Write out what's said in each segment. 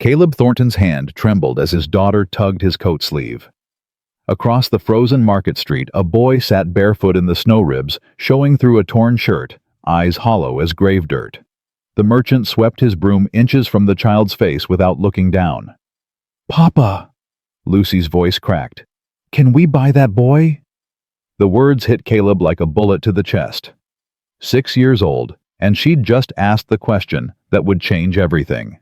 Caleb Thornton's hand trembled as his daughter tugged his coat sleeve. Across the frozen market street, a boy sat barefoot in the snow ribs, showing through a torn shirt, eyes hollow as grave dirt. The merchant swept his broom inches from the child's face without looking down. "Papa," Lucy's voice cracked. "Can we buy that boy?" The words hit Caleb like a bullet to the chest. 6 years old, and she'd just asked the question that would change everything.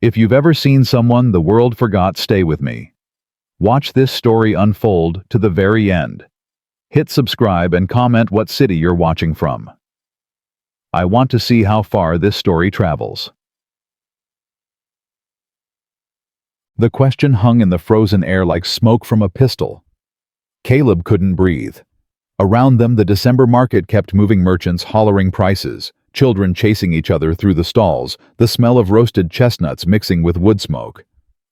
If you've ever seen someone the world forgot, stay with me. Watch this story unfold to the very end. Hit subscribe and comment what city you're watching from. I want to see how far this story travels. The question hung in the frozen air like smoke from a pistol. Caleb couldn't breathe. Around them, the December market kept moving, merchants hollering prices, children chasing each other through the stalls, the smell of roasted chestnuts mixing with wood smoke.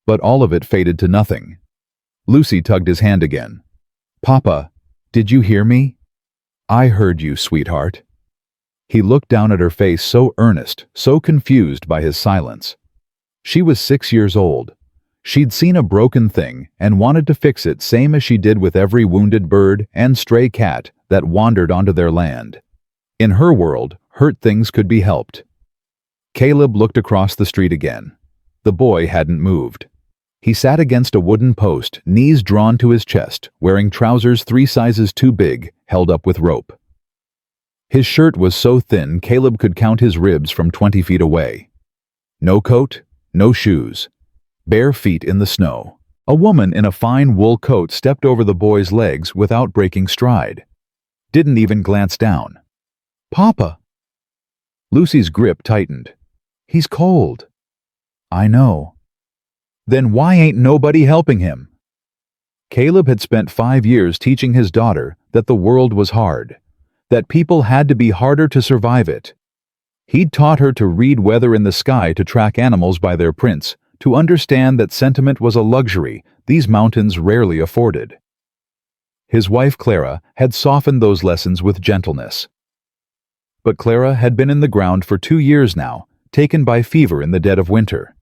But all of it faded to nothing. Lucy tugged his hand again. "Papa, did you hear me?" "I heard you, sweetheart." He looked down at her face, so earnest, so confused by his silence. She was 6 years old. She'd seen a broken thing and wanted to fix it, same as she did with every wounded bird and stray cat that wandered onto their land. In her world, hurt things could be helped. Caleb looked across the street again. The boy hadn't moved. He sat against a wooden post, knees drawn to his chest, wearing trousers 3 sizes too big, held up with rope. His shirt was so thin Caleb could count his ribs from 20 feet away. No coat, no shoes. Bare feet in the snow. A woman in a fine wool coat stepped over the boy's legs without breaking stride. Didn't even glance down. "Papa!" Lucy's grip tightened. "He's cold." "I know." "Then why ain't nobody helping him?" Caleb had spent 5 years teaching his daughter that the world was hard, that people had to be harder to survive it. He'd taught her to read weather in the sky, to track animals by their prints, to understand that sentiment was a luxury these mountains rarely afforded. His wife Clara had softened those lessons with gentleness. But Clara had been in the ground for 2 years now, taken by fever in the dead of winter.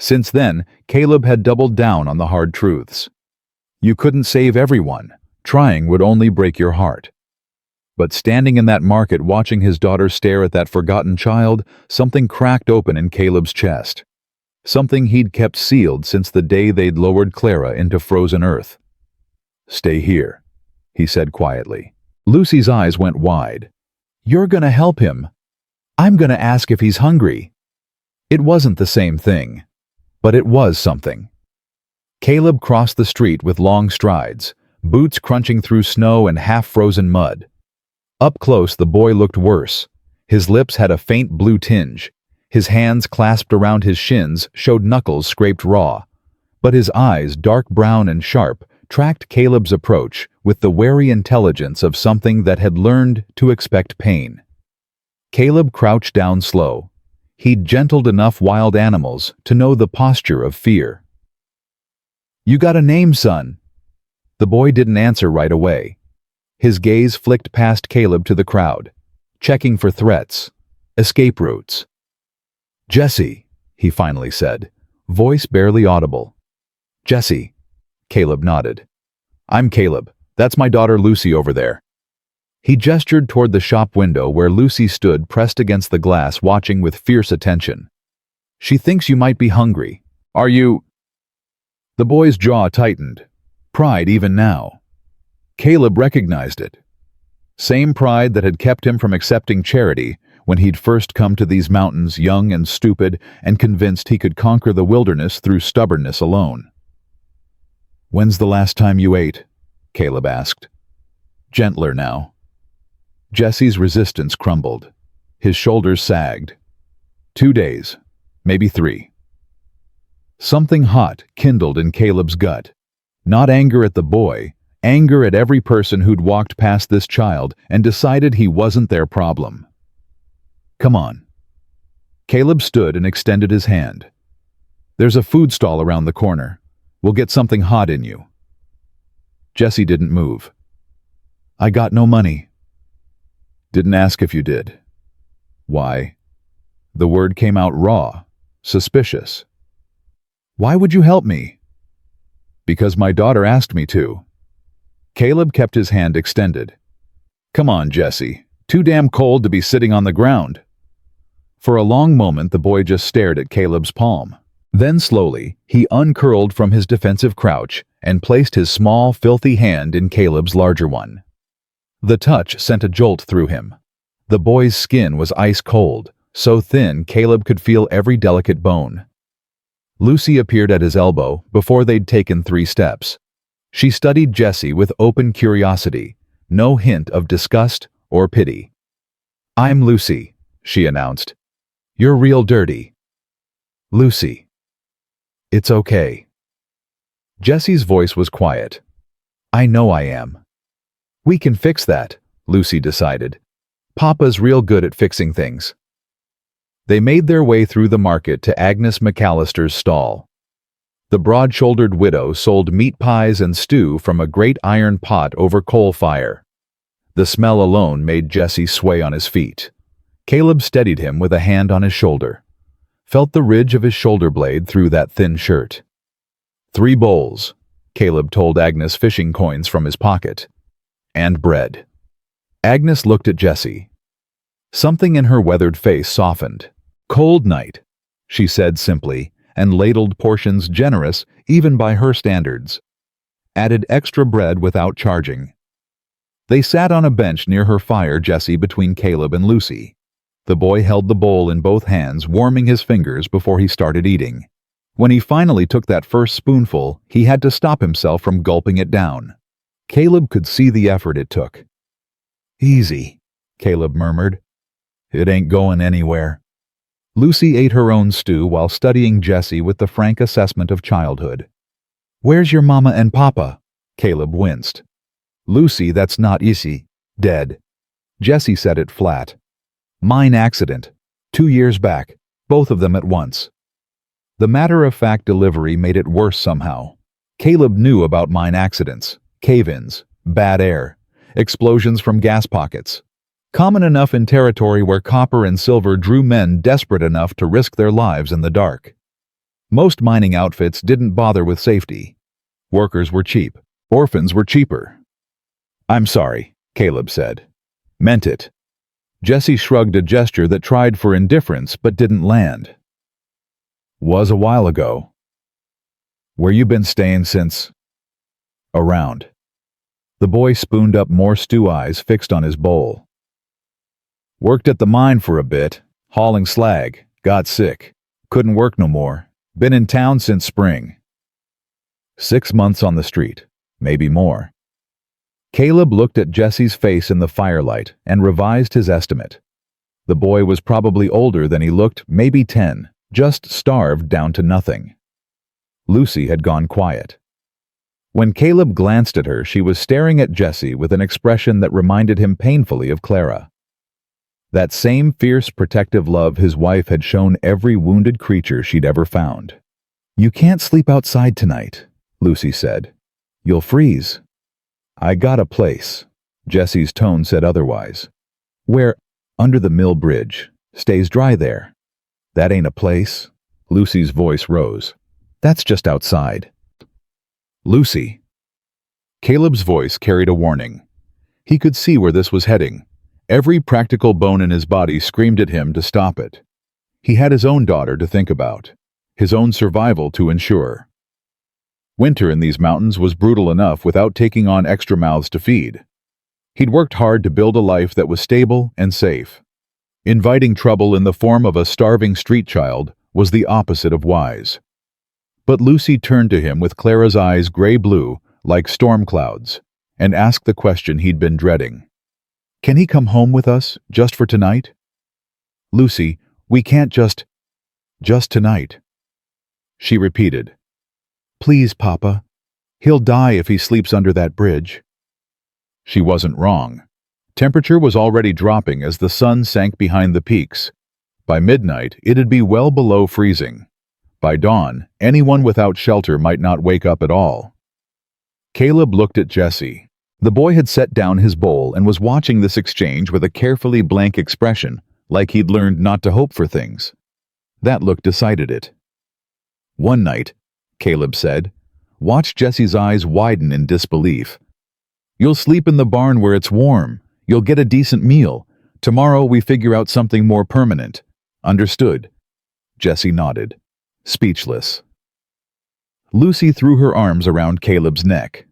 Since then, Caleb had doubled down on the hard truths. You couldn't save everyone. Trying would only break your heart. But standing in that market, watching his daughter stare at that forgotten child, something cracked open in Caleb's chest. Something he'd kept sealed since the day they'd lowered Clara into frozen earth. "Stay here," he said quietly. Lucy's eyes went wide. "You're gonna help him. I'm gonna ask if he's hungry." It wasn't the same thing, but it was something. Caleb crossed the street with long strides, boots crunching through snow and half-frozen mud. Up close, the boy looked worse. His lips had a faint blue tinge. His hands clasped around his shins showed knuckles scraped raw. But his eyes, dark brown and sharp, tracked Caleb's approach with the wary intelligence of something that had learned to expect pain. Caleb crouched down slow. He'd gentled enough wild animals to know the posture of fear. "You got a name, son?" The boy didn't answer right away. His gaze flicked past Caleb to the crowd, checking for threats, escape routes. "Jesse," he finally said, voice barely audible. "Jesse." Caleb nodded. "I'm Caleb. That's my daughter Lucy over there." He gestured toward the shop window where Lucy stood pressed against the glass, watching with fierce attention. "She thinks you might be hungry. Are you—" The boy's jaw tightened. Pride even now. Caleb recognized it. Same pride that had kept him from accepting charity when he'd first come to these mountains, young and stupid and convinced he could conquer the wilderness through stubbornness alone. "When's the last time you ate?" Caleb asked. Gentler now. Jesse's resistance crumbled. His shoulders sagged. 2 days, maybe 3. Something hot kindled in Caleb's gut. Not anger at the boy, anger at every person who'd walked past this child and decided he wasn't their problem. "Come on." Caleb stood and extended his hand. "There's a food stall around the corner. We'll get something hot in you." Jesse didn't move. "I got no money." "Didn't ask if you did." "Why?" The word came out raw, suspicious. "Why would you help me?" "Because my daughter asked me to." Caleb kept his hand extended. "Come on, Jesse. Too damn cold to be sitting on the ground." For a long moment the boy just stared at Caleb's palm. Then slowly, he uncurled from his defensive crouch and placed his small, filthy hand in Caleb's larger one. The touch sent a jolt through him. The boy's skin was ice cold, so thin Caleb could feel every delicate bone. Lucy appeared at his elbow before they'd taken 3 steps. She studied Jesse with open curiosity, no hint of disgust or pity. "I'm Lucy," she announced. "You're real dirty." "Lucy." "It's okay." Jesse's voice was quiet. "I know I am." "We can fix that," Lucy decided. "Papa's real good at fixing things." They made their way through the market to Agnes McAllister's stall. The broad-shouldered widow sold meat pies and stew from a great iron pot over coal fire. The smell alone made Jesse sway on his feet. Caleb steadied him with a hand on his shoulder. Felt the ridge of his shoulder blade through that thin shirt. 3 bowls, Caleb told Agnes, fishing coins from his pocket. And bread. Agnes looked at Jesse. Something in her weathered face softened. "Cold night," she said simply, and ladled portions generous even by her standards. Added extra bread without charging. They sat on a bench near her fire, Jesse between Caleb and Lucy. The boy held the bowl in both hands, warming his fingers before he started eating. When he finally took that first spoonful, he had to stop himself from gulping it down. Caleb could see the effort it took. "Easy," Caleb murmured. "It ain't going anywhere." Lucy ate her own stew while studying Jesse with the frank assessment of childhood. "Where's your mama and papa?" Caleb winced. "Lucy, that's not easy. Dead." Jesse said it flat. "Mine accident. 2 years back. Both of them at once." The matter-of-fact delivery made it worse somehow. Caleb knew about mine accidents, cave-ins, bad air, explosions from gas pockets. Common enough in territory where copper and silver drew men desperate enough to risk their lives in the dark. Most mining outfits didn't bother with safety. Workers were cheap. Orphans were cheaper. "I'm sorry," Caleb said. "Meant it." Jesse shrugged, a gesture that tried for indifference but didn't land. "Was a while ago." "Where you been staying since?" "Around." The boy spooned up more stew, eyes fixed on his bowl. "Worked at the mine for a bit, hauling slag, got sick, couldn't work no more, been in town since spring." 6 months on the street, maybe more. Caleb looked at Jesse's face in the firelight and revised his estimate. The boy was probably older than he looked, maybe 10, just starved down to nothing. Lucy had gone quiet. When Caleb glanced at her, she was staring at Jesse with an expression that reminded him painfully of Clara. That same fierce, protective love his wife had shown every wounded creature she'd ever found. "You can't sleep outside tonight," Lucy said. "You'll freeze." "I got a place." Jesse's tone said otherwise. "Where? Under the mill bridge. Stays dry there." "That ain't a place." Lucy's voice rose. "That's just outside." "Lucy." Caleb's voice carried a warning. He could see where this was heading. Every practical bone in his body screamed at him to stop it. He had his own daughter to think about, his own survival to ensure. Winter in these mountains was brutal enough without taking on extra mouths to feed. He'd worked hard to build a life that was stable and safe. Inviting trouble in the form of a starving street child was the opposite of wise. But Lucy turned to him with Clara's eyes gray-blue, like storm clouds, and asked the question he'd been dreading. "Can he come home with us, just for tonight?" "Lucy, we can't just tonight," she repeated. "Please, Papa. He'll die if he sleeps under that bridge." She wasn't wrong. Temperature was already dropping as the sun sank behind the peaks. By midnight, it'd be well below freezing. By dawn, anyone without shelter might not wake up at all. Caleb looked at Jesse. The boy had set down his bowl and was watching this exchange with a carefully blank expression, like he'd learned not to hope for things. That look decided it. One night, Caleb said, watch Jesse's eyes widen in disbelief. You'll sleep in the barn where it's warm. You'll get a decent meal. Tomorrow we figure out something more permanent. Understood? Jesse nodded, speechless. Lucy threw her arms around Caleb's neck.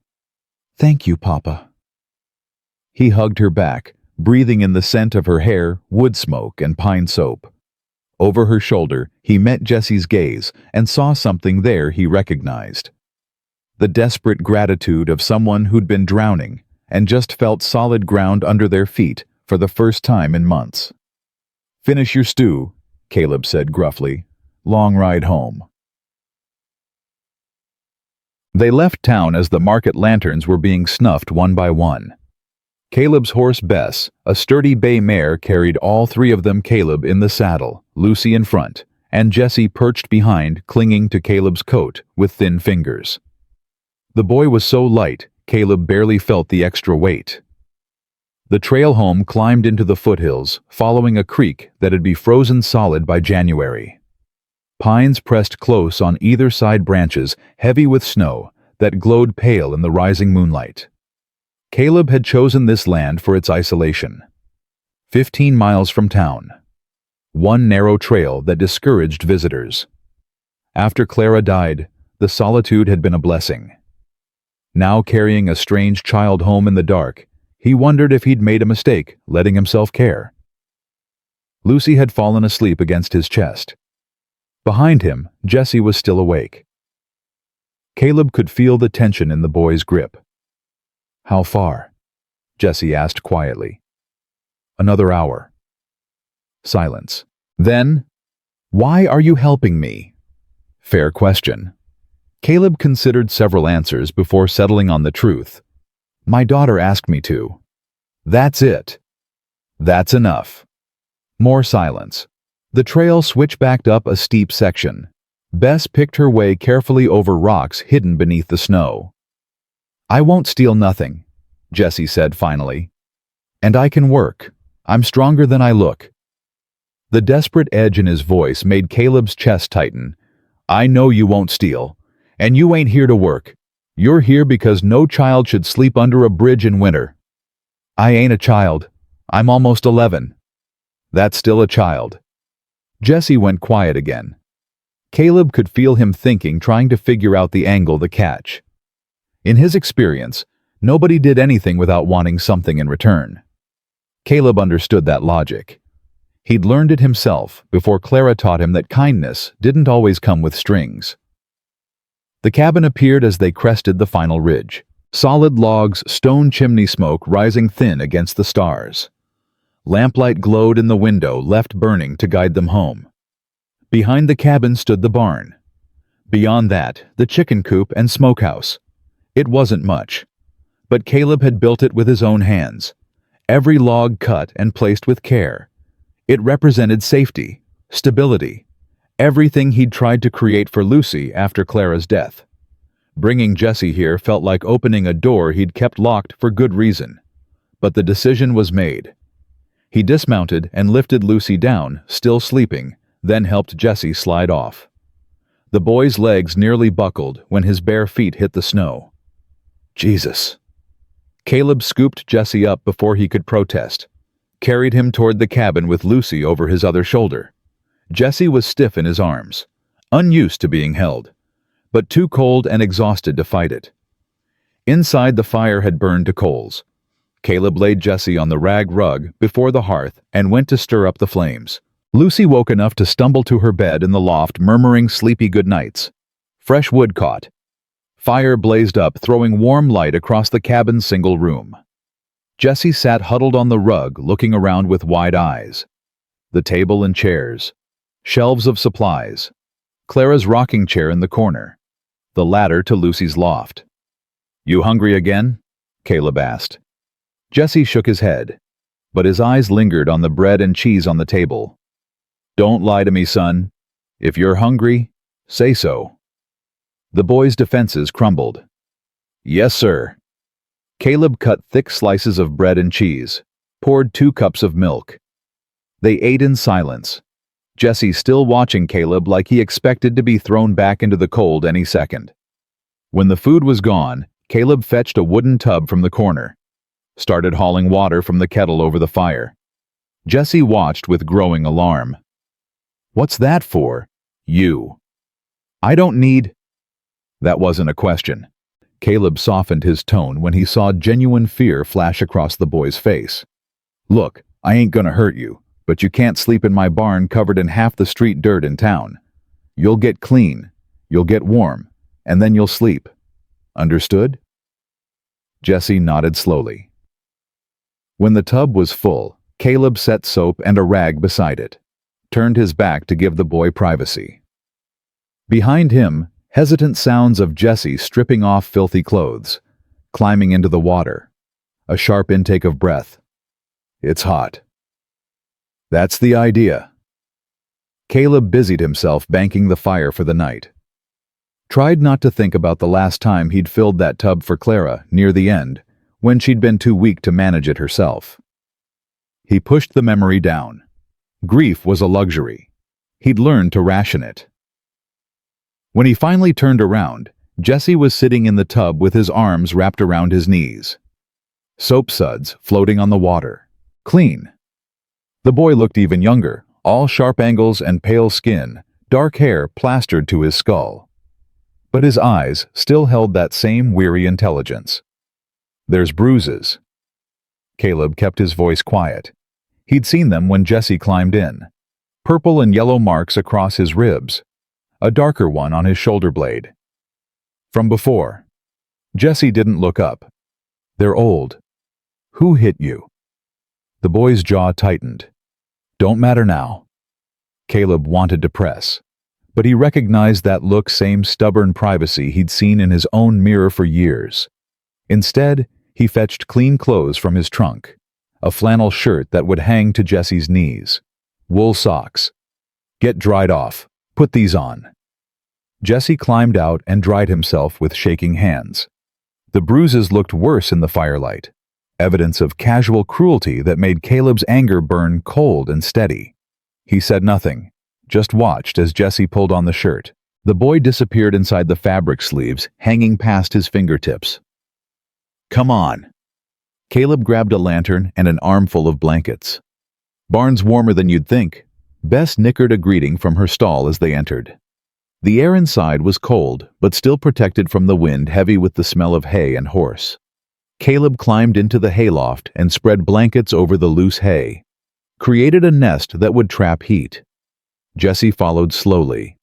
Thank you, Papa. He hugged her back, breathing in the scent of her hair, wood smoke, and pine soap. Over her shoulder, he met Jesse's gaze and saw something there he recognized. The desperate gratitude of someone who'd been drowning and just felt solid ground under their feet for the first time in months. Finish your stew, Caleb said gruffly. Long ride home. They left town as the market lanterns were being snuffed one by one. Caleb's horse Bess, a sturdy bay mare, carried all three of them, Caleb in the saddle, Lucy in front, and Jesse perched behind, clinging to Caleb's coat with thin fingers. The boy was so light, Caleb barely felt the extra weight. The trail home climbed into the foothills, following a creek that'd be frozen solid by January. Pines pressed close on either side, branches heavy with snow that glowed pale in the rising moonlight. Caleb had chosen this land for its isolation. 15 miles from town. One narrow trail that discouraged visitors. After Clara died, the solitude had been a blessing. Now carrying a strange child home in the dark, he wondered if he'd made a mistake letting himself care. Lucy had fallen asleep against his chest. Behind him, Jesse was still awake. Caleb could feel the tension in the boy's grip. How far? Jesse asked quietly. Another hour. Silence. Then, why are you helping me? Fair question. Caleb considered several answers before settling on the truth. My daughter asked me to. That's it. That's enough. More silence. The trail switchbacked up a steep section. Bess picked her way carefully over rocks hidden beneath the snow. I won't steal nothing, Jesse said finally. And I can work. I'm stronger than I look. The desperate edge in his voice made Caleb's chest tighten. I know you won't steal. And you ain't here to work. You're here because no child should sleep under a bridge in winter. I ain't a child. I'm almost 11. That's still a child. Jesse went quiet again. Caleb could feel him thinking, trying to figure out the angle, the catch. In his experience, nobody did anything without wanting something in return. Caleb understood that logic. He'd learned it himself before Clara taught him that kindness didn't always come with strings. The cabin appeared as they crested the final ridge. Solid logs, stone chimney smoke rising thin against the stars. Lamplight glowed in the window, left burning to guide them home. Behind the cabin stood the barn. Beyond that, the chicken coop and smokehouse. It wasn't much, but Caleb had built it with his own hands. Every log cut and placed with care. It represented safety, stability, everything he'd tried to create for Lucy after Clara's death. Bringing Jesse here felt like opening a door he'd kept locked for good reason. But the decision was made. He dismounted and lifted Lucy down, still sleeping, then helped Jesse slide off. The boy's legs nearly buckled when his bare feet hit the snow. Jesus. Caleb scooped Jesse up before he could protest, carried him toward the cabin with Lucy over his other shoulder. Jesse was stiff in his arms, unused to being held, but too cold and exhausted to fight it. Inside, the fire had burned to coals. Caleb laid Jesse on the rag rug before the hearth and went to stir up the flames. Lucy woke enough to stumble to her bed in the loft, murmuring sleepy goodnights. Fresh wood caught. Fire blazed up, throwing warm light across the cabin's single room. Jesse sat huddled on the rug, looking around with wide eyes. The table and chairs. Shelves of supplies. Clara's rocking chair in the corner. The ladder to Lucy's loft. You hungry again? Caleb asked. Jesse shook his head, but his eyes lingered on the bread and cheese on the table. Don't lie to me, son. If you're hungry, say so. The boy's defenses crumbled. Yes, sir. Caleb cut thick slices of bread and cheese, poured 2 cups of milk. They ate in silence. Jesse still watching Caleb like he expected to be thrown back into the cold any second. When the food was gone, Caleb fetched a wooden tub from the corner, started hauling water from the kettle over the fire. Jesse watched with growing alarm. "What's that for? You." "I don't need—" That wasn't a question. Caleb softened his tone when he saw genuine fear flash across the boy's face. "Look, I ain't gonna hurt you, but you can't sleep in my barn covered in half the street dirt in town. You'll get clean, you'll get warm, and then you'll sleep. Understood?" Jesse nodded slowly. When the tub was full, Caleb set soap and a rag beside it, turned his back to give the boy privacy. Behind him, hesitant sounds of Jesse stripping off filthy clothes, climbing into the water, a sharp intake of breath. "It's hot." "That's the idea." Caleb busied himself banking the fire for the night. Tried not to think about the last time he'd filled that tub for Clara near the end, when she'd been too weak to manage it herself. He pushed the memory down. Grief was a luxury. He'd learned to ration it. When he finally turned around, Jesse was sitting in the tub with his arms wrapped around his knees. Soap suds floating on the water. Clean. The boy looked even younger, all sharp angles and pale skin, dark hair plastered to his skull. But his eyes still held that same weary intelligence. "There's bruises." Caleb kept his voice quiet. He'd seen them when Jesse climbed in. Purple and yellow marks across his ribs. A darker one on his shoulder blade. From before. Jesse didn't look up. "They're old." "Who hit you?" The boy's jaw tightened. "Don't matter now." Caleb wanted to press, but he recognized that same stubborn privacy he'd seen in his own mirror for years. Instead, he fetched clean clothes from his trunk, a flannel shirt that would hang to Jesse's knees, wool socks. "Get dried off. Put these on." Jesse climbed out and dried himself with shaking hands. The bruises looked worse in the firelight, evidence of casual cruelty that made Caleb's anger burn cold and steady. He said nothing, just watched as Jesse pulled on the shirt. The boy disappeared inside the fabric sleeves, hanging past his fingertips. "Come on." Caleb grabbed a lantern and an armful of blankets. "Barn's warmer than you'd think." Bess nickered a greeting from her stall as they entered. The air inside was cold, but still protected from the wind heavy with the smell of hay and horse. Caleb climbed into the hayloft and spread blankets over the loose hay, created a nest that would trap heat. Jesse followed slowly,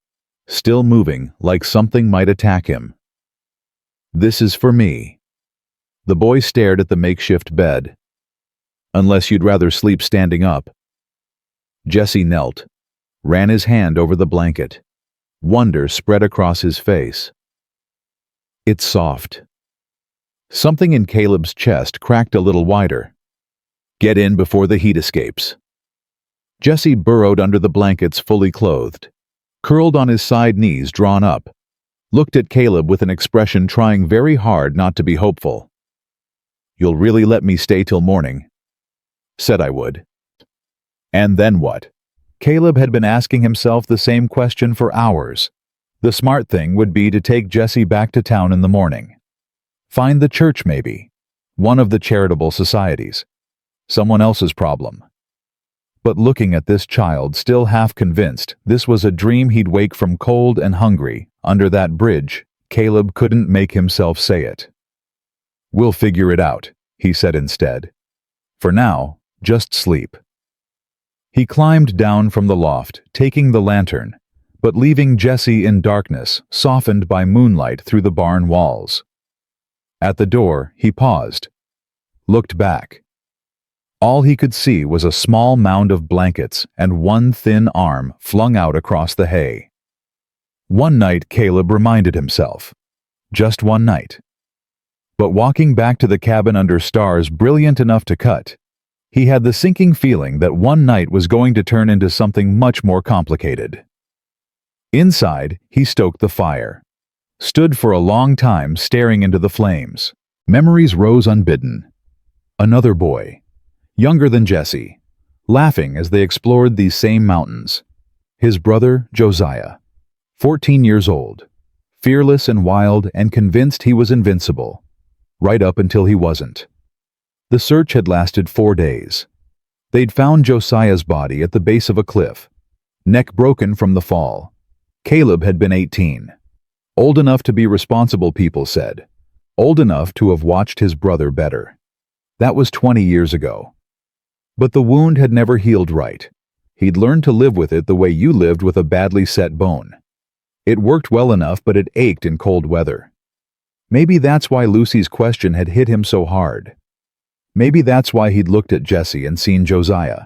still moving like something might attack him. "This is for me." The boy stared at the makeshift bed. "Unless you'd rather sleep standing up." Jesse knelt, ran his hand over the blanket. Wonder spread across his face. "It's soft." Something in Caleb's chest cracked a little wider. "Get in before the heat escapes." Jesse burrowed under the blankets fully clothed, curled on his side knees drawn up, looked at Caleb with an expression trying very hard not to be hopeful. "You'll really let me stay till morning?" "Said I would." And then what? Caleb had been asking himself the same question for hours. The smart thing would be to take Jesse back to town in the morning. Find the church maybe. One of the charitable societies. Someone else's problem. But looking at this child, still half convinced this was a dream he'd wake from cold and hungry, under that bridge, Caleb couldn't make himself say it. "We'll figure it out," he said instead. "For now, just sleep." He climbed down from the loft, taking the lantern, but leaving Jesse in darkness, softened by moonlight through the barn walls. At the door, he paused, looked back. All he could see was a small mound of blankets and one thin arm flung out across the hay. One night, Caleb reminded himself. Just one night. But walking back to the cabin under stars brilliant enough to cut, he had the sinking feeling that one night was going to turn into something much more complicated. Inside, he stoked the fire. Stood for a long time staring into the flames. Memories rose unbidden. Another boy, younger than Jesse, laughing as they explored these same mountains. His brother, Josiah, 14 years old, fearless and wild and convinced he was invincible, right up until he wasn't. The search had lasted 4 days. They'd found Josiah's body at the base of a cliff, neck broken from the fall. Caleb had been 18. Old enough to be responsible, people said. Old enough to have watched his brother better. That was 20 years ago. But the wound had never healed right. He'd learned to live with it the way you lived with a badly set bone. It worked well enough, but it ached in cold weather. Maybe that's why Lucy's question had hit him so hard. Maybe that's why he'd looked at Jesse and seen Josiah.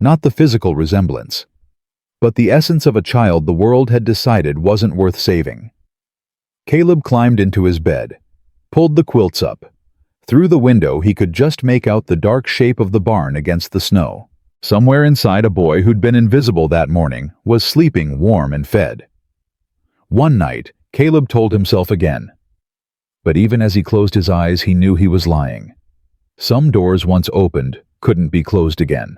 Not the physical resemblance, but the essence of a child the world had decided wasn't worth saving. Caleb climbed into his bed, pulled the quilts up. Through the window he could just make out the dark shape of the barn against the snow. Somewhere inside, a boy who'd been invisible that morning was sleeping warm and fed. One night, Caleb told himself again. But even as he closed his eyes, he knew he was lying. Some doors once opened couldn't be closed again.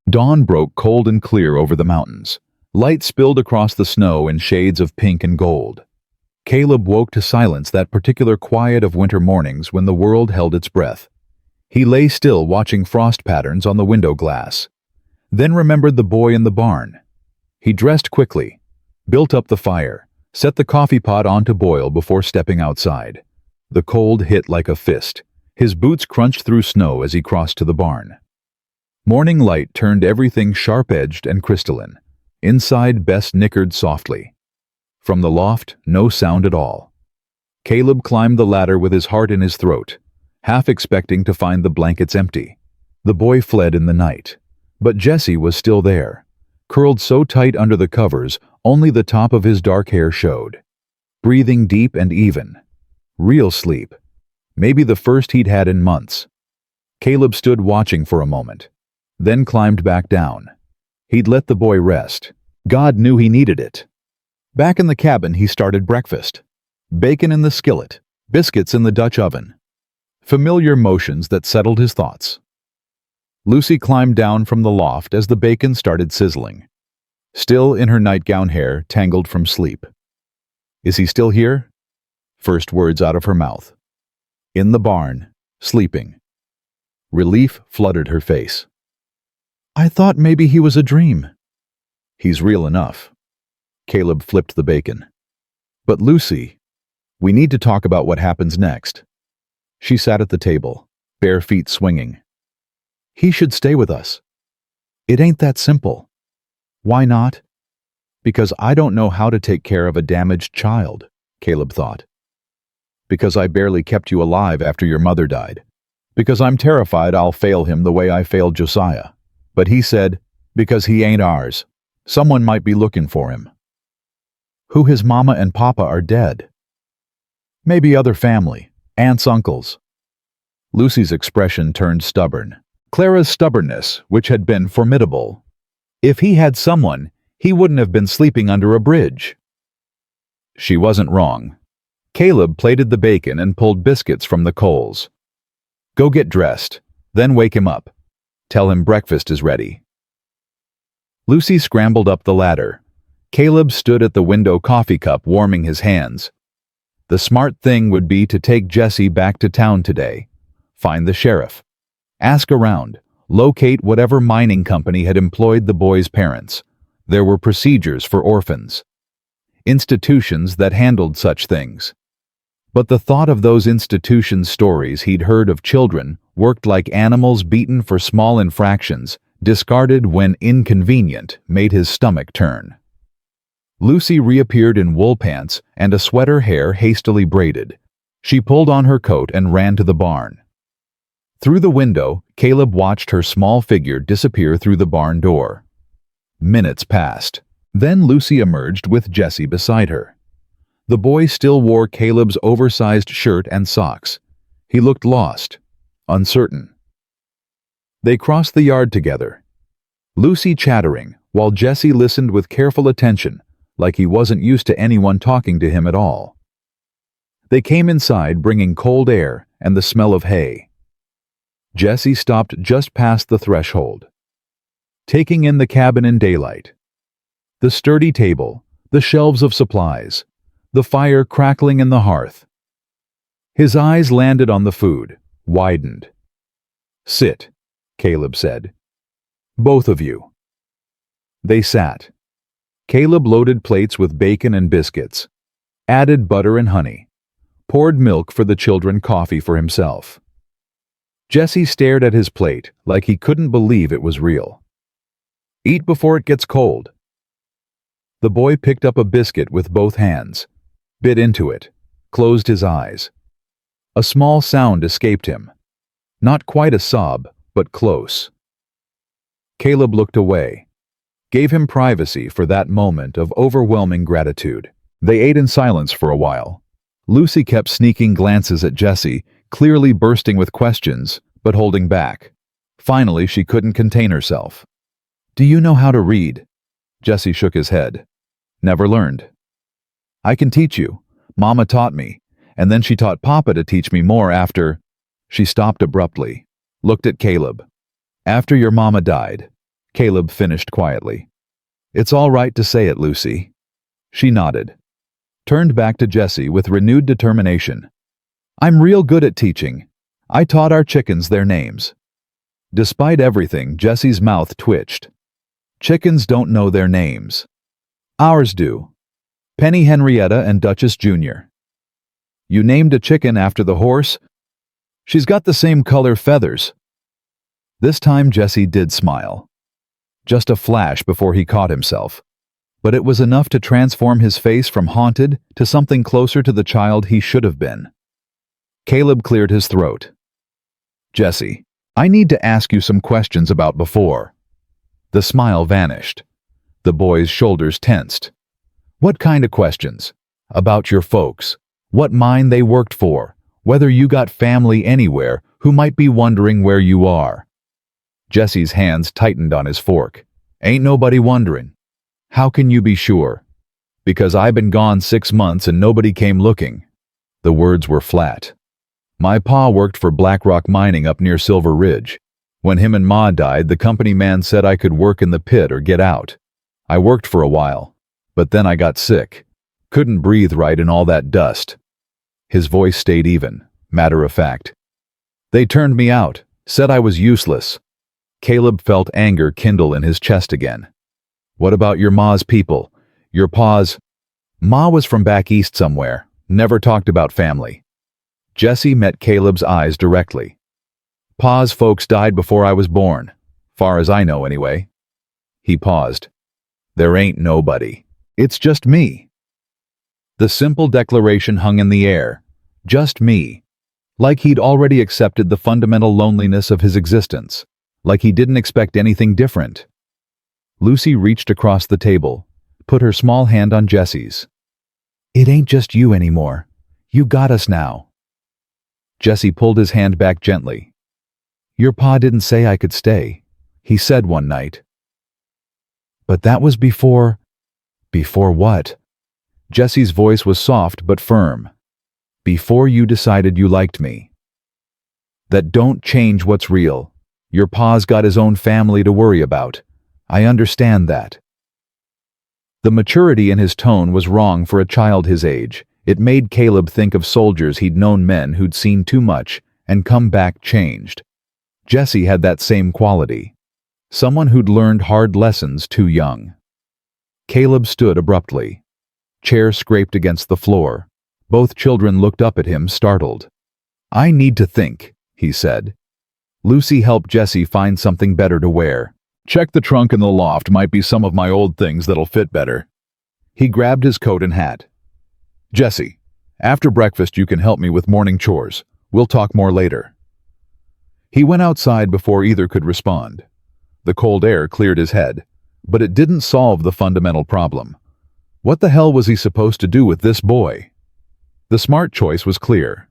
Dawn broke cold and clear over the mountains. Light spilled across the snow in shades of pink and gold. Caleb woke to silence, that particular quiet of winter mornings when the world held its breath. He lay still, watching frost patterns on the window glass. Then remembered the boy in the barn. He dressed quickly, built up the fire, set the coffee pot on to boil before stepping outside. The cold hit like a fist. His boots crunched through snow as he crossed to the barn. Morning light turned everything sharp-edged and crystalline. Inside, Bess nickered softly. From the loft, no sound at all. Caleb climbed the ladder with his heart in his throat, half expecting to find the blankets empty. The boy fled in the night. But Jesse was still there, curled so tight under the covers, only the top of his dark hair showed. Breathing deep and even. Real sleep. Maybe the first he'd had in months. Caleb stood watching for a moment, then climbed back down. He'd let the boy rest. God knew he needed it. Back in the cabin, he started breakfast. Bacon in the skillet, biscuits in the Dutch oven. Familiar motions that settled his thoughts. Lucy climbed down from the loft as the bacon started sizzling, still in her nightgown, hair tangled from sleep. Is he still here? First words out of her mouth. In the barn, sleeping. Relief flooded her face. I thought maybe he was a dream. He's real enough. Caleb flipped the bacon. But Lucy, we need to talk about what happens next. She sat at the table, bare feet swinging. He should stay with us. It ain't that simple. Why not? Because I don't know how to take care of a damaged child, Caleb thought. Because I barely kept you alive after your mother died. Because I'm terrified I'll fail him the way I failed Josiah. But he said, because he ain't ours. Someone might be looking for him. Who his mama and papa are dead. Maybe other family, aunts, uncles. Lucy's expression turned stubborn. Clara's stubbornness, which had been formidable. If he had someone, he wouldn't have been sleeping under a bridge. She wasn't wrong. Caleb plated the bacon and pulled biscuits from the coals. Go get dressed, then wake him up. Tell him breakfast is ready. Lucy scrambled up the ladder. Caleb stood at the window, coffee cup warming his hands. The smart thing would be to take Jesse back to town today. Find the sheriff. Ask around. Locate whatever mining company had employed the boy's parents. There were procedures for orphans. Institutions that handled such things. But the thought of those institutions' stories he'd heard of children worked like animals, beaten for small infractions, discarded when inconvenient, made his stomach turn. Lucy reappeared in wool pants and a sweater, hair hastily braided. She pulled on her coat and ran to the barn. Through the window, Caleb watched her small figure disappear through the barn door. Minutes passed. Then Lucy emerged with Jesse beside her. The boy still wore Caleb's oversized shirt and socks. He looked lost, uncertain. They crossed the yard together, Lucy chattering, while Jesse listened with careful attention, like he wasn't used to anyone talking to him at all. They came inside, bringing cold air and the smell of hay. Jesse stopped just past the threshold. taking in the cabin in daylight. The sturdy table, the shelves of supplies, the fire crackling in the hearth. His eyes landed on the food, widened. "Sit," Caleb said. "Both of you." They sat. Caleb loaded plates with bacon and biscuits, added butter and honey, poured milk for the children, coffee for himself. Jesse stared at his plate like he couldn't believe it was real. "Eat before it gets cold." The boy picked up a biscuit with both hands, bit into it, closed his eyes. A small sound escaped him. Not quite a sob, but close. Caleb looked away, gave him privacy for that moment of overwhelming gratitude. They ate in silence for a while. Lucy kept sneaking glances at Jesse, clearly bursting with questions, but holding back. Finally, she couldn't contain herself. "Do you know how to read?" Jesse shook his head. "Never learned." "I can teach you. Mama taught me, and then she taught Papa to teach me more after—" She stopped abruptly, looked at Caleb. "After your mama died," Caleb finished quietly. "It's all right to say it, Lucy." She nodded, turned back to Jesse with renewed determination. "I'm real good at teaching. I taught our chickens their names." Despite everything, Jesse's mouth twitched. "Chickens don't know their names. Ours do. Penny Henrietta and Duchess Jr. You named a chicken after the horse? She's got the same color feathers." This time Jesse did smile. Just a flash before he caught himself. But it was enough to transform his face from haunted to something closer to the child he should have been. Caleb cleared his throat. "Jesse, I need to ask you some questions about before." The smile vanished. The boy's shoulders tensed. "What kind of questions? About your folks, what mine they worked for, whether you got family anywhere who might be wondering where you are." Jesse's hands tightened on his fork. "Ain't nobody wondering." "How can you be sure?" "Because I been gone 6 months and nobody came looking." The words were flat. "My pa worked for Blackrock Mining up near Silver Ridge. When him and Ma died, the company man said I could work in the pit or get out. I worked for a while, but then I got sick. Couldn't breathe right in all that dust." His voice stayed even, matter of fact. "They turned me out, said I was useless." Caleb felt anger kindle in his chest again. "What about your ma's people? Your pa's—" "Ma was from back east somewhere, never talked about family." Jesse met Caleb's eyes directly. "Pa's folks died before I was born, far as I know anyway." He paused. "There ain't nobody. It's just me." The simple declaration hung in the air. Just me. Like he'd already accepted the fundamental loneliness of his existence. Like he didn't expect anything different. Lucy reached across the table, put her small hand on Jesse's. "It ain't just you anymore. You got us now." Jesse pulled his hand back gently. "Your pa didn't say I could stay," he said one night. "But that was before—" "Before what?" Jesse's voice was soft but firm. "Before you decided you liked me. That don't change what's real. Your pa's got his own family to worry about. I understand that." The maturity in his tone was wrong for a child his age. It made Caleb think of soldiers he'd known, men who'd seen too much and come back changed. Jesse had that same quality. Someone who'd learned hard lessons too young. Caleb stood abruptly. Chair scraped against the floor. Both children looked up at him, startled. "I need to think," he said. Lucy helped Jesse find something better to wear. "Check the trunk in the loft, might be some of my old things that'll fit better." He grabbed his coat and hat. "Jesse, after breakfast you can help me with morning chores. We'll talk more later." He went outside before either could respond. The cold air cleared his head, but it didn't solve the fundamental problem. What the hell was he supposed to do with this boy? The smart choice was clear.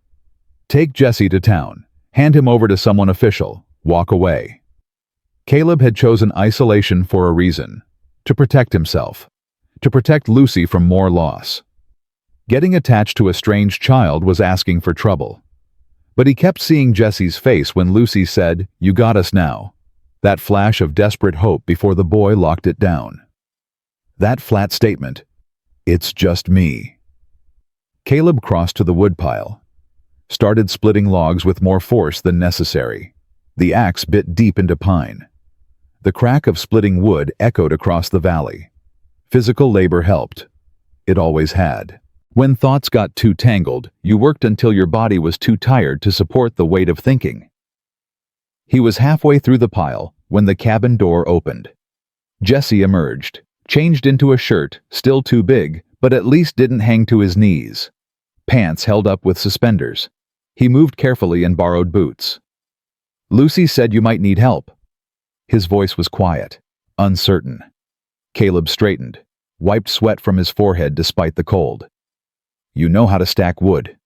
Take Jesse to town, hand him over to someone official, walk away. Caleb had chosen isolation for a reason. To protect himself. To protect Lucy from more loss. Getting attached to a strange child was asking for trouble. But he kept seeing Jesse's face when Lucy said, "You got us now." That flash of desperate hope before the boy locked it down. That flat statement, "It's just me." Caleb crossed to the woodpile, started splitting logs with more force than necessary. The axe bit deep into pine. The crack of splitting wood echoed across the valley. Physical labor helped. It always had. When thoughts got too tangled, you worked until your body was too tired to support the weight of thinking. He was halfway through the pile when the cabin door opened. Jesse emerged, changed into a shirt, still too big, but at least didn't hang to his knees. Pants held up with suspenders. He moved carefully and borrowed boots. "Lucy said you might need help." His voice was quiet, uncertain. Caleb straightened, wiped sweat from his forehead despite the cold. "You know how to stack wood?"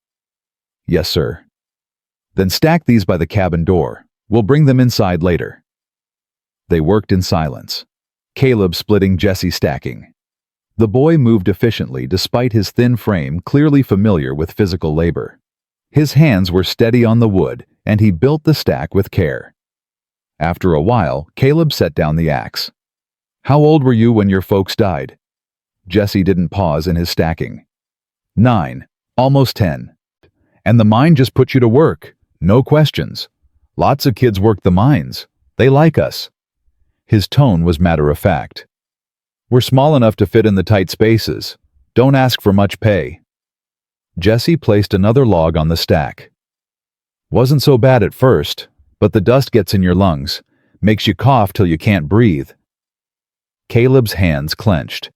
"Yes, sir." "Then stack these by the cabin door. We'll bring them inside later." They worked in silence. Caleb splitting, Jesse stacking. The boy moved efficiently despite his thin frame clearly familiar with physical labor. His hands were steady on the wood, and he built the stack with care. After a while, Caleb set down the axe. "How old were you when your folks died?" Jesse didn't pause in his stacking. 9, almost 10. "And the mine just put you to work. No questions. Lots of kids work the mines. They like us." His tone was matter-of-fact. "We're small enough to fit in the tight spaces. Don't ask for much pay." Jesse placed another log on the stack. "Wasn't so bad at first, but the dust gets in your lungs, makes you cough till you can't breathe." Caleb's hands clenched.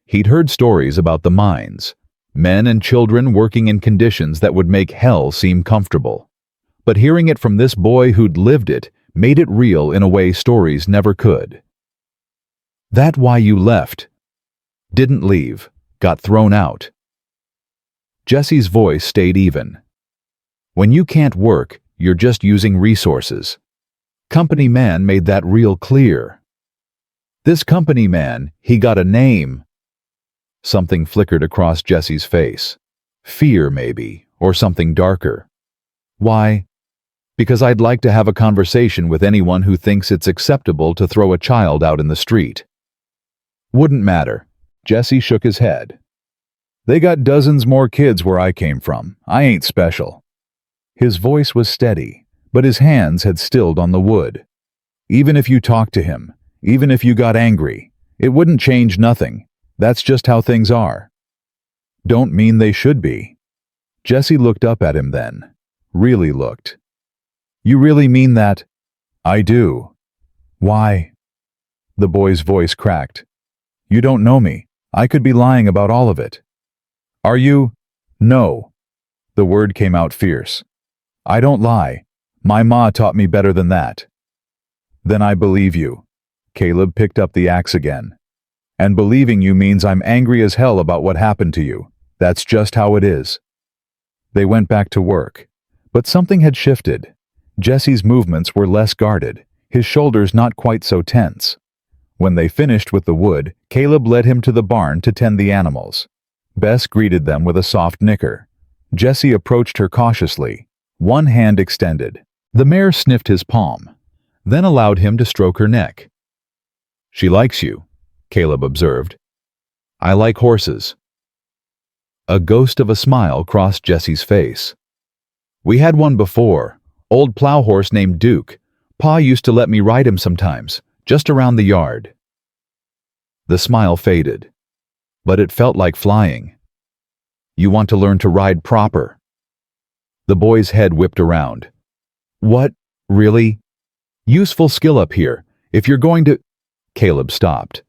He'd heard stories about the mines, men and children working in conditions that would make hell seem comfortable. But hearing it from this boy who'd lived it made it real in a way stories never could. "That why you left?" "Didn't leave. Got thrown out." Jesse's voice stayed even. "When you can't work, you're just using resources. Company man made that real clear." "This company man, he got a name." Something flickered across Jesse's face. Fear, maybe, or something darker. "Why?" "Because I'd like to have a conversation with anyone who thinks it's acceptable to throw a child out in the street." "Wouldn't matter." Jesse shook his head. "They got dozens more kids where I came from. I ain't special." His voice was steady, but his hands had stilled on the wood. "Even if you talked to him, even if you got angry, it wouldn't change nothing. That's just how things are." "Don't mean they should be." Jesse looked up at him then. Really looked. "You really mean that?" "I do." "Why?" The boy's voice cracked. "You don't know me. I could be lying about all of it." "Are you?" "No." The word came out fierce. "I don't lie. My ma taught me better than that." "Then I believe you." Caleb picked up the axe again. "And believing you means I'm angry as hell about what happened to you. That's just how it is." They went back to work. But something had shifted. Jesse's movements were less guarded, his shoulders not quite so tense. When they finished with the wood, Caleb led him to the barn to tend the animals. Bess greeted them with a soft nicker. Jesse approached her cautiously, one hand extended. The mare sniffed his palm, then allowed him to stroke her neck. "She likes you," Caleb observed. "I like horses." A ghost of a smile crossed Jesse's face. "We had one before, old plow horse named Duke. Pa used to let me ride him sometimes, just around the yard." The smile faded, but it felt like flying. "You want to learn to ride proper?" The boy's head whipped around. "What? Really? Useful skill up here, if you're going to—" Caleb stopped,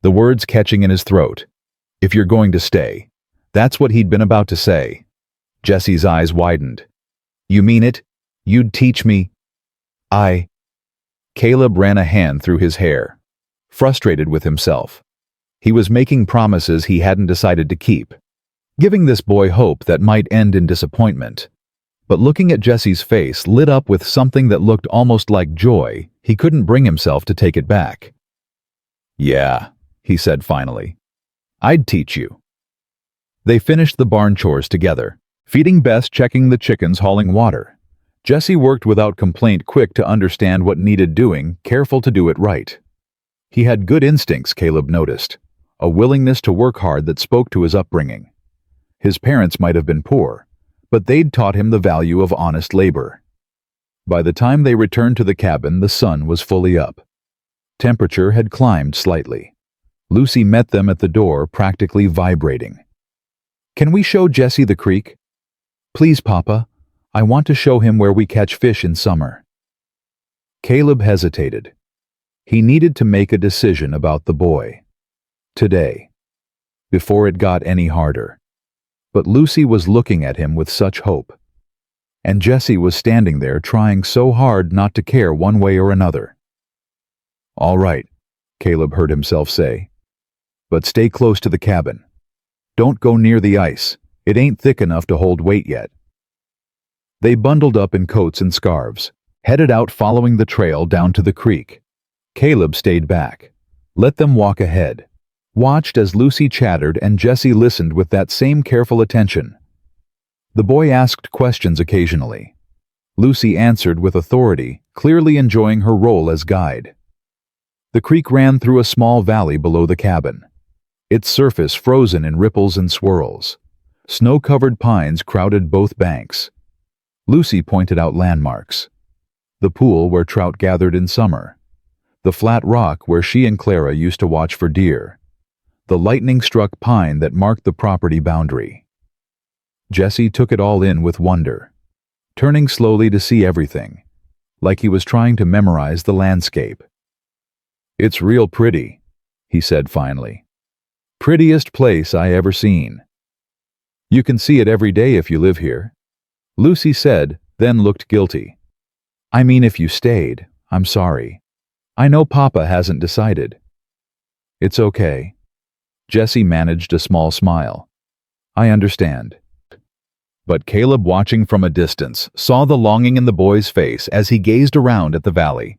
the words catching in his throat. "If you're going to stay." That's what he'd been about to say. Jesse's eyes widened. "You mean it? You'd teach me?" "I—" Caleb ran a hand through his hair, frustrated with himself. He was making promises he hadn't decided to keep, giving this boy hope that might end in disappointment. But looking at Jesse's face lit up with something that looked almost like joy, he couldn't bring himself to take it back. "Yeah," he said finally. "I'd teach you." They finished the barn chores together, feeding Bess, checking the chickens, hauling water. Jesse worked without complaint, quick to understand what needed doing, careful to do it right. He had good instincts, Caleb noticed, a willingness to work hard that spoke to his upbringing. His parents might have been poor, but they'd taught him the value of honest labor. By the time they returned to the cabin, the sun was fully up. Temperature had climbed slightly. Lucy met them at the door, practically vibrating. "Can we show Jesse the creek?" "Please, Papa. I want to show him where we catch fish in summer." Caleb hesitated. He needed to make a decision about the boy. Today. Before it got any harder. But Lucy was looking at him with such hope. And Jesse was standing there trying so hard not to care one way or another. "All right," Caleb heard himself say. "But stay close to the cabin. Don't go near the ice. It ain't thick enough to hold weight yet." They bundled up in coats and scarves, headed out following the trail down to the creek. Caleb stayed back, let them walk ahead, watched as Lucy chattered and Jesse listened with that same careful attention. The boy asked questions occasionally. Lucy answered with authority, clearly enjoying her role as guide. The creek ran through a small valley below the cabin, its surface frozen in ripples and swirls. Snow-covered pines crowded both banks. Lucy pointed out landmarks. The pool where trout gathered in summer. The flat rock where she and Clara used to watch for deer. The lightning-struck pine that marked the property boundary. Jesse took it all in with wonder, turning slowly to see everything, like he was trying to memorize the landscape. "It's real pretty," he said finally. "Prettiest place I ever seen." "You can see it every day if you live here," Lucy said, then looked guilty. "I mean, if you stayed, I'm sorry. I know Papa hasn't decided." "It's okay." Jesse managed a small smile. "I understand." But Caleb, watching from a distance, saw the longing in the boy's face as he gazed around at the valley.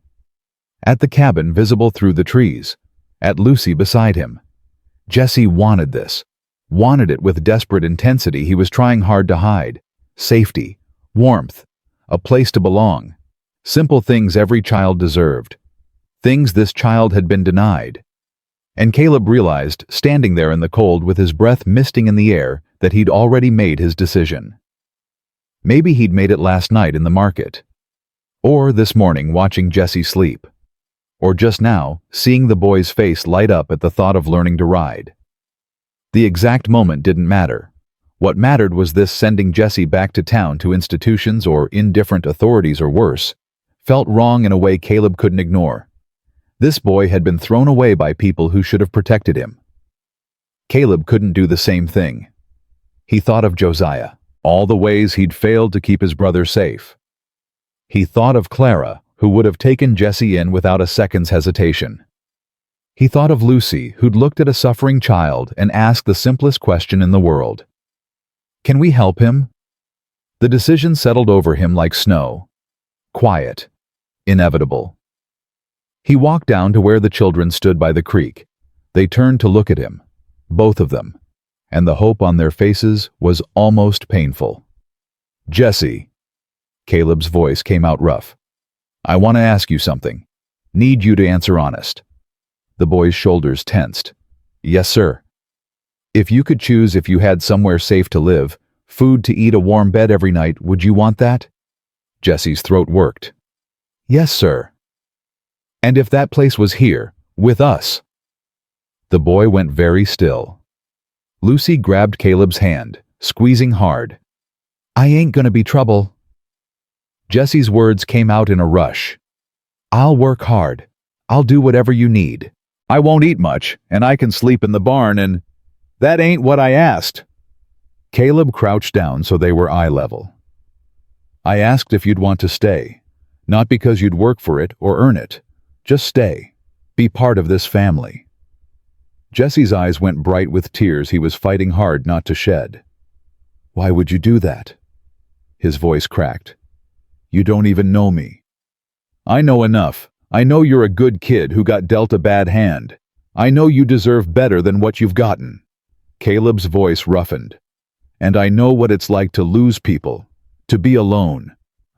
At the cabin visible through the trees. At Lucy beside him. Jesse wanted this. Wanted it with desperate intensity he was trying hard to hide. Safety, warmth, a place to belong. Simple things every child deserved. Things this child had been denied. And Caleb realized, standing there in the cold with his breath misting in the air, that he'd already made his decision. Maybe he'd made it last night in the market. Or this morning watching Jesse sleep. Or just now, seeing the boy's face light up at the thought of learning to ride. The exact moment didn't matter. What mattered was this: sending Jesse back to town, to institutions or indifferent authorities or worse, felt wrong in a way Caleb couldn't ignore. This boy had been thrown away by people who should have protected him. Caleb couldn't do the same thing. He thought of Josiah, all the ways he'd failed to keep his brother safe. He thought of Clara, who would have taken Jesse in without a second's hesitation. He thought of Lucy, who'd looked at a suffering child and asked the simplest question in the world. "Can we help him?" The decision settled over him like snow. Quiet. Inevitable. He walked down to where the children stood by the creek. They turned to look at him, both of them, and the hope on their faces was almost painful. "Jesse," Caleb's voice came out rough. "I want to ask you something. Need you to answer honest." The boy's shoulders tensed. "Yes, sir." "If you could choose, if you had somewhere safe to live, food to eat, a warm bed every night, would you want that?" Jesse's throat worked. "Yes, sir." "And if that place was here, with us?" The boy went very still. Lucy grabbed Caleb's hand, squeezing hard. "I ain't gonna be trouble." Jesse's words came out in a rush. "I'll work hard. I'll do whatever you need. I won't eat much, and I can sleep in the barn, and—" "That ain't what I asked." Caleb crouched down so they were eye level. "I asked if you'd want to stay, not because you'd work for it or earn it. Just stay. Be part of this family." Jesse's eyes went bright with tears he was fighting hard not to shed. "Why would you do that?" His voice cracked. "You don't even know me." "I know enough. I know you're a good kid who got dealt a bad hand. I know you deserve better than what you've gotten." Caleb's voice roughened. "And I know what it's like to lose people, to be alone.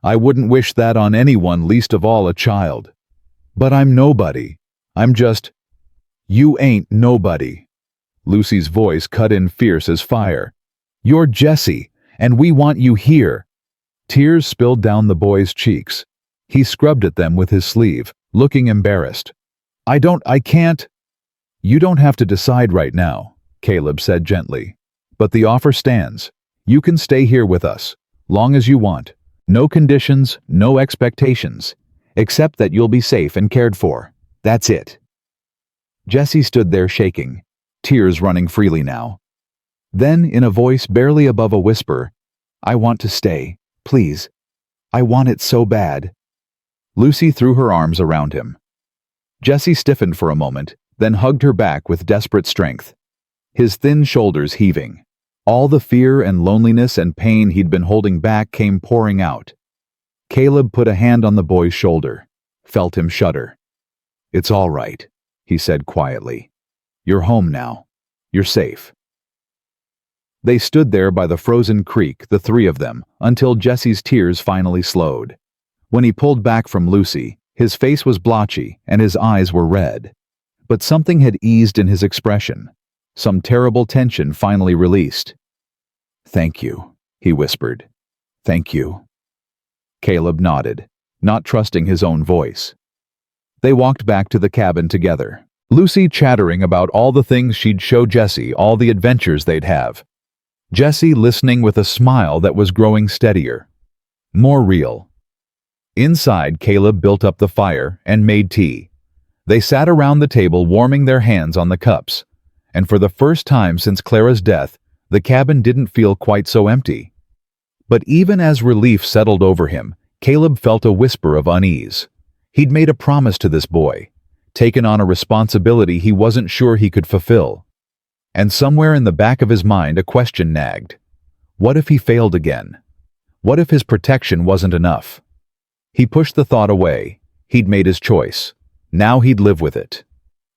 I wouldn't wish that on anyone, least of all a child. But I'm nobody. I'm just... You ain't nobody. Lucy's voice cut in fierce as fire. You're Jesse, and we want you here. Tears spilled down the boy's cheeks. He scrubbed at them with his sleeve, looking embarrassed. I can't. You don't have to decide right now, Caleb said gently. But the offer stands. You can stay here with us, long as you want. No conditions, no expectations, except that you'll be safe and cared for. That's it. Jesse stood there shaking, tears running freely now. Then, in a voice barely above a whisper, I want to stay, please. I want it so bad. Lucy threw her arms around him. Jesse stiffened for a moment, then hugged her back with desperate strength, his thin shoulders heaving. All the fear and loneliness and pain he'd been holding back came pouring out. Caleb put a hand on the boy's shoulder, felt him shudder. It's all right, he said quietly. You're home now. You're safe. They stood there by the frozen creek, the three of them, until Jesse's tears finally slowed. When he pulled back from Lucy, his face was blotchy and his eyes were red. But something had eased in his expression. Some terrible tension finally released. Thank you, he whispered. Thank you. Caleb nodded, not trusting his own voice. They walked back to the cabin together, Lucy chattering about all the things she'd show Jesse, all the adventures they'd have. Jesse listening with a smile that was growing steadier, more real. Inside, Caleb built up the fire and made tea. They sat around the table warming their hands on the cups, and for the first time since Clara's death, the cabin didn't feel quite so empty. But even as relief settled over him, Caleb felt a whisper of unease. He'd made a promise to this boy, taken on a responsibility he wasn't sure he could fulfill. And somewhere in the back of his mind a question nagged. What if he failed again? What if his protection wasn't enough? He pushed the thought away. He'd made his choice. Now he'd live with it.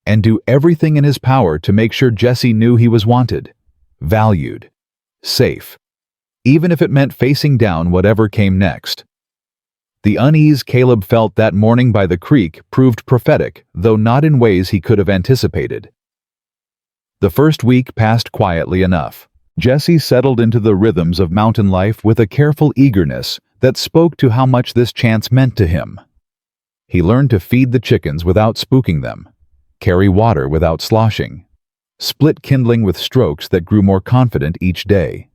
And do everything in his power to make sure Jesse knew he was wanted, valued, safe, even if it meant facing down whatever came next. The unease Caleb felt that morning by the creek proved prophetic, though not in ways he could have anticipated. The first week passed quietly enough. Jesse settled into the rhythms of mountain life with a careful eagerness that spoke to how much this chance meant to him. He learned to feed the chickens without spooking them, carry water without sloshing, split kindling with strokes that grew more confident each day.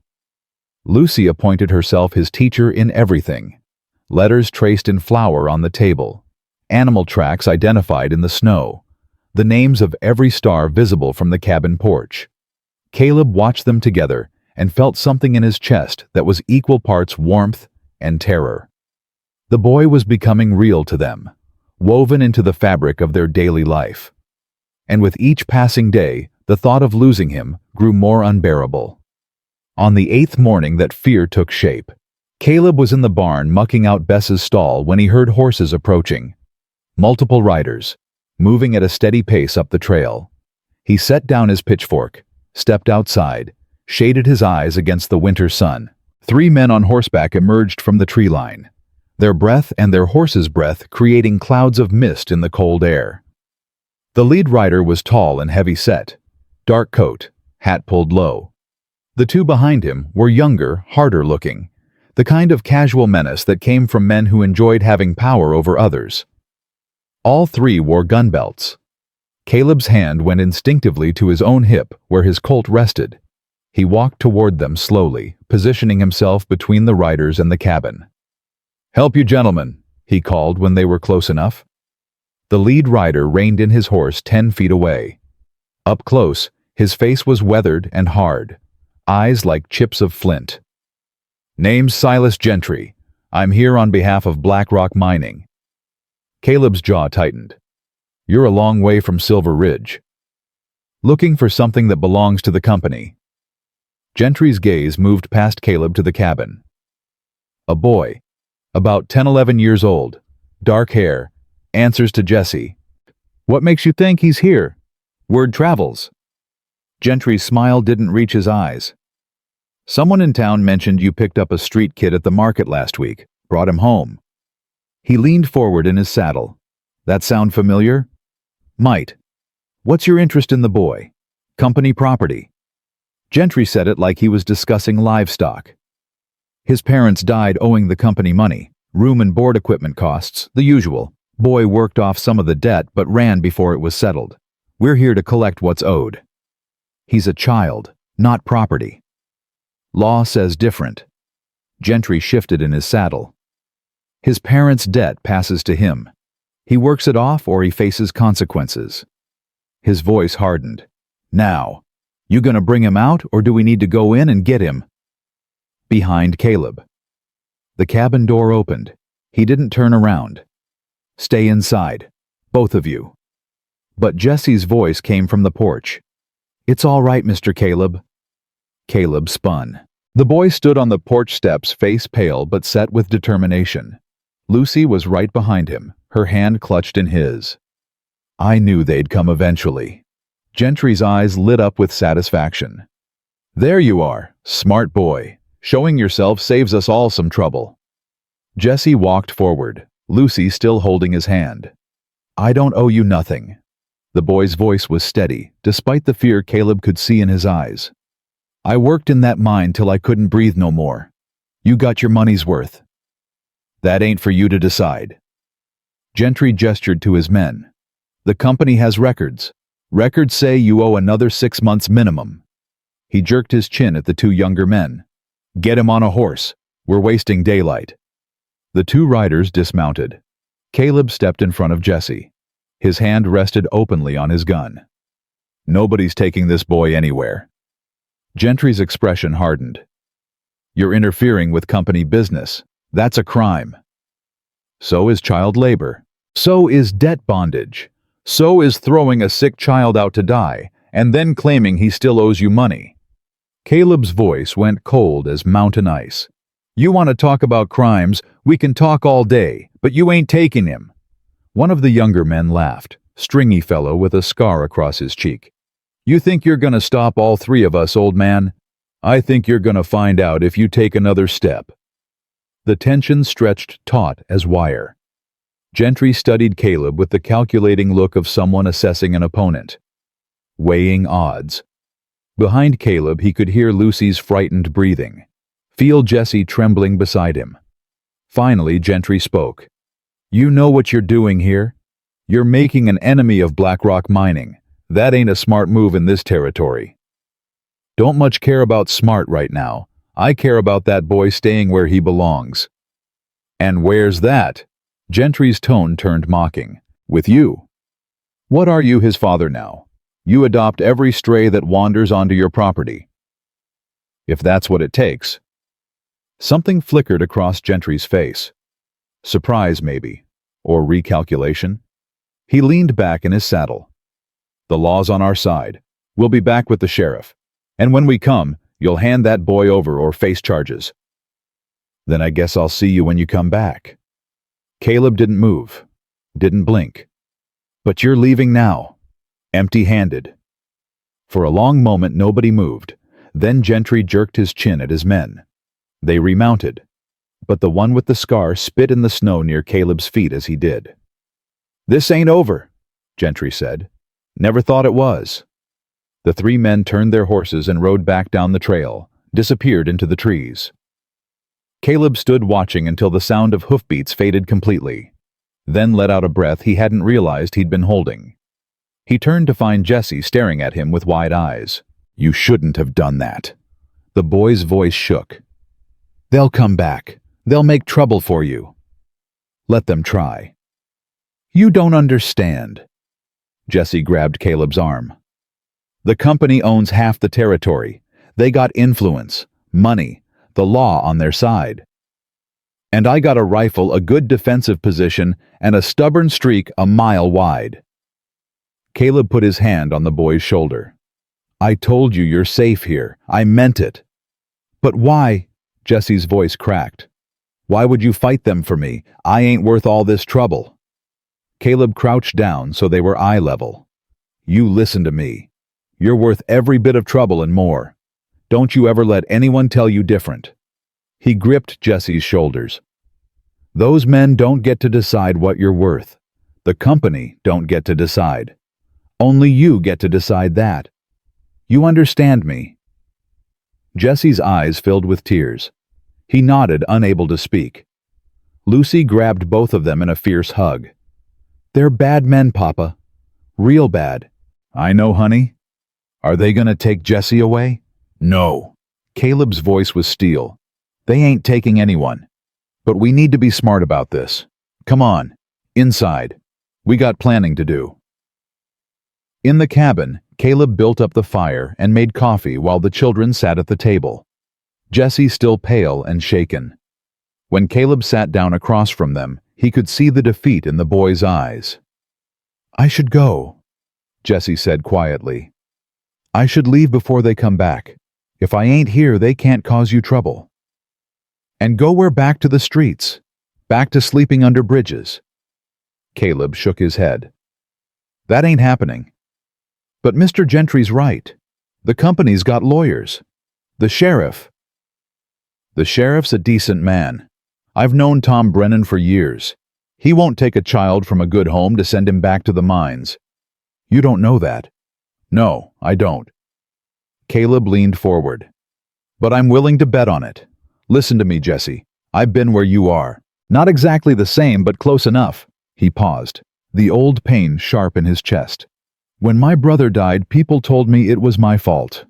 Lucy appointed herself his teacher in everything. Letters traced in flour on the table, animal tracks identified in the snow, the names of every star visible from the cabin porch. Caleb watched them together and felt something in his chest that was equal parts warmth and terror. The boy was becoming real to them, woven into the fabric of their daily life. And with each passing day, the thought of losing him grew more unbearable. On the 8th morning that fear took shape, Caleb was in the barn mucking out Bess's stall when he heard horses approaching. Multiple riders, moving at a steady pace up the trail. He set down his pitchfork, stepped outside, shaded his eyes against the winter sun. 3 men on horseback emerged from the tree line, their breath and their horse's breath creating clouds of mist in the cold air. The lead rider was tall and heavy-set, dark coat, hat pulled low. The 2 behind him were younger, harder-looking, the kind of casual menace that came from men who enjoyed having power over others. All 3 wore gun belts. Caleb's hand went instinctively to his own hip where his Colt rested. He walked toward them slowly, positioning himself between the riders and the cabin. "Help you, gentlemen," he called when they were close enough. The lead rider reined in his horse 10 feet away. Up close, his face was weathered and hard, eyes like chips of flint. "Name's Silas Gentry. I'm here on behalf of Black Rock Mining." Caleb's jaw tightened. "You're a long way from Silver Ridge." "Looking for something that belongs to the company." Gentry's gaze moved past Caleb to the cabin. A boy, about 10-11 years old, dark hair, answers to Jesse. "What makes you think he's here?" "Word travels." Gentry's smile didn't reach his eyes. "Someone in town mentioned you picked up a street kid at the market last week. Brought him home. He leaned forward in his saddle. That sound familiar? Might. What's your interest in the boy? Company property. Gentry said it like he was discussing livestock. His parents died owing the company money, room and board equipment costs, the usual. Boy worked off some of the debt but ran before it was settled. We're here to collect what's owed. He's a child, not property. Law says different. Gentry shifted in his saddle. His parents' debt passes to him. He works it off or he faces consequences. His voice hardened. Now, you gonna bring him out or do we need to go in and get him? Behind Caleb. The cabin door opened. He didn't turn around. Stay inside, both of you. But Jesse's voice came from the porch. It's all right, Mr. Caleb. Caleb spun. The boy stood on the porch steps, face pale but set with determination. Lucy was right behind him, her hand clutched in his. I knew they'd come eventually. Gentry's eyes lit up with satisfaction. There you are, smart boy. Showing yourself saves us all some trouble. Jesse walked forward, Lucy still holding his hand. I don't owe you nothing. The boy's voice was steady, despite the fear Caleb could see in his eyes. I worked in that mine till I couldn't breathe no more. You got your money's worth. That ain't for you to decide. Gentry gestured to his men. The company has records. Records say you owe another 6 months minimum. He jerked his chin at the two younger men. Get him on a horse. We're wasting daylight. The two riders dismounted. Caleb stepped in front of Jesse. His hand rested openly on his gun. Nobody's taking this boy anywhere. Gentry's expression hardened. You're interfering with company business. That's a crime. So is child labor. So is debt bondage. So is throwing a sick child out to die, and then claiming he still owes you money. Caleb's voice went cold as mountain ice. You want to talk about crimes, we can talk all day, but you ain't taking him. One of the younger men laughed, stringy fellow with a scar across his cheek. You think you're gonna stop all three of us, old man? I think you're gonna find out if you take another step. The tension stretched taut as wire. Gentry studied Caleb with the calculating look of someone assessing an opponent. Weighing odds. Behind Caleb he could hear Lucy's frightened breathing. Feel Jesse trembling beside him. Finally Gentry spoke. You know what you're doing here? You're making an enemy of Blackrock Mining. That ain't a smart move in this territory. Don't much care about smart right now. I care about that boy staying where he belongs. And where's that? Gentry's tone turned mocking. With you. What are you, his father now? You adopt every stray that wanders onto your property. If that's what it takes. Something flickered across Gentry's face. Surprise, maybe. Or recalculation. He leaned back in his saddle. The law's on our side. We'll be back with the sheriff. And when we come, you'll hand that boy over or face charges. Then I guess I'll see you when you come back. Caleb didn't move. Didn't blink. But you're leaving now. Empty-handed. For a long moment nobody moved. Then Gentry jerked his chin at his men. They remounted. But the one with the scar spit in the snow near Caleb's feet as he did. This ain't over, Gentry said. Never thought it was. The three men turned their horses and rode back down the trail, disappeared into the trees. Caleb stood watching until the sound of hoofbeats faded completely, then let out a breath he hadn't realized he'd been holding. He turned to find Jesse staring at him with wide eyes. You shouldn't have done that. The boy's voice shook. They'll come back. They'll make trouble for you. Let them try. You don't understand. Jesse grabbed Caleb's arm. The company owns half the territory. They got influence, money, the law on their side. And I got a rifle, a good defensive position, and a stubborn streak a mile wide. Caleb put his hand on the boy's shoulder. I told you you're safe here. I meant it. But why? Jesse's voice cracked. Why would you fight them for me? I ain't worth all this trouble. Caleb crouched down so they were eye level. You listen to me. You're worth every bit of trouble and more. Don't you ever let anyone tell you different. He gripped Jesse's shoulders. Those men don't get to decide what you're worth. The company don't get to decide. Only you get to decide that. You understand me?" Jesse's eyes filled with tears. He nodded, unable to speak. Lucy grabbed both of them in a fierce hug. "They're bad men, Papa. Real bad." "I know, honey. Are they gonna take Jesse away?" "No." Caleb's voice was steel. "They ain't taking anyone. But we need to be smart about this. Come on, inside. We got planning to do." In the cabin, Caleb built up the fire and made coffee while the children sat at the table. Jesse still pale and shaken. When Caleb sat down across from them, he could see the defeat in the boy's eyes. "I should go," Jesse said quietly. "I should leave before they come back. If I ain't here, they can't cause you trouble. And go we're back to the streets, back to sleeping under bridges." Caleb shook his head. "That ain't happening." "But Mr. Gentry's right. The company's got lawyers. The sheriff." "The sheriff's a decent man. I've known Tom Brennan for years. He won't take a child from a good home to send him back to the mines." "You don't know that." "No, I don't." Caleb leaned forward. "But I'm willing to bet on it. Listen to me, Jesse. I've been where you are. Not exactly the same, but close enough." He paused, the old pain sharp in his chest. "When my brother died, people told me it was my fault,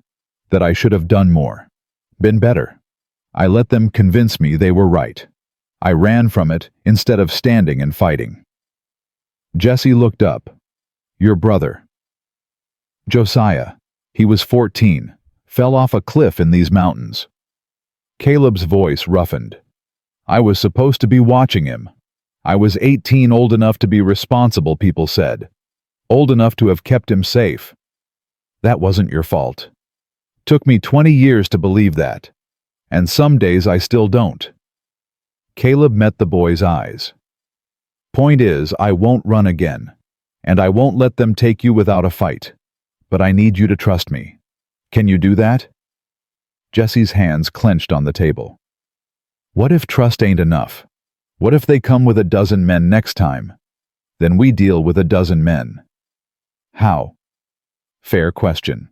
that I should have done more, been better. I let them convince me they were right. I ran from it instead of standing and fighting." Jesse looked up. "Your brother?" "Josiah. He was 14, fell off a cliff in these mountains." Caleb's voice roughened. "I was supposed to be watching him. I was 18, old enough to be responsible, people said. Old enough to have kept him safe. That wasn't your fault. Took me 20 years to believe that. And some days I still don't." Caleb met the boy's eyes. "Point is, I won't run again. And I won't let them take you without a fight. But I need you to trust me. Can you do that?" Jesse's hands clenched on the table. "What if trust ain't enough? What if they come with a dozen men next time? Then we deal with a dozen men." "How?" Fair question.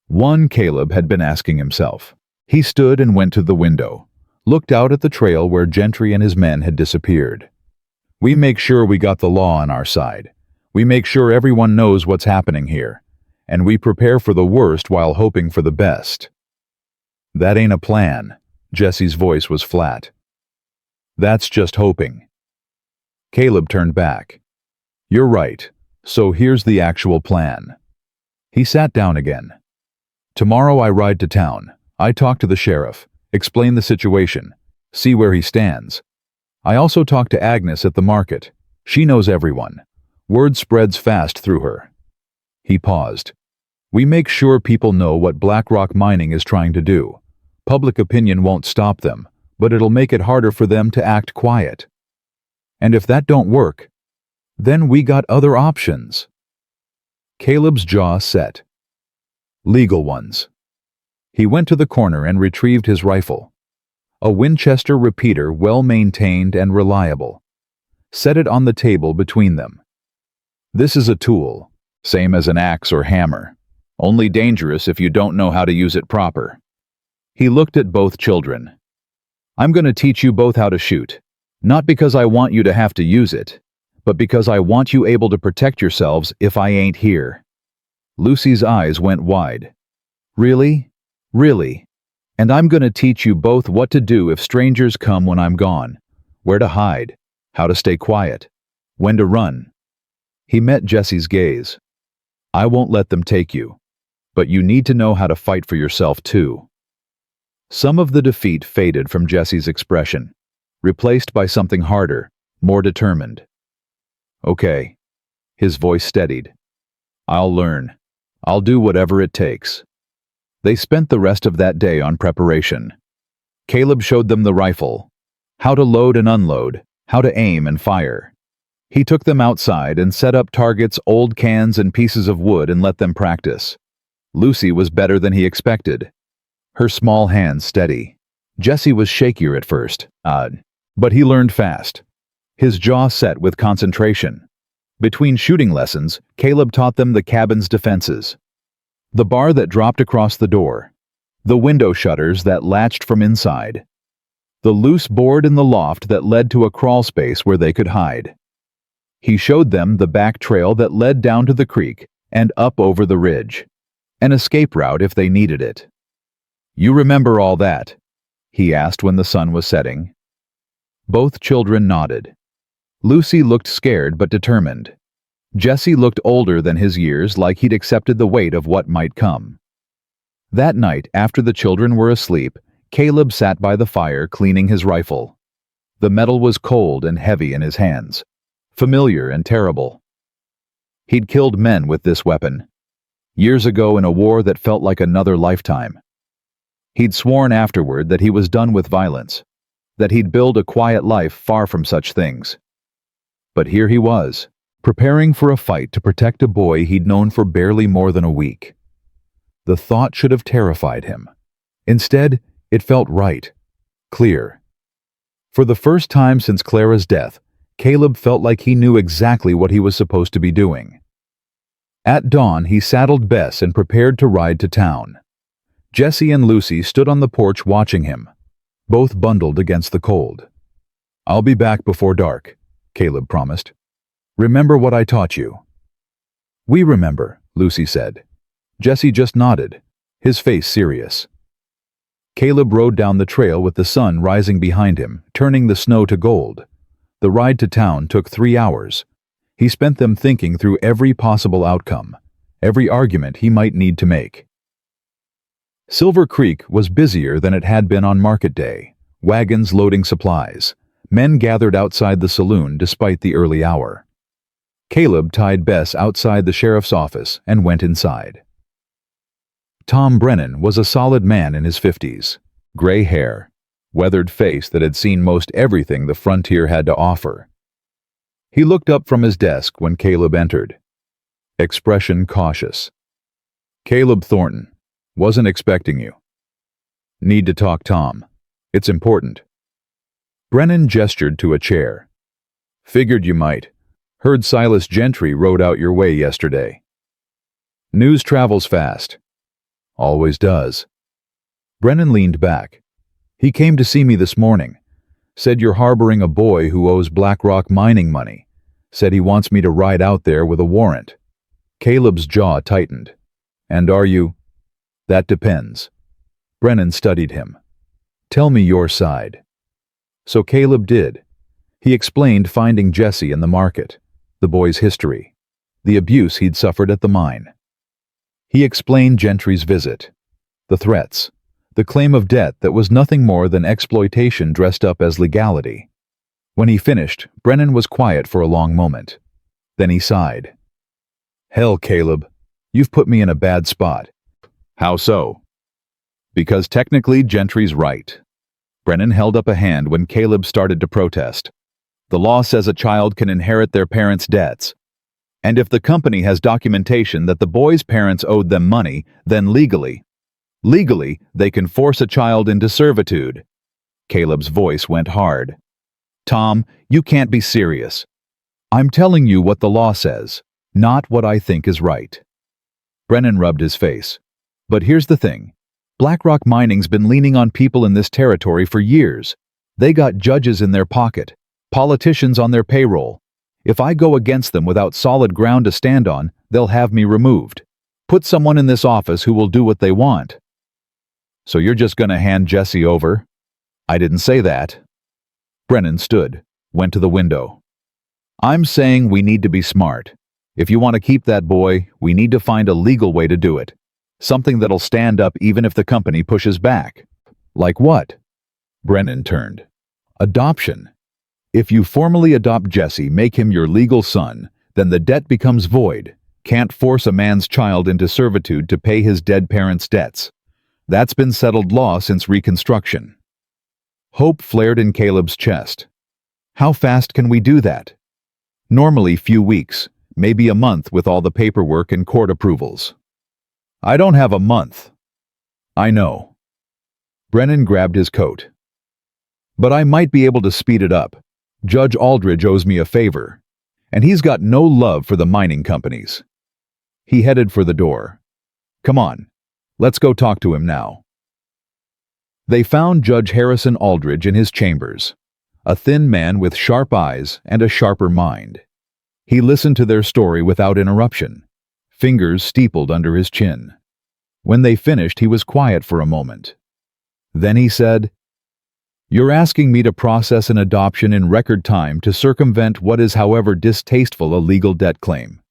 One Caleb had been asking himself. He stood and went to the window, looked out at the trail where Gentry and his men had disappeared. "We make sure we got the law on our side. We make sure everyone knows what's happening here. And we prepare for the worst while hoping for the best." "That ain't a plan." Jesse's voice was flat. "That's just hoping." Caleb turned back. "You're right. So here's the actual plan." He sat down again. "Tomorrow I ride to town. I talk to the sheriff, explain the situation, see where he stands. I also talk to Agnes at the market. She knows everyone. Word spreads fast through her." He paused. "We make sure people know what BlackRock Mining is trying to do. Public opinion won't stop them, but it'll make it harder for them to act quiet. And if that don't work, then we got other options." Caleb's jaw set. "Legal ones." He went to the corner and retrieved his rifle. A Winchester repeater, well-maintained and reliable. Set it on the table between them. "This is a tool, same as an axe or hammer, only dangerous if you don't know how to use it proper." He looked at both children. "I'm going to teach you both how to shoot, not because I want you to have to use it, but because I want you able to protect yourselves if I ain't here." Lucy's eyes went wide. "Really? Really? And I'm going to teach you both what to do if strangers come when I'm gone, where to hide, how to stay quiet, when to run." He met Jesse's gaze. "I won't let them take you, but you need to know how to fight for yourself too." Some of the defeat faded from Jesse's expression, replaced by something harder, more determined. "Okay." His voice steadied. "I'll learn. I'll do whatever it takes." They spent the rest of that day on preparation. Caleb showed them the rifle, how to load and unload, how to aim and fire. He took them outside and set up targets, old cans and pieces of wood, and let them practice. Lucy was better than he expected. Her small hands steady. Jesse was shakier at first, But he learned fast. His jaw set with concentration. Between shooting lessons, Caleb taught them the cabin's defenses. The bar that dropped across the door. The window shutters that latched from inside. The loose board in the loft that led to a crawl space where they could hide. He showed them the back trail that led down to the creek and up over the ridge. An escape route if they needed it. "You remember all that?" he asked when the sun was setting. Both children nodded. Lucy looked scared but determined. Jesse looked older than his years, like he'd accepted the weight of what might come. That night, after the children were asleep, Caleb sat by the fire cleaning his rifle. The metal was cold and heavy in his hands. Familiar and terrible. He'd killed men with this weapon. Years ago in a war that felt like another lifetime. He'd sworn afterward that he was done with violence. That he'd build a quiet life far from such things. But here he was, preparing for a fight to protect a boy he'd known for barely more than a week. The thought should have terrified him. Instead, it felt right, clear. For the first time since Clara's death, Caleb felt like he knew exactly what he was supposed to be doing. At dawn, he saddled Bess and prepared to ride to town. Jesse and Lucy stood on the porch watching him, both bundled against the cold. "I'll be back before dark," Caleb promised. "Remember what I taught you." "We remember," Lucy said. Jesse just nodded, his face serious. Caleb rode down the trail with the sun rising behind him, turning the snow to gold. The ride to town took 3 hours. He spent them thinking through every possible outcome, every argument he might need to make. Silver Creek was busier than it had been on market day, wagons loading supplies. Men gathered outside the saloon despite the early hour. Caleb tied Bess outside the sheriff's office and went inside. Tom Brennan was a solid man in his 50s, gray hair, weathered face that had seen most everything the frontier had to offer. He looked up from his desk when Caleb entered. Expression cautious. "Caleb Thornton. Wasn't expecting you." "Need to talk, Tom. It's important." Brennan gestured to a chair. "Figured you might. Heard Silas Gentry rode out your way yesterday." "News travels fast." "Always does." Brennan leaned back. "He came to see me this morning. Said you're harboring a boy who owes BlackRock mining money. Said he wants me to ride out there with a warrant." Caleb's jaw tightened. "And are you?" "That depends." Brennan studied him. "Tell me your side." So Caleb did. He explained finding Jesse in the market, the boy's history, the abuse he'd suffered at the mine. He explained Gentry's visit, the threats, the claim of debt that was nothing more than exploitation dressed up as legality. When he finished, Brennan was quiet for a long moment. Then he sighed. "Hell, Caleb, you've put me in a bad spot." "How so?" "Because technically Gentry's right." Brennan held up a hand when Caleb started to protest. "The law says a child can inherit their parents' debts. And if the company has documentation that the boy's parents owed them money, then legally, they can force a child into servitude." Caleb's voice went hard. "Tom, you can't be serious. I'm telling you what the law says, not what I think is right." Brennan rubbed his face. "But here's the thing. BlackRock Mining's been leaning on people in this territory for years. They got judges in their pocket, politicians on their payroll. If I go against them without solid ground to stand on, they'll have me removed. Put someone in this office who will do what they want." "So you're just going to hand Jesse over?" "I didn't say that." Brennan stood, went to the window. "I'm saying we need to be smart. If you want to keep that boy, we need to find a legal way to do it. Something that'll stand up even if the company pushes back." "Like what?" Brennan turned. "Adoption. If you formally adopt Jesse, make him your legal son, then the debt becomes void. Can't force a man's child into servitude to pay his dead parents' debts. That's been settled law since Reconstruction." Hope flared in Caleb's chest. "How fast can we do that?" "Normally few weeks, maybe a month with all the paperwork and court approvals." "I don't have a month." "I know." Brennan grabbed his coat. But I might be able to speed it up. Judge Aldridge owes me a favor, and he's got no love for the mining companies." He headed for the door. "Come on, let's go talk to him now." They found Judge Harrison Aldridge in his chambers, a thin man with sharp eyes and a sharper mind. He listened to their story without interruption, fingers steepled under his chin. When they finished, he was quiet for a moment. Then he said, "You're asking me to process an adoption in record time to circumvent what is, however distasteful, a legal debt claim."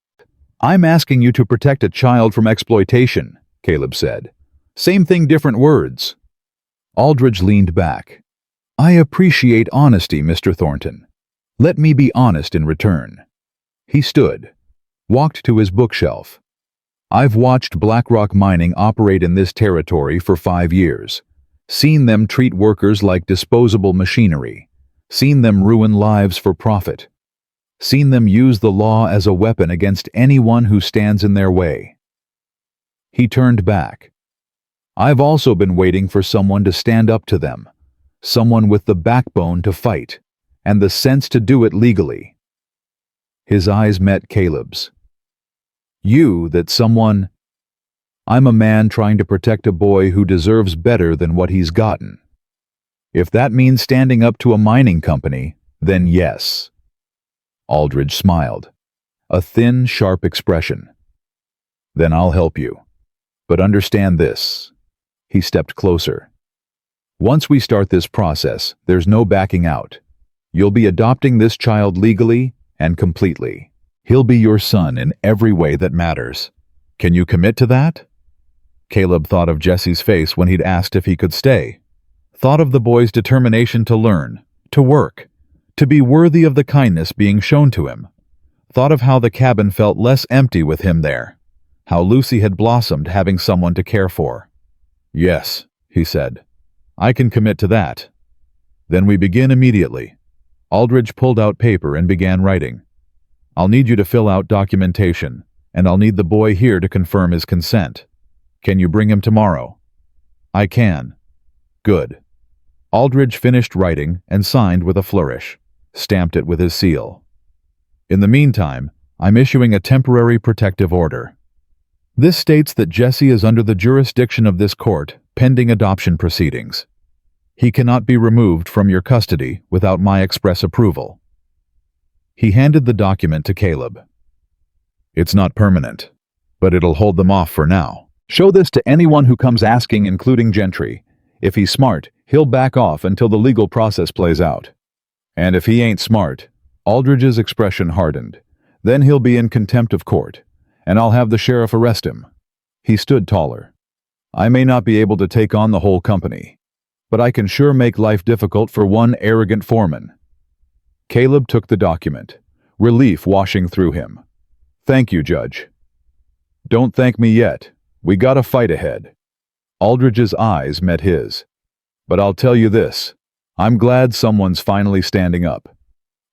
"I'm asking you to protect a child from exploitation," Caleb said. "Same thing, different words." Aldridge leaned back. "I appreciate honesty, Mr. Thornton. Let me be honest in return." He stood, walked to his bookshelf. "I've watched BlackRock Mining operate in this territory for 5 years. Seen them treat workers like disposable machinery. Seen them ruin lives for profit. Seen them use the law as a weapon against anyone who stands in their way." He turned back. "I've also been waiting for someone to stand up to them, someone with the backbone to fight, and the sense to do it legally." His eyes met Caleb's. That someone... I'm a man trying to protect a boy who deserves better than what he's gotten. If that means standing up to a mining company, then yes." Aldridge smiled, a thin, sharp expression. "Then I'll help you. But understand this." He stepped closer. "Once we start this process, there's no backing out. You'll be adopting this child legally and completely. He'll be your son in every way that matters. Can you commit to that?" Caleb thought of Jesse's face when he'd asked if he could stay. Thought of the boy's determination to learn, to work, to be worthy of the kindness being shown to him. Thought of how the cabin felt less empty with him there. How Lucy had blossomed having someone to care for. "Yes," he said. "I can commit to that." "Then we begin immediately." Aldridge pulled out paper and began writing. "I'll need you to fill out documentation, and I'll need the boy here to confirm his consent. Can you bring him tomorrow?" "I can." "Good." Aldridge finished writing and signed with a flourish, stamped it with his seal. "In the meantime, I'm issuing a temporary protective order. This states that Jesse is under the jurisdiction of this court pending adoption proceedings. He cannot be removed from your custody without my express approval." He handed the document to Caleb. "It's not permanent, but it'll hold them off for now. Show this to anyone who comes asking, including Gentry. If he's smart, he'll back off until the legal process plays out. And if he ain't smart," Aldridge's expression hardened, "then he'll be in contempt of court, and I'll have the sheriff arrest him." He stood taller. "I may not be able to take on the whole company, but I can sure make life difficult for one arrogant foreman." Caleb took the document, relief washing through him. "Thank you, Judge." "Don't thank me yet. We got a fight ahead." Aldridge's eyes met his. "But I'll tell you this. I'm glad someone's finally standing up.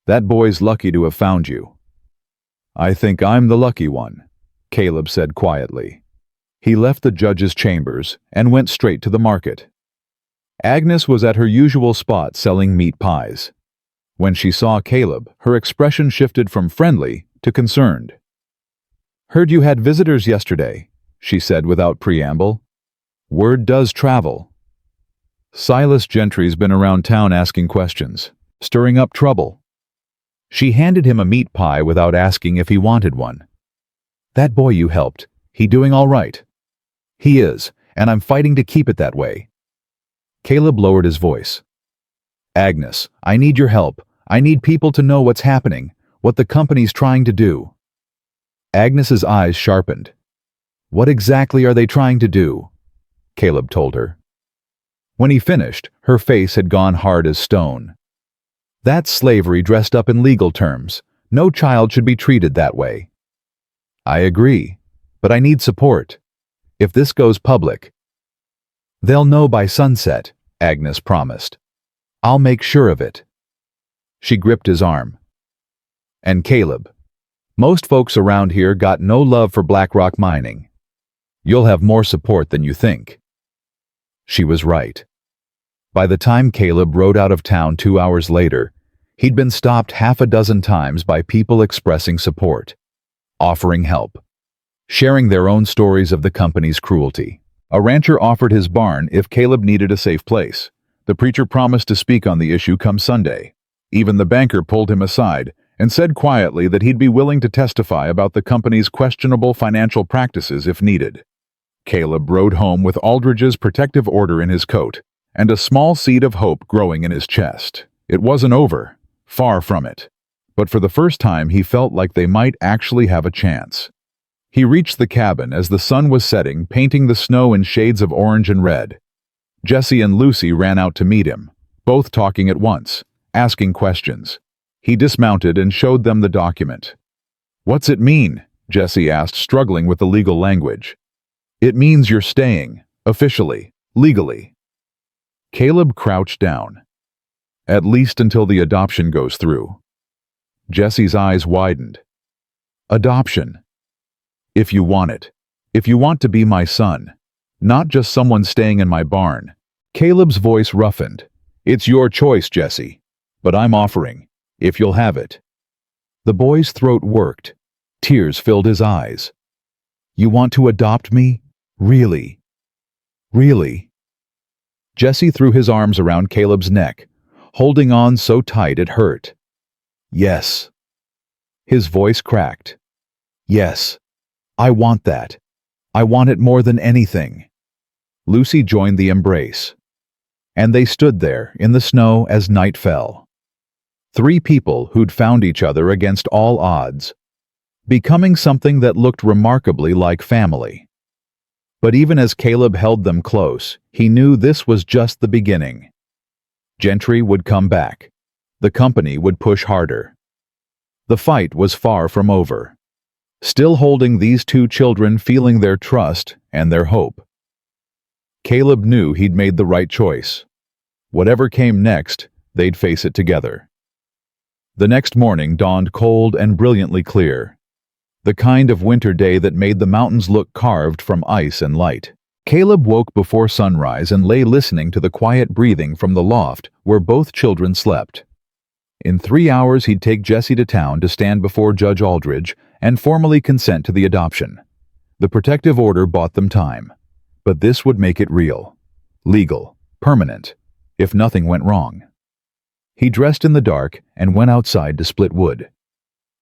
That boy's lucky to have found you." "I think I'm the lucky one," Caleb said quietly. He left the judge's chambers and went straight to the market. Agnes was at her usual spot selling meat pies. When she saw Caleb, her expression shifted from friendly to concerned. "Heard you had visitors yesterday," she said without preamble. "Word does travel. Silas Gentry's been around town asking questions, stirring up trouble." She handed him a meat pie without asking if he wanted one. "That boy you helped, he doing all right?" "He is, and I'm fighting to keep it that way." Caleb lowered his voice. "Agnes, I need your help. I need people to know what's happening, what the company's trying to do." Agnes's eyes sharpened. "What exactly are they trying to do?" Caleb told her. When he finished, her face had gone hard as stone. "That's slavery dressed up in legal terms. No child should be treated that way." "I agree, but I need support. If this goes public..." "They'll know by sunset," Agnes promised. "I'll make sure of it." She gripped his arm. "And Caleb, most folks around here got no love for BlackRock Mining. You'll have more support than you think." She was right. By the time Caleb rode out of town 2 hours later, he'd been stopped half a dozen times by people expressing support, offering help, sharing their own stories of the company's cruelty. A rancher offered his barn if Caleb needed a safe place. The preacher promised to speak on the issue come Sunday. Even the banker pulled him aside and said quietly that he'd be willing to testify about the company's questionable financial practices if needed. Caleb rode home with Aldridge's protective order in his coat and a small seed of hope growing in his chest. It wasn't over, far from it. But for the first time he felt like they might actually have a chance. He reached the cabin as the sun was setting, painting the snow in shades of orange and red. Jesse and Lucy ran out to meet him, both talking at once, asking questions. He dismounted and showed them the document. "What's it mean?" Jesse asked, struggling with the legal language. "It means you're staying, officially, legally." Caleb crouched down. "At least until the adoption goes through." Jesse's eyes widened. "Adoption. If you want it. If you want to be my son. Not just someone staying in my barn." Caleb's voice roughened. "It's your choice, Jesse. But I'm offering, if you'll have it." The boy's throat worked. Tears filled his eyes. "You want to adopt me? Really? Really?" Jesse threw his arms around Caleb's neck, holding on so tight it hurt. "Yes." His voice cracked. "Yes. I want that. I want it more than anything." Lucy joined the embrace. And they stood there in the snow as night fell. Three people who'd found each other against all odds, becoming something that looked remarkably like family. But even as Caleb held them close, he knew this was just the beginning. Gentry would come back. The company would push harder. The fight was far from over. Still holding these two children, feeling their trust and their hope. Caleb knew he'd made the right choice. Whatever came next, they'd face it together. The next morning dawned cold and brilliantly clear. The kind of winter day that made the mountains look carved from ice and light. Caleb woke before sunrise and lay listening to the quiet breathing from the loft where both children slept. In 3 hours he'd take Jesse to town to stand before Judge Aldridge and formally consent to the adoption. The protective order bought them time. But this would make it real, legal, permanent, if nothing went wrong. He dressed in the dark and went outside to split wood.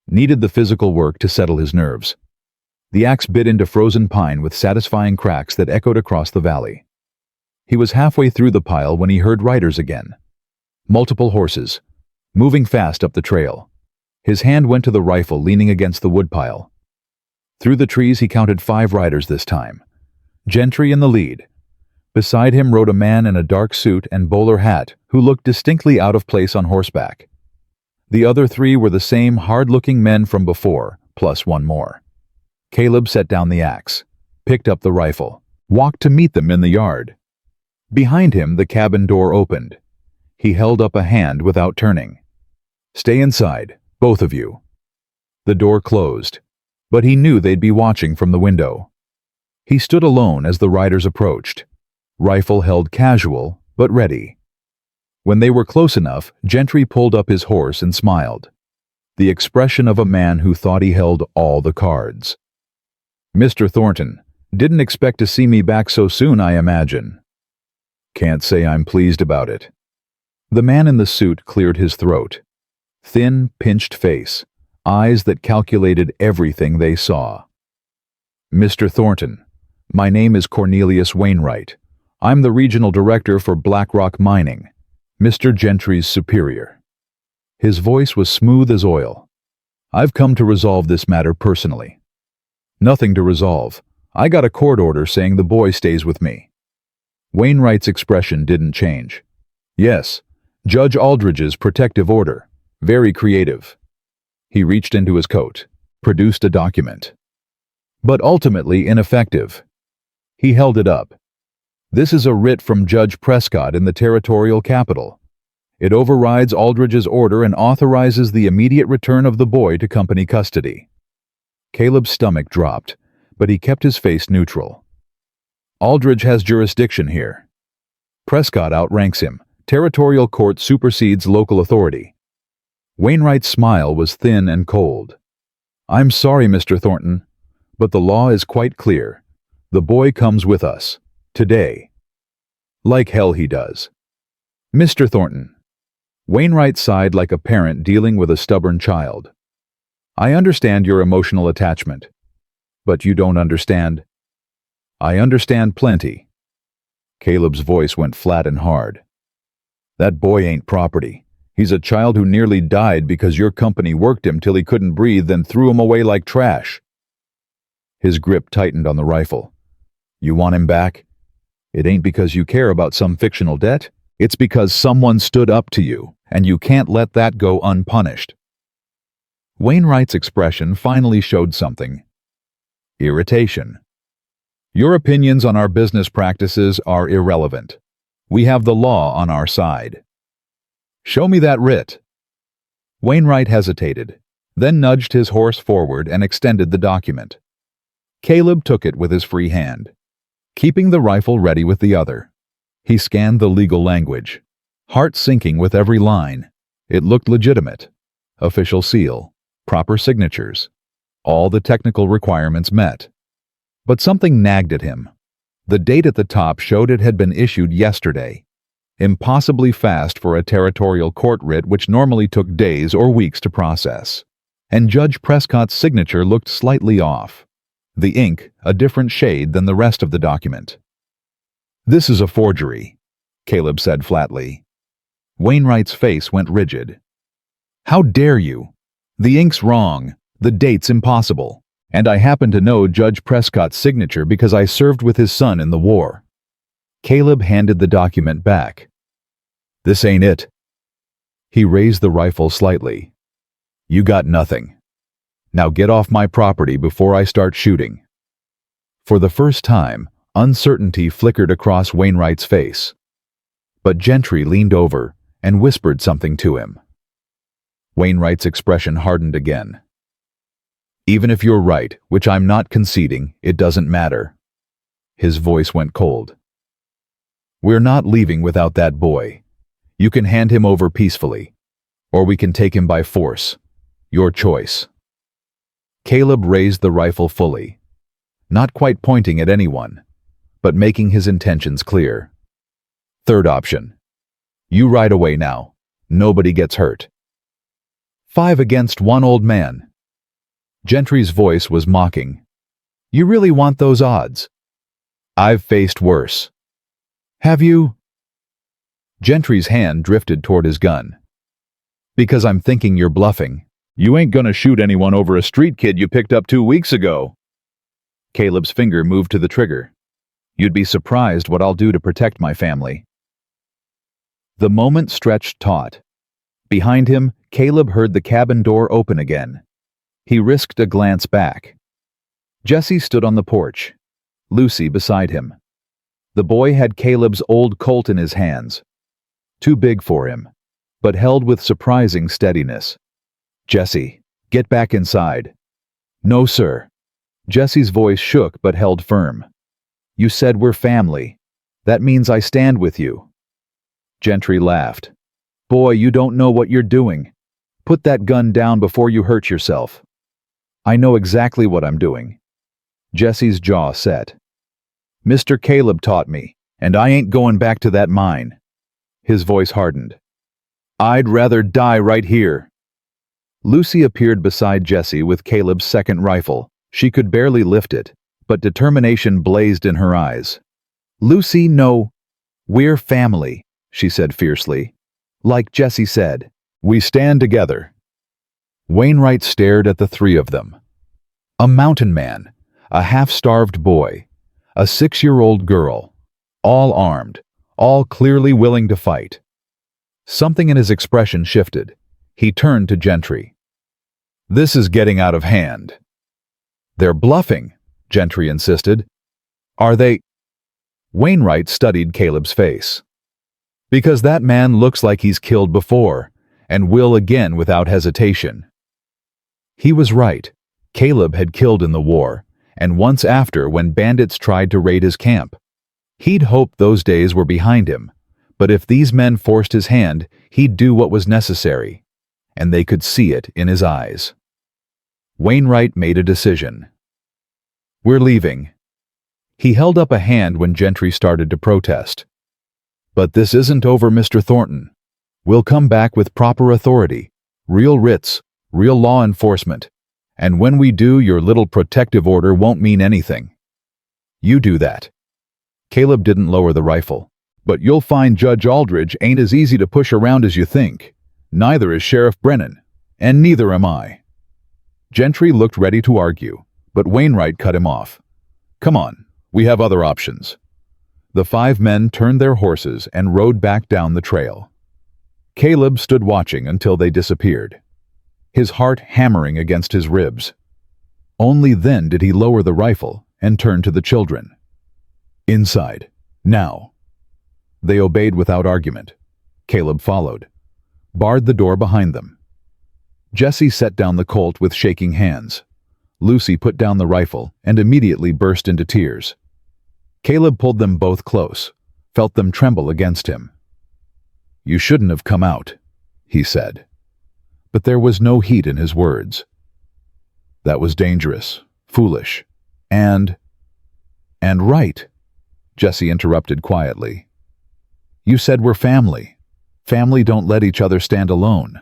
Needed the physical work to settle his nerves. The axe bit into frozen pine with satisfying cracks that echoed across the valley. He was halfway through the pile when he heard riders again. Multiple horses, moving fast up the trail. His hand went to the rifle leaning against the woodpile. Through the trees he counted 5 riders this time. Gentry in the lead. Beside him rode a man in a dark suit and bowler hat who looked distinctly out of place on horseback. The other 3 were the same hard-looking men from before, plus one more. Caleb set down the axe, picked up the rifle, walked to meet them in the yard. Behind him the cabin door opened. He held up a hand without turning. "Stay inside, both of you." The door closed, but he knew they'd be watching from the window. He stood alone as the riders approached, rifle held casual, but ready. When they were close enough, Gentry pulled up his horse and smiled, the expression of a man who thought he held all the cards. "Mr. Thornton, didn't expect to see me back so soon, I imagine." "Can't say I'm pleased about it." The man in the suit cleared his throat. Thin, pinched face, eyes that calculated everything they saw. "Mr. Thornton, my name is Cornelius Wainwright. I'm the regional director for Blackrock Mining, Mr. Gentry's superior." His voice was smooth as oil. "I've come to resolve this matter personally." "Nothing to resolve. I got a court order saying the boy stays with me." Wainwright's expression didn't change. "Yes, Judge Aldridge's protective order. Very creative." He reached into his coat, produced a document. But ultimately ineffective. He held it up. "This is a writ from Judge Prescott in the territorial capital. It overrides Aldridge's order and authorizes the immediate return of the boy to company custody." Caleb's stomach dropped, but he kept his face neutral. "Aldridge has jurisdiction here. Prescott outranks him, Territorial court supersedes local authority. Wainwright's smile was thin and cold. I'm sorry, Mr. Thornton, but the law is quite clear. The boy comes with us. Today. Like hell he does. Mr. Thornton. Wainwright sighed like a parent dealing with a stubborn child. I understand your emotional attachment. But you don't understand. I understand plenty. Caleb's voice went flat and hard. That boy ain't property. He's a child who nearly died because your company worked him till he couldn't breathe, then threw him away like trash. His grip tightened on the rifle. You want him back? It ain't because you care about some fictional debt. It's because someone stood up to you, and you can't let that go unpunished. Wainwright's expression finally showed something. Irritation. Your opinions on our business practices are irrelevant. We have the law on our side. Show me that writ. Wainwright hesitated, then nudged his horse forward and extended the document. Caleb took it with his free hand, keeping the rifle ready with the other. He scanned the legal language, heart sinking with every line. It looked legitimate. Official seal, proper signatures, all the technical requirements met. But something nagged at him. The date at the top showed it had been issued yesterday. Impossibly fast for a territorial court writ which normally took days or weeks to process. And Judge Prescott's signature looked slightly off. The ink a different shade than the rest of the document. This is a forgery, Caleb said flatly. Wainwright's face went rigid. How dare you? The ink's wrong. The date's impossible. And I happen to know Judge Prescott's signature because I served with his son in the war. Caleb handed the document back. This ain't it. He raised the rifle slightly. You got nothing. Now get off my property before I start shooting. For the first time, uncertainty flickered across Wainwright's face. But Gentry leaned over and whispered something to him. Wainwright's expression hardened again. Even if you're right, which I'm not conceding, it doesn't matter. His voice went cold. We're not leaving without that boy. You can hand him over peacefully, or we can take him by force. Your choice. Caleb raised the rifle fully, not quite pointing at anyone, but making his intentions clear. Third option. You ride away now. Nobody gets hurt. 5 against 1, old man. Gentry's voice was mocking. You really want those odds? I've faced worse. Have you? Gentry's hand drifted toward his gun. Because I'm thinking you're bluffing. You ain't gonna shoot anyone over a street kid you picked up 2 weeks ago. Caleb's finger moved to the trigger. You'd be surprised what I'll do to protect my family. The moment stretched taut. Behind him, Caleb heard the cabin door open again. He risked a glance back. Jesse stood on the porch, Lucy beside him. The boy had Caleb's old Colt in his hands. Too big for him, but held with surprising steadiness. Jesse, get back inside. No, sir. Jesse's voice shook but held firm. You said we're family. That means I stand with you. Gentry laughed. Boy, you don't know what you're doing. Put that gun down before you hurt yourself. I know exactly what I'm doing. Jesse's jaw set. Mr. Caleb taught me, and I ain't going back to that mine. His voice hardened. I'd rather die right here. Lucy appeared beside Jesse with Caleb's second rifle. She could barely lift it, but determination blazed in her eyes. Lucy, no. We're family, she said fiercely. Like Jesse said, we stand together. Wainwright stared at the three of them. A mountain man, a half-starved boy, a 6-year-old girl, all armed, all clearly willing to fight. Something in his expression shifted. He turned to Gentry. This is getting out of hand. They're bluffing, Gentry insisted. Are they? Wainwright studied Caleb's face. Because that man looks like he's killed before, and will again without hesitation. He was right. Caleb had killed in the war, and once after when bandits tried to raid his camp. He'd hoped those days were behind him, But if these men forced his hand, he'd do what was necessary, and they could see it in his eyes. Wainwright made a decision. "We're leaving." He held up a hand when Gentry started to protest. "But this isn't over, Mr. Thornton. We'll come back with proper authority, real writs, real law enforcement, and when we do, your little protective order won't mean anything. You do that." Caleb didn't lower the rifle. "But you'll find Judge Aldridge ain't as easy to push around as you think. Neither is Sheriff Brennan, and neither am I." Gentry looked ready to argue, but Wainwright cut him off. "Come on, we have other options." The 5 men turned their horses and rode back down the trail. Caleb stood watching until they disappeared, his heart hammering against his ribs. Only then did he lower the rifle and turn to the children. "Inside, now." They obeyed without argument. Caleb followed, barred the door behind them. Jesse set down the Colt with shaking hands. Lucy put down the rifle and immediately burst into tears. Caleb pulled them both close, felt them tremble against him. "You shouldn't have come out," he said. But there was no heat in his words. "That was dangerous, foolish, and right," Jesse interrupted quietly. "You said we're family. Family don't let each other stand alone."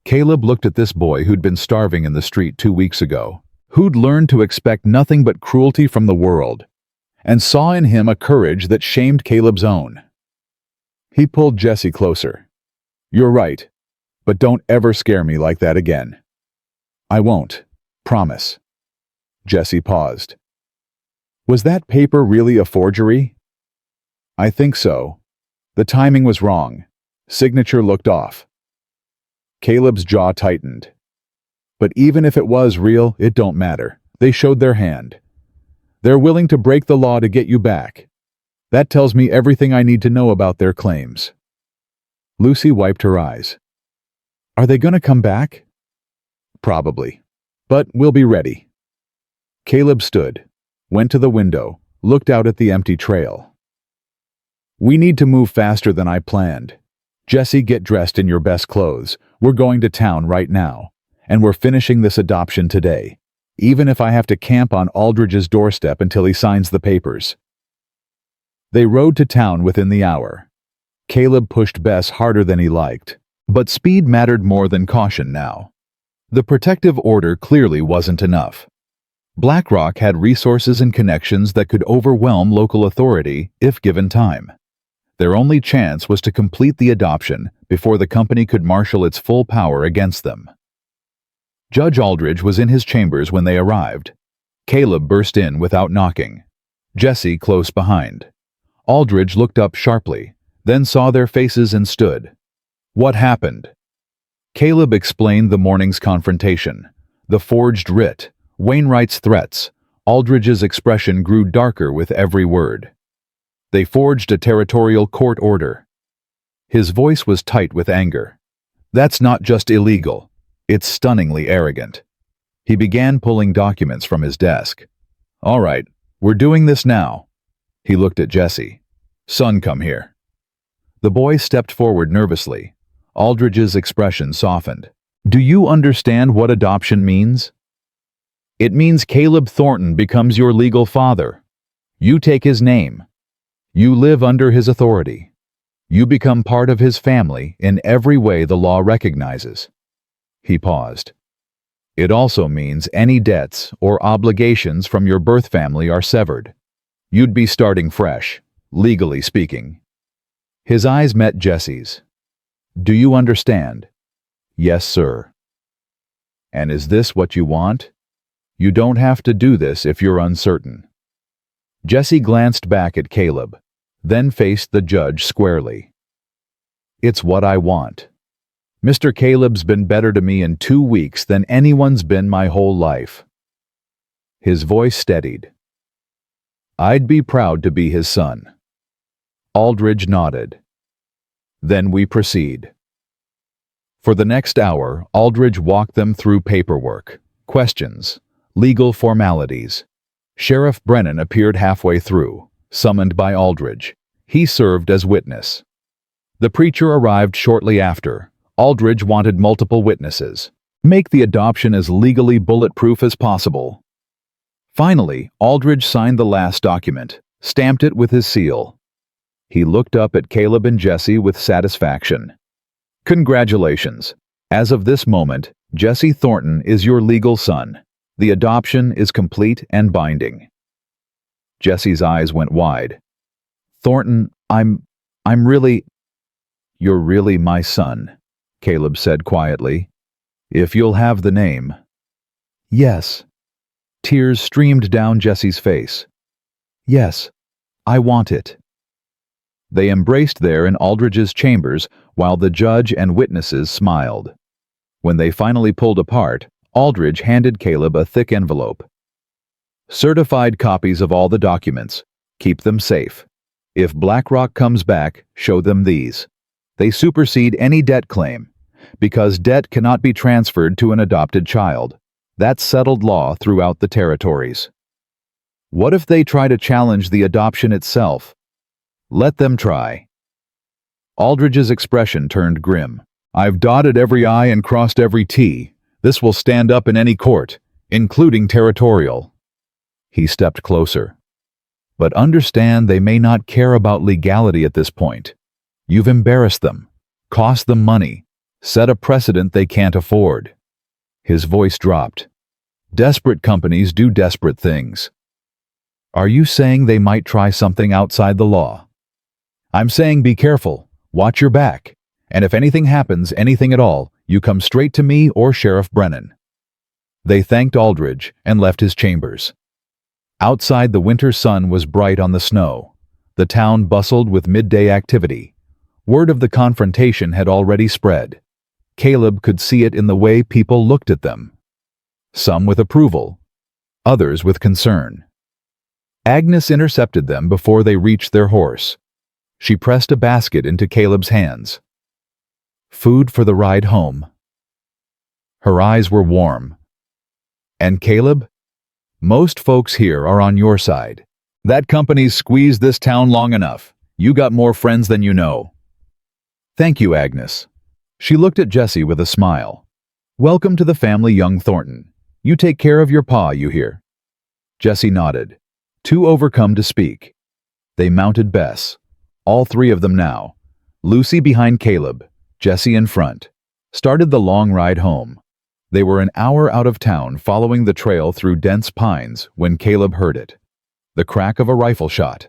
Caleb looked at this boy who'd been starving in the street 2 weeks ago, who'd learned to expect nothing but cruelty from the world, and saw in him a courage that shamed Caleb's own. He pulled Jesse closer. "You're right, but don't ever scare me like that again." "I won't, promise." Jesse paused. "Was that paper really a forgery?" "I think so. The timing was wrong. Signature looked off." Caleb's jaw tightened. "But even if it was real, it don't matter. They showed their hand. They're willing to break the law to get you back. That tells me everything I need to know about their claims." Lucy wiped her eyes. "Are they going to come back?" "Probably. But we'll be ready." Caleb stood, went to the window, looked out at the empty trail. "We need to move faster than I planned. Jesse, get dressed in your best clothes. We're going to town right now, and we're finishing this adoption today, even if I have to camp on Aldridge's doorstep until he signs the papers." They rode to town within the hour. Caleb pushed Bess harder than he liked, but speed mattered more than caution now. The protective order clearly wasn't enough. BlackRock had resources and connections that could overwhelm local authority if given time. Their only chance was to complete the adoption before the company could marshal its full power against them. Judge Aldridge was in his chambers when they arrived. Caleb burst in without knocking, Jesse close behind. Aldridge looked up sharply, then saw their faces and stood. "What happened?" Caleb explained the morning's confrontation, the forged writ, Wainwright's threats. Aldridge's expression grew darker with every word. "They forged a territorial court order." His voice was tight with anger. "That's not just illegal. It's stunningly arrogant." He began pulling documents from his desk. "All right, we're doing this now." He looked at Jesse. "Son, come here." The boy stepped forward nervously. Aldridge's expression softened. "Do you understand what adoption means?" "It means Caleb Thornton becomes your legal father. You take his name. You live under his authority. You become part of his family in every way the law recognizes." He paused. "It also means any debts or obligations from your birth family are severed. You'd be starting fresh, legally speaking." His eyes met Jesse's. "Do you understand?" "Yes, sir." "And is this what you want? You don't have to do this if you're uncertain." Jesse glanced back at Caleb, then faced the judge squarely. "It's what I want. Mr. Caleb's been better to me in 2 weeks than anyone's been my whole life." His voice steadied. "I'd be proud to be his son." Aldridge nodded. "Then we proceed." For the next hour, Aldridge walked them through paperwork, questions, legal formalities. Sheriff Brennan appeared halfway through, summoned by Aldridge. He served as witness. The preacher arrived shortly after. Aldridge wanted multiple witnesses. Make the adoption as legally bulletproof as possible. Finally, Aldridge signed the last document, stamped it with his seal. He looked up at Caleb and Jesse with satisfaction. Congratulations. As of this moment, Jesse Thornton is your legal son. The adoption is complete and binding. Jesse's eyes went wide. Thornton, I'm really... You're really my son, Caleb said quietly. If you'll have the name. Yes. Tears streamed down Jesse's face. Yes, I want it. They embraced there in Aldridge's chambers while the judge and witnesses smiled. When they finally pulled apart, Aldridge handed Caleb a thick envelope. Certified copies of all the documents. Keep them safe. If BlackRock comes back, show them these. They supersede any debt claim, because debt cannot be transferred to an adopted child. That's settled law throughout the territories. What if they try to challenge the adoption itself? Let them try. Aldridge's expression turned grim. I've dotted every I and crossed every T. This will stand up in any court, including territorial. He stepped closer. But understand they may not care about legality at this point. You've embarrassed them, cost them money, set a precedent they can't afford. His voice dropped. Desperate companies do desperate things. Are you saying they might try something outside the law? I'm saying be careful, watch your back, and if anything happens, anything at all, you come straight to me or Sheriff Brennan. They thanked Aldridge and left his chambers. Outside, the winter sun was bright on the snow. The town bustled with midday activity. Word of the confrontation had already spread. Caleb could see it in the way people looked at them. Some with approval, others with concern. Agnes intercepted them before they reached their horse. She pressed a basket into Caleb's hands. Food for the ride home. Her eyes were warm. And Caleb? Most folks here are on your side. That company's squeezed this town long enough. You got more friends than you know. Thank you, Agnes. She looked at Jesse with a smile. Welcome to the family, young Thornton. You take care of your pa, you hear? Jesse nodded, too overcome to speak. They mounted Bess. All three of them now. Lucy behind Caleb, Jesse in front. Started the long ride home. They were an hour out of town following the trail through dense pines when Caleb heard it. The crack of a rifle shot.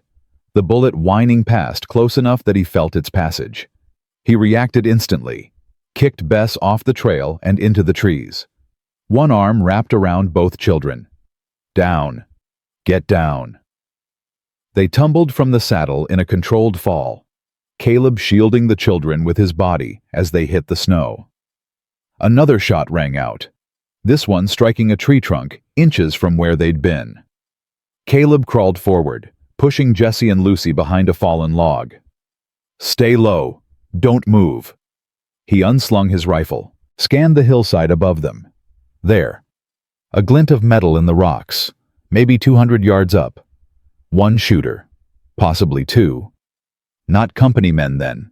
The bullet whining past close enough that he felt its passage. He reacted instantly, kicked Bess off the trail and into the trees. One arm wrapped around both children. Down. Get down. They tumbled from the saddle in a controlled fall, Caleb shielding the children with his body as they hit the snow. Another shot rang out, this one striking a tree trunk inches from where they'd been. Caleb crawled forward, pushing Jesse and Lucy behind a fallen log. Stay low. Don't move. He unslung his rifle, scanned the hillside above them. There. A glint of metal in the rocks, maybe 200 yards up. One shooter. Possibly two. Not company men then.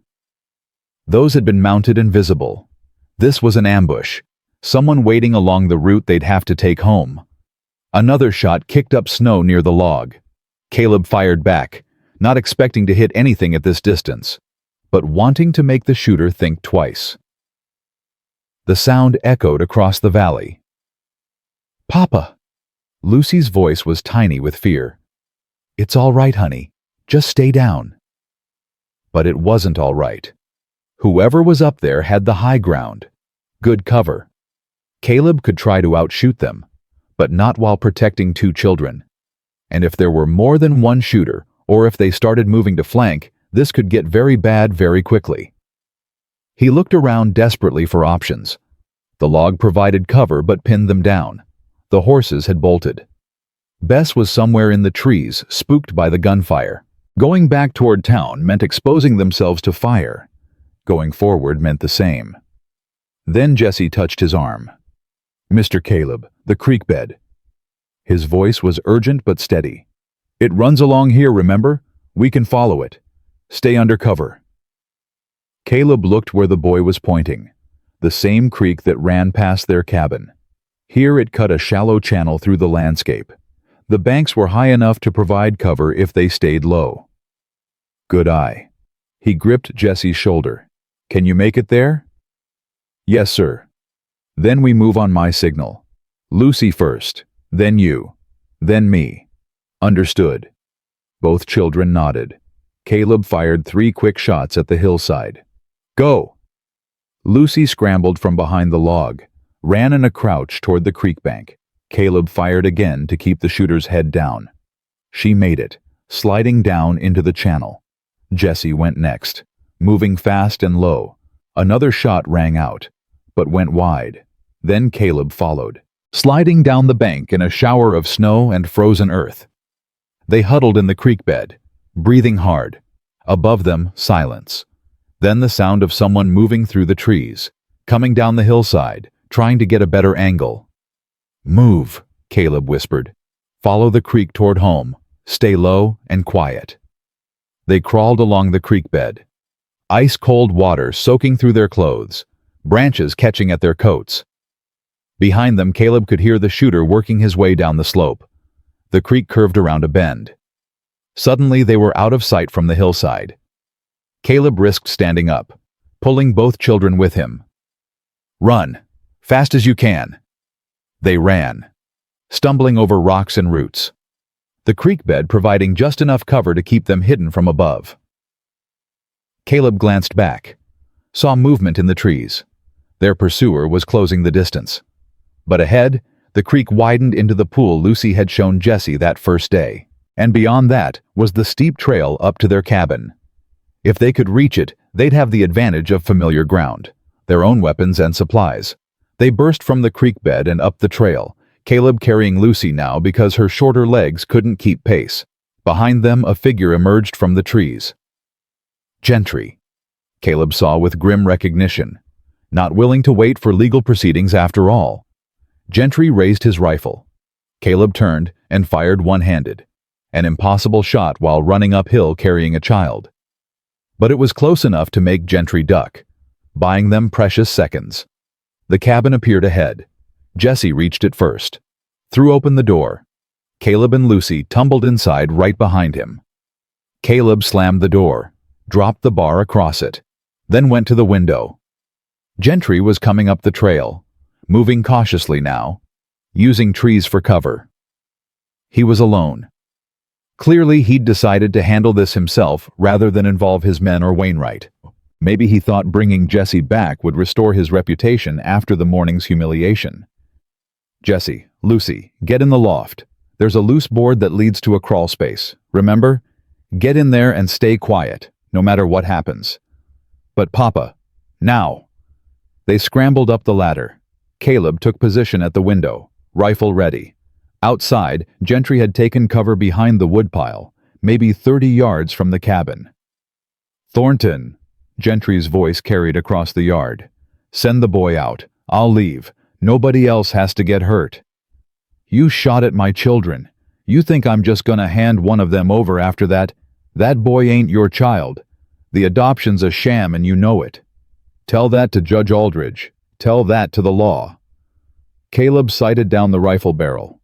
Those had been mounted and visible. This was an ambush. Someone waiting along the route they'd have to take home. Another shot kicked up snow near the log. Caleb fired back, not expecting to hit anything at this distance, but wanting to make the shooter think twice. The sound echoed across the valley. Papa! Lucy's voice was tiny with fear. It's all right, honey. Just stay down. But it wasn't all right. Whoever was up there had the high ground. Good cover. Caleb could try to outshoot them, but not while protecting two children. And if there were more than one shooter, or if they started moving to flank, this could get very bad very quickly. He looked around desperately for options. The log provided cover but pinned them down. The horses had bolted. Bess was somewhere in the trees, spooked by the gunfire. Going back toward town meant exposing themselves to fire. Going forward meant the same. Then Jesse touched his arm. Mr. Caleb, the creek bed. His voice was urgent but steady. It runs along here, remember? We can follow it. Stay under cover." Caleb looked where the boy was pointing, the same creek that ran past their cabin. Here it cut a shallow channel through the landscape. The banks were high enough to provide cover if they stayed low. "Good eye." He gripped Jesse's shoulder. "Can you make it there?" "Yes, sir." "Then we move on my signal. Lucy first, then you, then me." "Understood." Both children nodded. Caleb fired 3 quick shots at the hillside. "Go!" Lucy scrambled from behind the log, ran in a crouch toward the creek bank. Caleb fired again to keep the shooter's head down. She made it, sliding down into the channel. Jesse went next, moving fast and low. Another shot rang out, but went wide. Then Caleb followed, sliding down the bank in a shower of snow and frozen earth. They huddled in the creek bed, breathing hard. Above them, silence. Then the sound of someone moving through the trees, coming down the hillside, trying to get a better angle. "Move," Caleb whispered. "Follow the creek toward home. Stay low and quiet." They crawled along the creek bed. Ice-cold water soaking through their clothes, branches catching at their coats. Behind them, Caleb could hear the shooter working his way down the slope. The creek curved around a bend. Suddenly, they were out of sight from the hillside. Caleb risked standing up, pulling both children with him. "Run, fast as you can." They ran, stumbling over rocks and roots, the creek bed providing just enough cover to keep them hidden from above. Caleb glanced back, saw movement in the trees. Their pursuer was closing the distance. But ahead, the creek widened into the pool Lucy had shown Jesse that first day, and beyond that was the steep trail up to their cabin. If they could reach it, they'd have the advantage of familiar ground, their own weapons and supplies. They burst from the creek bed and up the trail, Caleb carrying Lucy now because her shorter legs couldn't keep pace. Behind them, a figure emerged from the trees. Gentry, Caleb saw with grim recognition. Not willing to wait for legal proceedings after all. Gentry raised his rifle. Caleb turned and fired one-handed, an impossible shot while running uphill carrying a child. But it was close enough to make Gentry duck, buying them precious seconds. The cabin appeared ahead. Jesse reached it first, threw open the door. Caleb and Lucy tumbled inside right behind him. Caleb slammed the door, dropped the bar across it, then went to the window. Gentry was coming up the trail, moving cautiously now, using trees for cover. He was alone. Clearly, he'd decided to handle this himself rather than involve his men or Wainwright. Maybe he thought bringing Jesse back would restore his reputation after the morning's humiliation. "Jesse, Lucy, get in the loft. There's a loose board that leads to a crawl space. Remember? Get in there and stay quiet, no matter what happens." "But Papa, now!" They scrambled up the ladder. Caleb took position at the window, rifle ready. Outside, Gentry had taken cover behind the woodpile, maybe 30 yards from the cabin. "Thornton," Gentry's voice carried across the yard. "Send the boy out. I'll leave. Nobody else has to get hurt." "You shot at my children. You think I'm just gonna hand one of them over after that? That boy ain't your child. The adoption's a sham and you know it. Tell that to Judge Aldridge. Tell that to the law." Caleb sighted down the rifle barrel.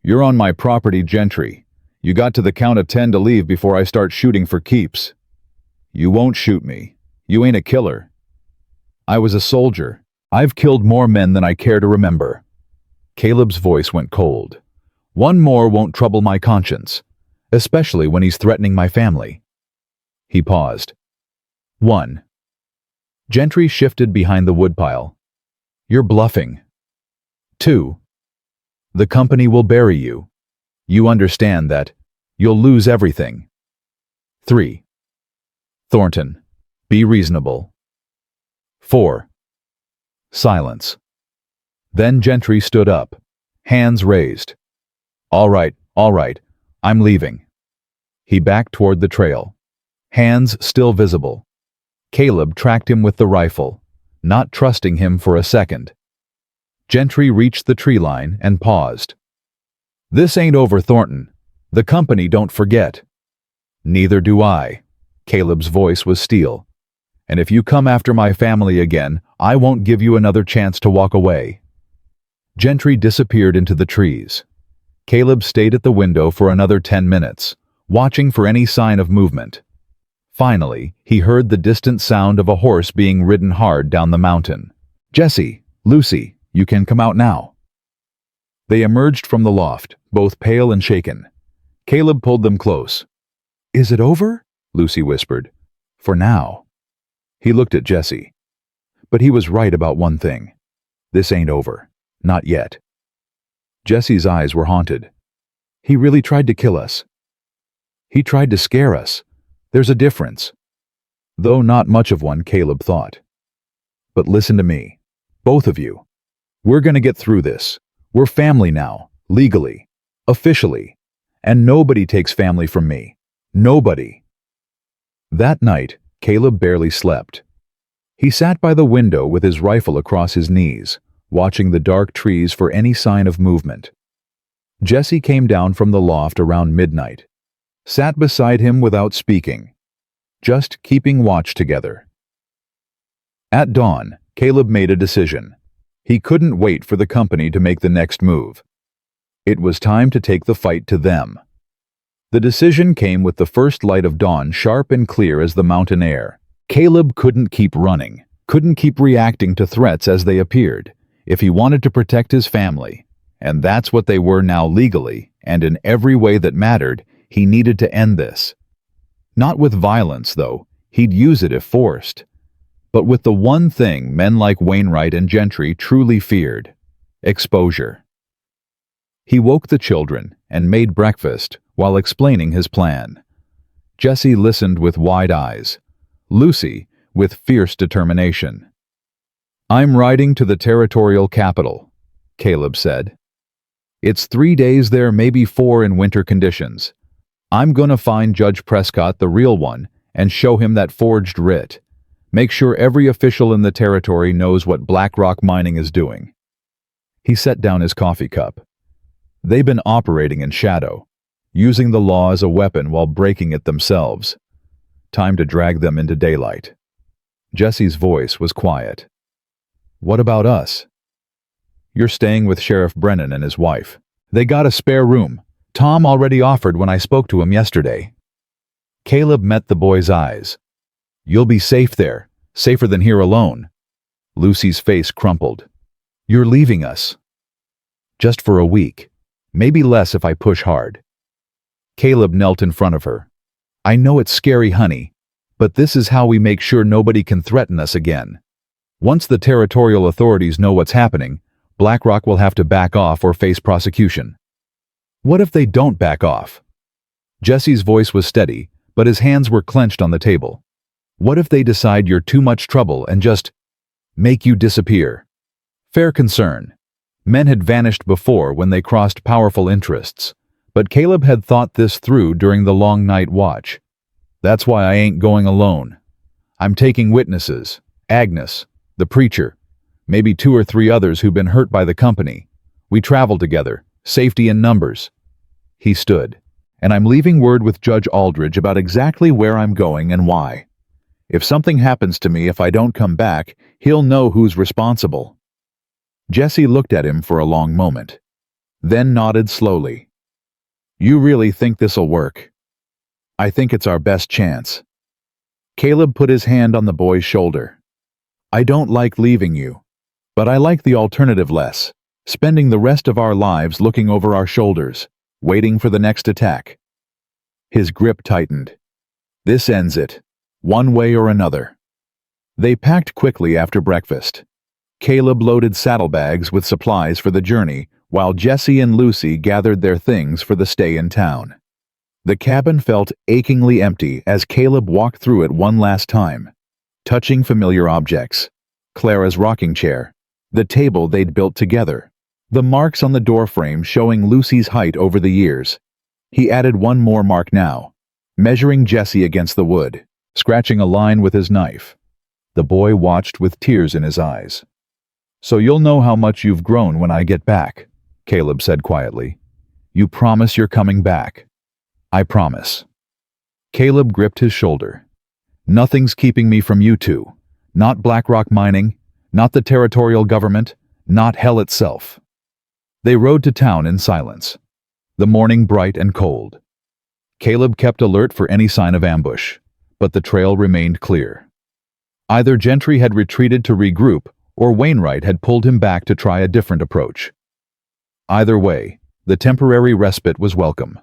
"You're on my property, Gentry. You got to the count of 10 to leave before I start shooting for keeps." "You won't shoot me. You ain't a killer." "I was a soldier. I've killed more men than I care to remember." Caleb's voice went cold. "One more won't trouble my conscience, especially when he's threatening my family." He paused. 1. Gentry shifted behind the woodpile. "You're bluffing." 2. "The company will bury you. You understand that. You'll lose everything." 3. "Thornton, be reasonable." 4. Silence. Then Gentry stood up, hands raised. All right, I'm leaving." He backed toward the trail, hands still visible. Caleb tracked him with the rifle, not trusting him for a second. Gentry reached the tree line and paused. "This ain't over, Thornton. The company don't forget." "Neither do I." Caleb's voice was steel. "And if you come after my family again, I won't give you another chance to walk away." Gentry disappeared into the trees. Caleb stayed at the window for another 10 minutes, watching for any sign of movement. Finally, he heard the distant sound of a horse being ridden hard down the mountain. "Jesse, Lucy, you can come out now." They emerged from the loft, both pale and shaken. Caleb pulled them close. "Is it over?" Lucy whispered. "For now." He looked at Jesse. But he was right about one thing. This ain't over. Not yet. Jesse's eyes were haunted. "He really tried to kill us. He tried to scare us. There's a difference." Though not much of one, Caleb thought. "But listen to me. Both of you. We're gonna get through this. We're family now, legally, officially. And nobody takes family from me. Nobody." That night, Caleb barely slept. He sat by the window with his rifle across his knees, watching the dark trees for any sign of movement. Jesse came down from the loft around midnight, sat beside him without speaking, just keeping watch together. At dawn, Caleb made a decision. He couldn't wait for the company to make the next move. It was time to take the fight to them. The decision came with the first light of dawn, sharp and clear as the mountain air. Caleb couldn't keep running, couldn't keep reacting to threats as they appeared, if he wanted to protect his family. And that's what they were now legally, and in every way that mattered, he needed to end this. Not with violence, though. He'd use it if forced. But with the one thing men like Wainwright and Gentry truly feared: exposure. He woke the children and made breakfast while explaining his plan. Jesse listened with wide eyes, Lucy with fierce determination. "I'm riding to the territorial capital," Caleb said. "It's 3 days there, maybe 4 in winter conditions. I'm gonna find Judge Prescott, the real one, and show him that forged writ. Make sure every official in the territory knows what Black Rock Mining is doing." He set down his coffee cup. They've been operating in shadow, using the law as a weapon while breaking it themselves. Time to drag them into daylight. Jesse's voice was quiet. "What about us?" "You're staying with Sheriff Brennan and his wife. They got a spare room. Tom already offered when I spoke to him yesterday." Caleb met the boy's eyes. "You'll be safe there, safer than here alone." Lucy's face crumpled. "You're leaving us." "Just for a week. Maybe less if I push hard." Caleb knelt in front of her. "I know it's scary, honey, but this is how we make sure nobody can threaten us again. Once the territorial authorities know what's happening, BlackRock will have to back off or face prosecution." "What if they don't back off?" Jesse's voice was steady, but his hands were clenched on the table. "What if they decide you're too much trouble and just make you disappear?" Fair concern. Men had vanished before when they crossed powerful interests, but Caleb had thought this through during the long night watch. "That's why I ain't going alone. I'm taking witnesses, Agnes, the preacher, maybe 2 or 3 others who've been hurt by the company. We travel together, safety in numbers." He stood. "And I'm leaving word with Judge Aldridge about exactly where I'm going and why. If something happens to me if I don't come back, he'll know who's responsible." Jesse looked at him for a long moment, then nodded slowly. "You really think this'll work?" "I think it's our best chance." Caleb put his hand on the boy's shoulder. "I don't like leaving you, but I like the alternative less, spending the rest of our lives looking over our shoulders, waiting for the next attack." His grip tightened. "This ends it, one way or another." They packed quickly after breakfast. Caleb loaded saddlebags with supplies for the journey, while Jesse and Lucy gathered their things for the stay in town. The cabin felt achingly empty as Caleb walked through it one last time, touching familiar objects: Clara's rocking chair, the table they'd built together, the marks on the doorframe showing Lucy's height over the years. He added one more mark now, measuring Jesse against the wood, scratching a line with his knife. The boy watched with tears in his eyes. "So you'll know how much you've grown when I get back," Caleb said quietly. "You promise you're coming back?" "I promise." Caleb gripped his shoulder. Nothing's keeping me from you two. Not BlackRock Mining, not the territorial government, not hell itself." They rode to town in silence. The morning bright and cold. Caleb kept alert for any sign of ambush, but the trail remained clear. Either Gentry had retreated to regroup, or Wainwright had pulled him back to try a different approach. Either way, the temporary respite was welcome.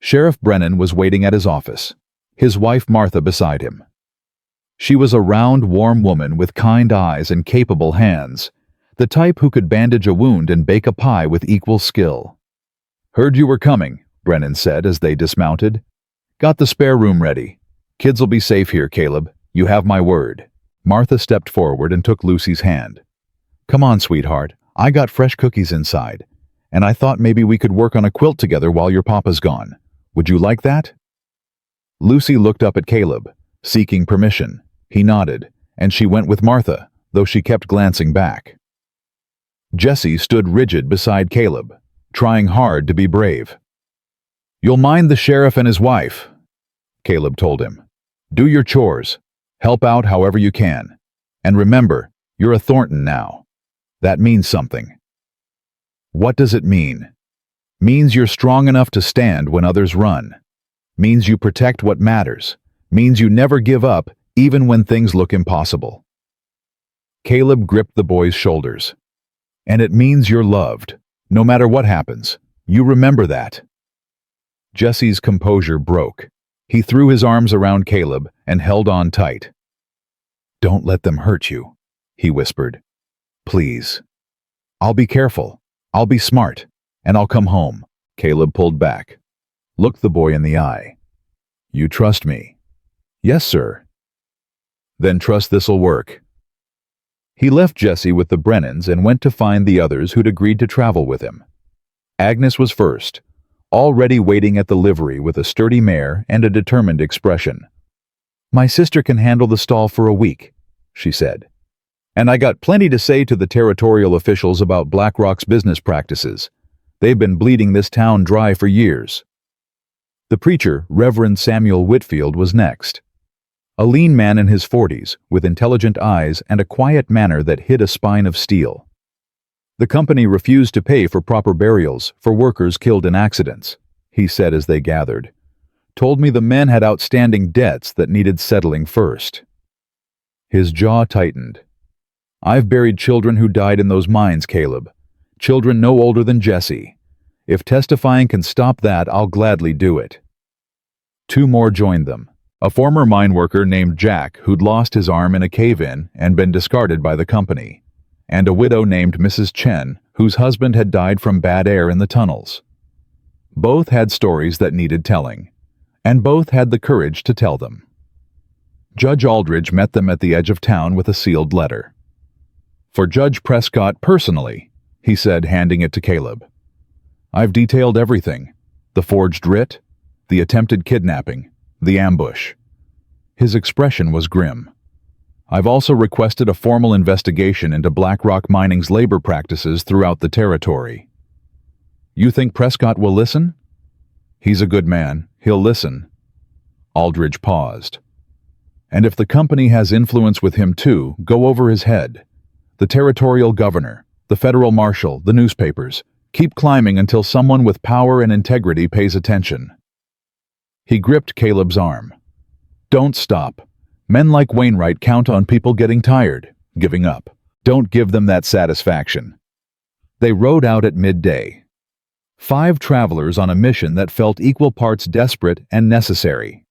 Sheriff Brennan was waiting at his office, his wife Martha beside him. She was a round, warm woman with kind eyes and capable hands, the type who could bandage a wound and bake a pie with equal skill. "Heard you were coming," Brennan said as they dismounted. "Got the spare room ready. Kids'll be safe here, Caleb. You have my word." Martha stepped forward and took Lucy's hand. "Come on, sweetheart. I got fresh cookies inside, and I thought maybe we could work on a quilt together while your papa's gone. Would you like that?" Lucy looked up at Caleb, seeking permission. He nodded, and she went with Martha, though she kept glancing back. Jesse stood rigid beside Caleb, trying hard to be brave. "You'll mind the sheriff and his wife," Caleb told him. "Do your chores. Help out however you can. And remember, you're a Thornton now. That means something." "What does it mean?" "Means you're strong enough to stand when others run. Means you protect what matters. Means you never give up, even when things look impossible." Caleb gripped the boy's shoulders. "And it means you're loved. No matter what happens, you remember that." Jesse's composure broke. He threw his arms around Caleb and held on tight. "Don't let them hurt you," he whispered. "Please." "I'll be careful. I'll be smart. And I'll come home." Caleb pulled back, looked the boy in the eye. "You trust me?" "Yes, sir." "Then trust this'll work." He left Jesse with the Brennans and went to find the others who'd agreed to travel with him. Agnes was first, already waiting at the livery with a sturdy mare and a determined expression. "My sister can handle the stall for a week," she said. "And I got plenty to say to the territorial officials about BlackRock's business practices. They've been bleeding this town dry for years." The preacher, Reverend Samuel Whitfield, was next. A lean man in his 40s, with intelligent eyes and a quiet manner that hid a spine of steel. "The company refused to pay for proper burials for workers killed in accidents," he said as they gathered. "Told me the men had outstanding debts that needed settling first." His jaw tightened. "I've buried children who died in those mines, Caleb. Children no older than Jesse. If testifying can stop that, I'll gladly do it." Two more joined them. A former mine worker named Jack who'd lost his arm in a cave-in and been discarded by the company, and a widow named Mrs. Chen whose husband had died from bad air in the tunnels. Both had stories that needed telling, and both had the courage to tell them. Judge Aldridge met them at the edge of town with a sealed letter. "For Judge Prescott personally," he said, handing it to Caleb. "I've detailed everything: the forged writ, the attempted kidnapping, the ambush." His expression was grim. "I've also requested a formal investigation into BlackRock Mining's labor practices throughout the territory." "You think Prescott will listen?" "He's a good man. He'll listen." Aldridge paused. "And if the company has influence with him too, go over his head. The territorial governor, the federal marshal, the newspapers. Keep climbing until someone with power and integrity pays attention." He gripped Caleb's arm. "Don't stop. Men like Wainwright count on people getting tired, giving up. Don't give them that satisfaction." They rode out at midday. 5 travelers on a mission that felt equal parts desperate and necessary.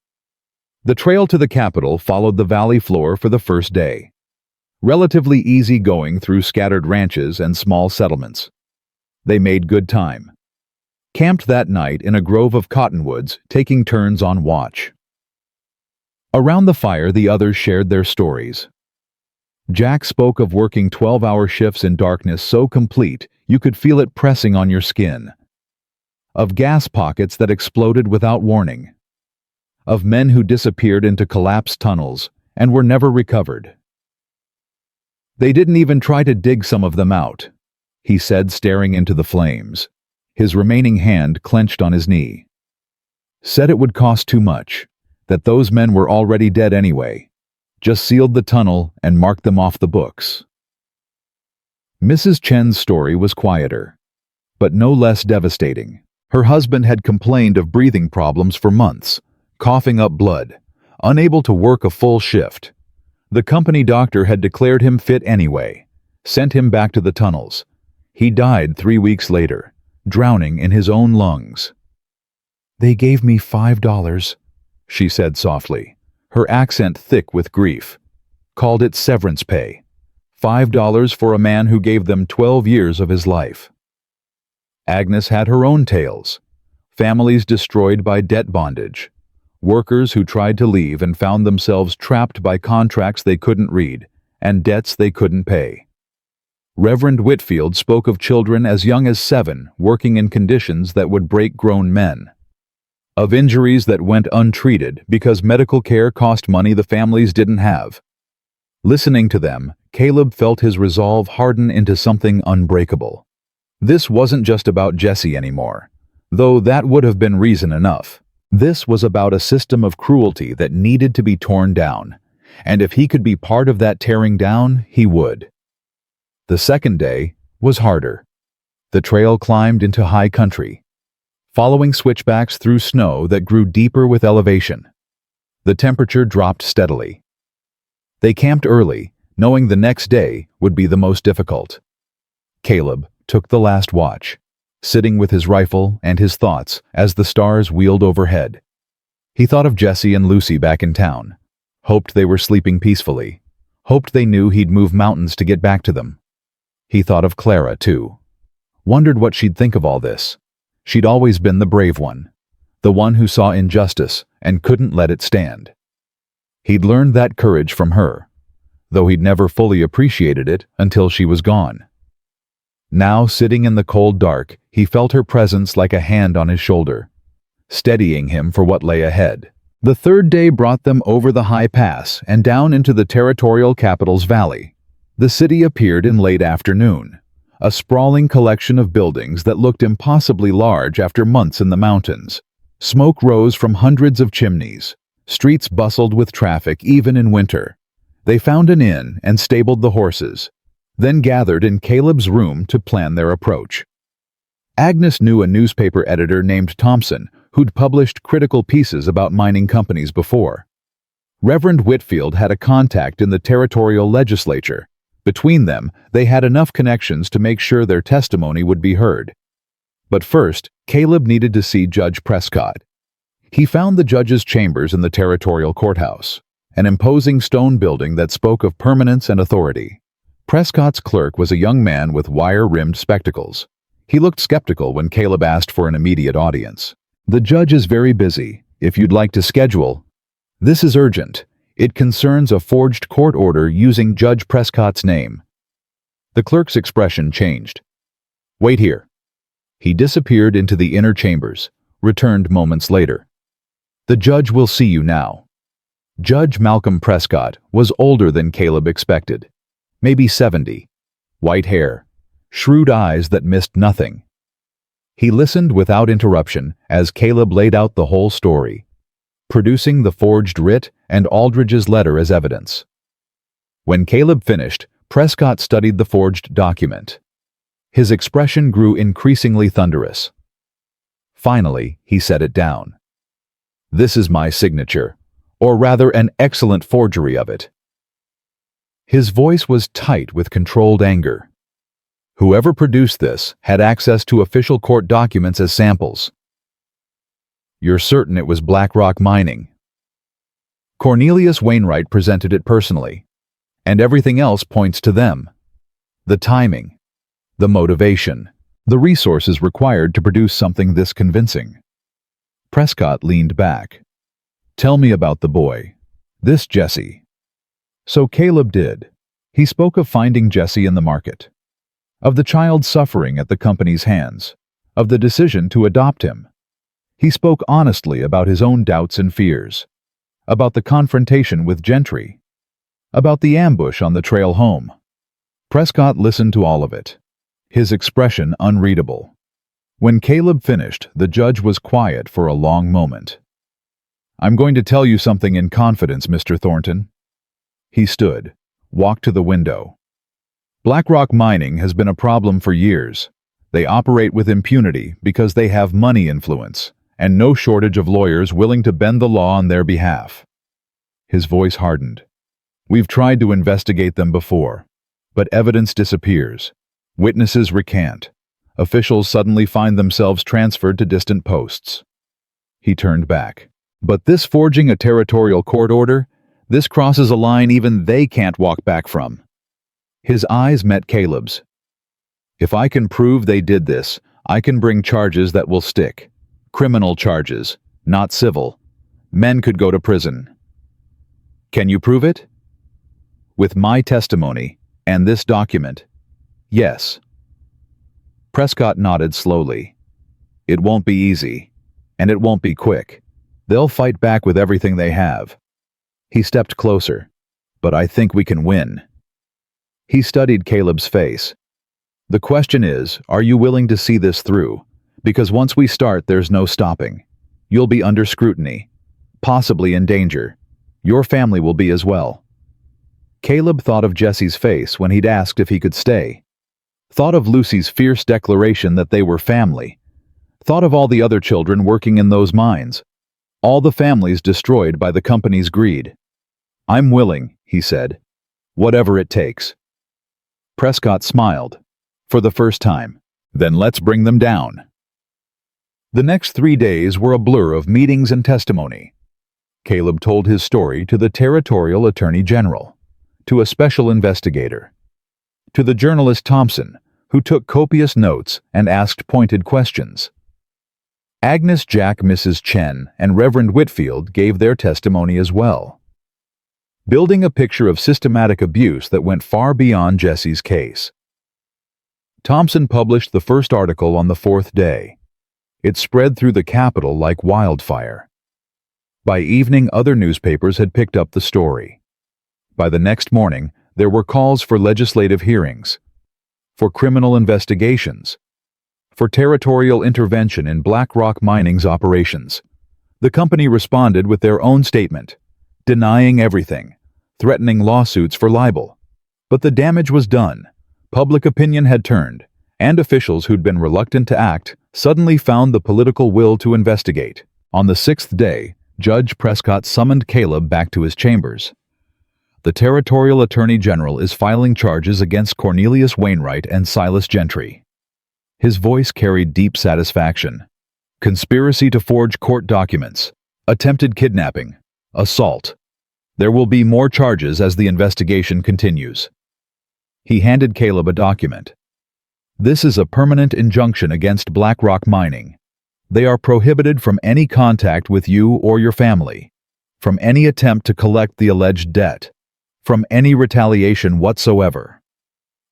The trail to the capital followed the valley floor for the first day. Relatively easy going through scattered ranches and small settlements. They made good time. Camped that night in a grove of cottonwoods, taking turns on watch. Around the fire, the others shared their stories. Jack spoke of working 12-hour shifts in darkness so complete you could feel it pressing on your skin. Of gas pockets that exploded without warning. Of men who disappeared into collapsed tunnels and were never recovered. "They didn't even try to dig some of them out," he said, staring into the flames, his remaining hand clenched on his knee. "Said it would cost too much. that those men were already dead anyway. Just sealed the tunnel and marked them off the books. Mrs. Chen's story was quieter, but no less devastating. Her husband had complained of breathing problems for months, coughing up blood, unable to work a full shift. The company doctor had declared him fit anyway, sent him back to the tunnels. He died 3 weeks later, drowning in his own lungs. "They gave me $5, she said softly, her accent thick with grief. Called it severance pay. $5 for a man who gave them 12 years of his life. Agnes had her own tales. Families destroyed by debt bondage. Workers who tried to leave and found themselves trapped by contracts they couldn't read and debts they couldn't pay. Reverend Whitfield spoke of children as young as 7 working in conditions that would break grown men. Of injuries that went untreated because medical care cost money the families didn't have. Listening to them, Caleb felt his resolve harden into something unbreakable. This wasn't just about Jesse anymore, though that would have been reason enough. This was about a system of cruelty that needed to be torn down, and if he could be part of that tearing down, he would. The second day was harder. The trail climbed into high country, following switchbacks through snow that grew deeper with elevation. The temperature dropped steadily. They camped early, knowing the next day would be the most difficult. Caleb took the last watch, sitting with his rifle and his thoughts as the stars wheeled overhead. He thought of Jesse and Lucy back in town, hoped they were sleeping peacefully, hoped they knew he'd move mountains to get back to them. He thought of Clara, too. Wondered what she'd think of all this. She'd always been the brave one, the one who saw injustice and couldn't let it stand. He'd learned that courage from her, though he'd never fully appreciated it until she was gone. Now, sitting in the cold dark, he felt her presence like a hand on his shoulder, steadying him for what lay ahead. The third day brought them over the high pass and down into the territorial capital's valley. The city appeared in late afternoon, a sprawling collection of buildings that looked impossibly large after months in the mountains. Smoke rose from hundreds of chimneys. Streets bustled with traffic even in winter. They found an inn and stabled the horses, then gathered in Caleb's room to plan their approach. Agnes knew a newspaper editor named Thompson who'd published critical pieces about mining companies before. Reverend Whitfield had a contact in the territorial legislature. Between them, they had enough connections to make sure their testimony would be heard. But first, Caleb needed to see Judge Prescott. He found the judge's chambers in the territorial courthouse, an imposing stone building that spoke of permanence and authority. Prescott's clerk was a young man with wire-rimmed spectacles. He looked skeptical when Caleb asked for an immediate audience. "The judge is very busy. If you'd like to schedule..." "This is urgent. It concerns a forged court order using Judge Prescott's name." The clerk's expression changed. "Wait here." He disappeared into the inner chambers, returned moments later. "The judge will see you now." Judge Malcolm Prescott was older than Caleb expected, maybe 70, white hair, shrewd eyes that missed nothing. He listened without interruption as Caleb laid out the whole story, producing the forged writ and Aldridge's letter as evidence. When Caleb finished, Prescott studied the forged document. His expression grew increasingly thunderous. Finally, he set it down. "This is my signature, or rather an excellent forgery of it." His voice was tight with controlled anger. Whoever produced this had access to official court documents as samples. "You're certain it was BlackRock Mining?" Cornelius Wainwright presented it personally, and everything else points to them. The timing, the motivation, the resources required to produce something this convincing. Prescott leaned back. "Tell me about the boy. This Jesse." So Caleb did. He spoke of finding Jesse in the market, of the child suffering at the company's hands, of the decision to adopt him. He spoke honestly about his own doubts and fears, about the confrontation with Gentry, about the ambush on the trail home. Prescott listened to all of it, his expression unreadable. When Caleb finished, the judge was quiet for a long moment. I'm going to tell you something in confidence, Mr. Thornton. He stood, walked to the window. BlackRock Mining has been a problem for years. They operate with impunity because they have money influence, and no shortage of lawyers willing to bend the law on their behalf. His voice hardened. We've tried to investigate them before, but evidence disappears. Witnesses recant. Officials suddenly find themselves transferred to distant posts. He turned back. But this forging a territorial court order, this crosses a line even they can't walk back from. His eyes met Caleb's. If I can prove they did this, I can bring charges that will stick. Criminal charges, not civil. Men could go to prison. Can you prove it? With my testimony and this document, yes. Prescott nodded slowly. It won't be easy, and it won't be quick. They'll fight back with everything they have. He stepped closer. But I think we can win. He studied Caleb's face. The question is, are you willing to see this through? Because once we start, there's no stopping. You'll be under scrutiny, possibly in danger. Your family will be as well. Caleb thought of Jesse's face when he'd asked if he could stay. Thought of Lucy's fierce declaration that they were family. Thought of all the other children working in those mines. All the families destroyed by the company's greed. I'm willing, he said. Whatever it takes. Prescott smiled. For the first time. Then let's bring them down. The next 3 days were a blur of meetings and testimony. Caleb told his story to the Territorial Attorney General, to a special investigator, to the journalist Thompson, who took copious notes and asked pointed questions. Agnes Jack, Mrs. Chen, and Reverend Whitfield gave their testimony as well, building a picture of systematic abuse that went far beyond Jesse's case. Thompson published the first article on the 4th day. It spread through the capital like wildfire. By evening, other newspapers had picked up the story. By the next morning, there were calls for legislative hearings, for criminal investigations, for territorial intervention in BlackRock Mining's operations. The company responded with their own statement, denying everything, threatening lawsuits for libel. But the damage was done. Public opinion had turned, and officials who'd been reluctant to act suddenly found the political will to investigate. On the 6th day, Judge Prescott summoned Caleb back to his chambers. The Territorial Attorney General is filing charges against Cornelius Wainwright and Silas Gentry. His voice carried deep satisfaction. Conspiracy to forge court documents, attempted kidnapping, assault. There will be more charges as the investigation continues. He handed Caleb a document. This is a permanent injunction against BlackRock Mining. They are prohibited from any contact with you or your family, from any attempt to collect the alleged debt, from any retaliation whatsoever.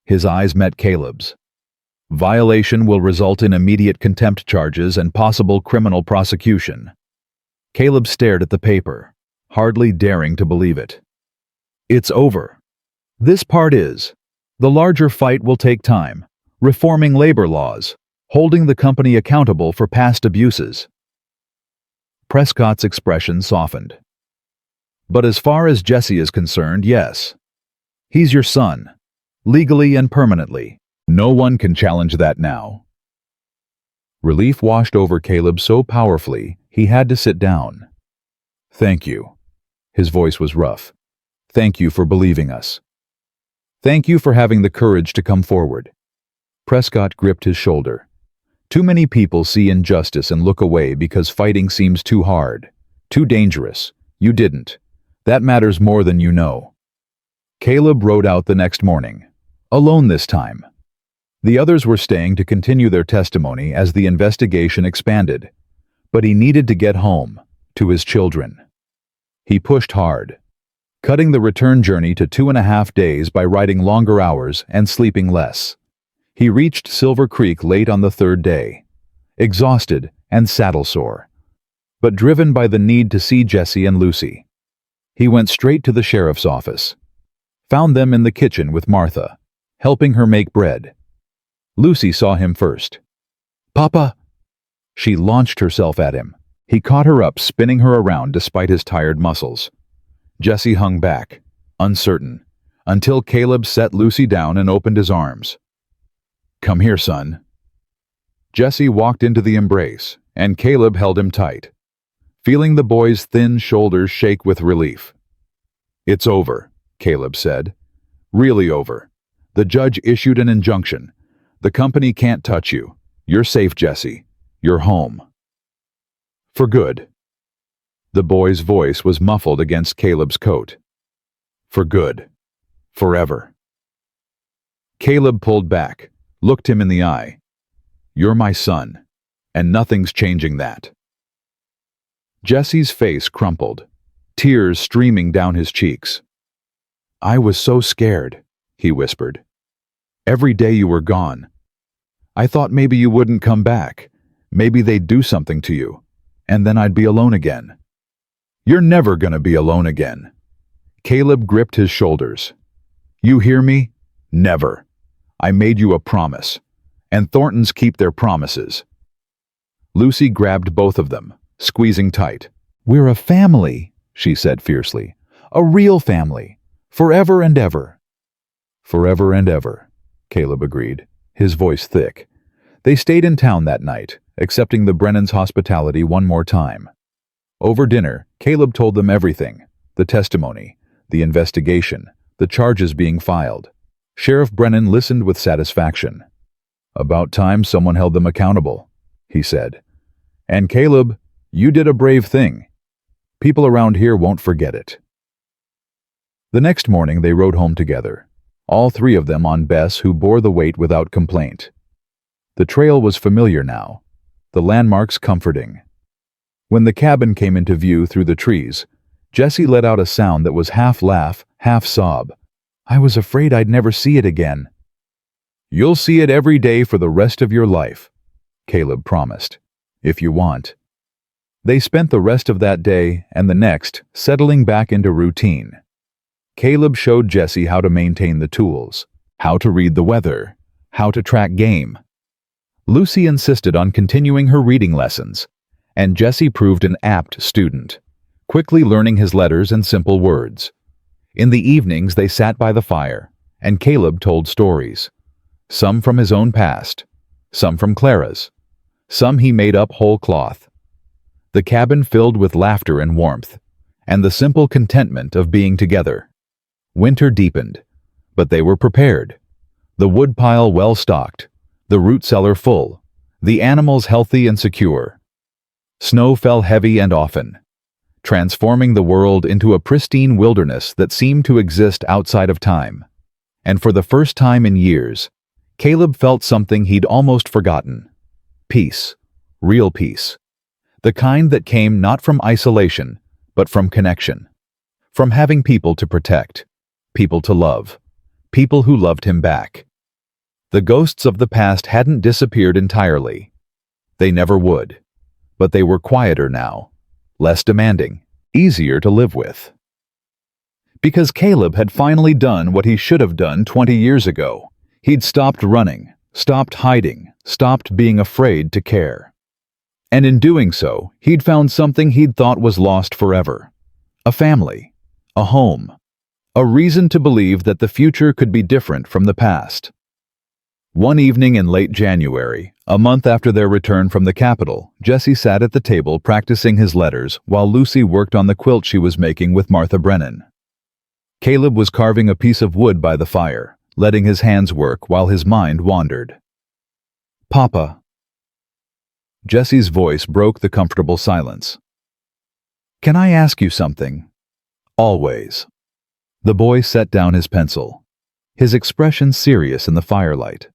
His eyes met Caleb's. Violation will result in immediate contempt charges and possible criminal prosecution. Caleb stared at the paper, hardly daring to believe it. It's over. This part is. The larger fight will take time, reforming labor laws, holding the company accountable for past abuses. Prescott's expression softened. But as far as Jesse is concerned, yes. He's your son, legally and permanently. No one can challenge that now. Relief washed over Caleb so powerfully, he had to sit down. Thank you. His voice was rough. Thank you for believing us. Thank you for having the courage to come forward. Prescott gripped his shoulder. Too many people see injustice and look away because fighting seems too hard, too dangerous. You didn't. That matters more than you know. Caleb rode out the next morning, alone this time. The others were staying to continue their testimony as the investigation expanded, but he needed to get home, to his children. He pushed hard, cutting the return journey to 2.5 days by riding longer hours and sleeping less. He reached Silver Creek late on the 3rd day, exhausted and saddle-sore, but driven by the need to see Jesse and Lucy. He went straight to the sheriff's office, found them in the kitchen with Martha, helping her make bread. Lucy saw him first. "Papa!" She launched herself at him. He caught her up, spinning her around despite his tired muscles. Jesse hung back, uncertain, until Caleb set Lucy down and opened his arms. "Come here, son." Jesse walked into the embrace, and Caleb held him tight, feeling the boy's thin shoulders shake with relief. "It's over," Caleb said. "Really over. The judge issued an injunction. The company can't touch you. You're safe, Jesse. You're home." "For good." The boy's voice was muffled against Caleb's coat. "For good. Forever." Caleb pulled back, looked him in the eye. "You're my son, and nothing's changing that." Jesse's face crumpled, tears streaming down his cheeks. "I was so scared," he whispered. "Every day you were gone. I thought maybe you wouldn't come back. Maybe they'd do something to you, and then I'd be alone again." "You're never gonna be alone again." Caleb gripped his shoulders. "You hear me? Never. I made you a promise, and Thorntons keep their promises." Lucy grabbed both of them, squeezing tight. "We're a family," she said fiercely. "A real family. Forever and ever." "Forever and ever," Caleb agreed, his voice thick. They stayed in town that night, accepting the Brennans' hospitality one more time. Over dinner, Caleb told them everything: the testimony, the investigation, the charges being filed. Sheriff Brennan listened with satisfaction. "About time someone held them accountable," he said. "And Caleb, you did a brave thing. People around here won't forget it." The next morning they rode home together, all three of them on Bess, who bore the weight without complaint. The trail was familiar now, the landmarks comforting. When the cabin came into view through the trees, Jesse let out a sound that was half laugh, half sob. "I was afraid I'd never see it again." "You'll see it every day for the rest of your life," Caleb promised, "if you want." They spent the rest of that day and the next settling back into routine. Caleb showed Jesse how to maintain the tools, how to read the weather, how to track game. Lucy insisted on continuing her reading lessons, and Jesse proved an apt student, quickly learning his letters and simple words. In the evenings they sat by the fire, and Caleb told stories. Some from his own past, some from Clara's, some he made up whole cloth. The cabin filled with laughter and warmth, and the simple contentment of being together. Winter deepened, but they were prepared. The woodpile well stocked, the root cellar full, the animals healthy and secure. Snow fell heavy and often, transforming the world into a pristine wilderness that seemed to exist outside of time. And for the first time in years, Caleb felt something he'd almost forgotten. Peace. Real peace. The kind that came not from isolation, but from connection. From having people to protect, people to love, people who loved him back. The ghosts of the past hadn't disappeared entirely. They never would. But they were quieter now, less demanding, easier to live with. Because Caleb had finally done what he should have done 20 years ago. He'd stopped running, stopped hiding, stopped being afraid to care. And in doing so, he'd found something he'd thought was lost forever. A family, a home, a reason to believe that the future could be different from the past. One evening in late January, a month after their return from the capital, Jesse sat at the table practicing his letters while Lucy worked on the quilt she was making with Martha Brennan. Caleb was carving a piece of wood by the fire, letting his hands work while his mind wandered. "Papa." Jesse's voice broke the comfortable silence. "Can I ask you something?" "Always." The boy set down his pencil, his expression serious in the firelight.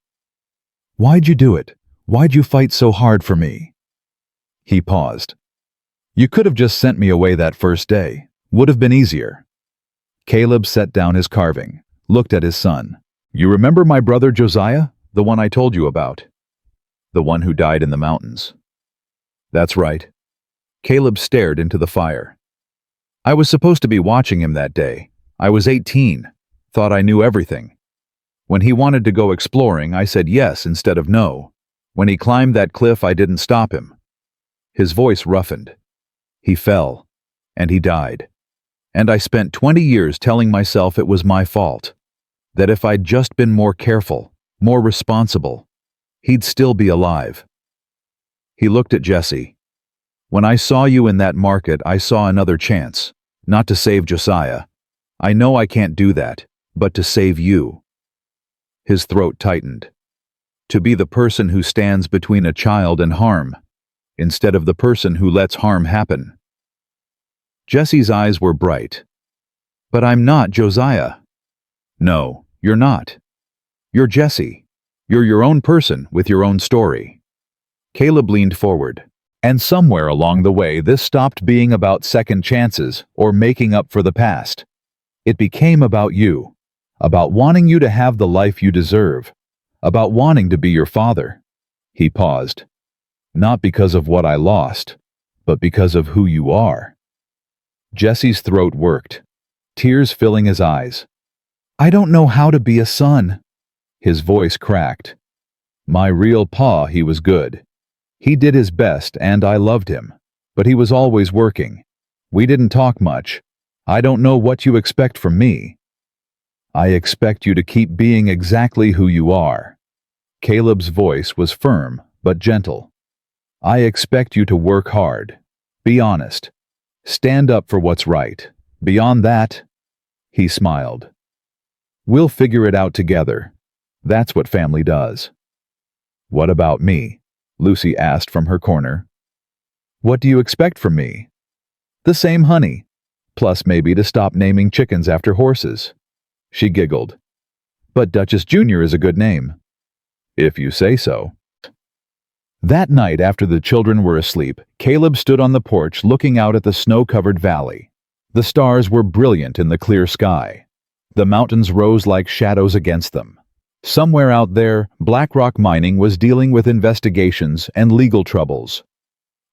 "Why'd you do it? Why'd you fight so hard for me?" He paused. "You could have just sent me away that first day. Would have been easier." Caleb set down his carving, looked at his son. "You remember my brother Josiah, the one I told you about? The one who died in the mountains?" "That's right." Caleb stared into the fire. "I was supposed to be watching him that day. I was 18, thought I knew everything. When he wanted to go exploring, I said yes instead of no. When he climbed that cliff, I didn't stop him." His voice roughened. He fell, and he died. And I spent 20 years telling myself it was my fault, that if I'd just been more careful, more responsible, he'd still be alive. He looked at Jesse. When I saw you in that market, I saw another chance, not to save Josiah. I know I can't do that, but to save you. His throat tightened. To be the person who stands between a child and harm, instead of the person who lets harm happen. Jesse's eyes were bright. But I'm not Josiah. No, you're not. You're Jesse. You're your own person with your own story. Caleb leaned forward. And somewhere along the way, this stopped being about second chances or making up for the past. It became about you, about wanting you to have the life you deserve, about wanting to be your father. He paused. Not because of what I lost, but because of who you are. Jesse's throat worked, tears filling his eyes. I don't know how to be a son. His voice cracked. My real pa, he was good. He did his best and I loved him, but he was always working. We didn't talk much. I don't know what you expect from me. I expect you to keep being exactly who you are. Caleb's voice was firm but gentle. I expect you to work hard. Be honest. Stand up for what's right. Beyond that, he smiled. We'll figure it out together. That's what family does. What about me? Lucy asked from her corner. What do you expect from me? The same, honey. Plus maybe to stop naming chickens after horses. She giggled. But Duchess Jr. is a good name. If you say so. That night after the children were asleep, Caleb stood on the porch looking out at the snow-covered valley. The stars were brilliant in the clear sky. The mountains rose like shadows against them. Somewhere out there, BlackRock Mining was dealing with investigations and legal troubles.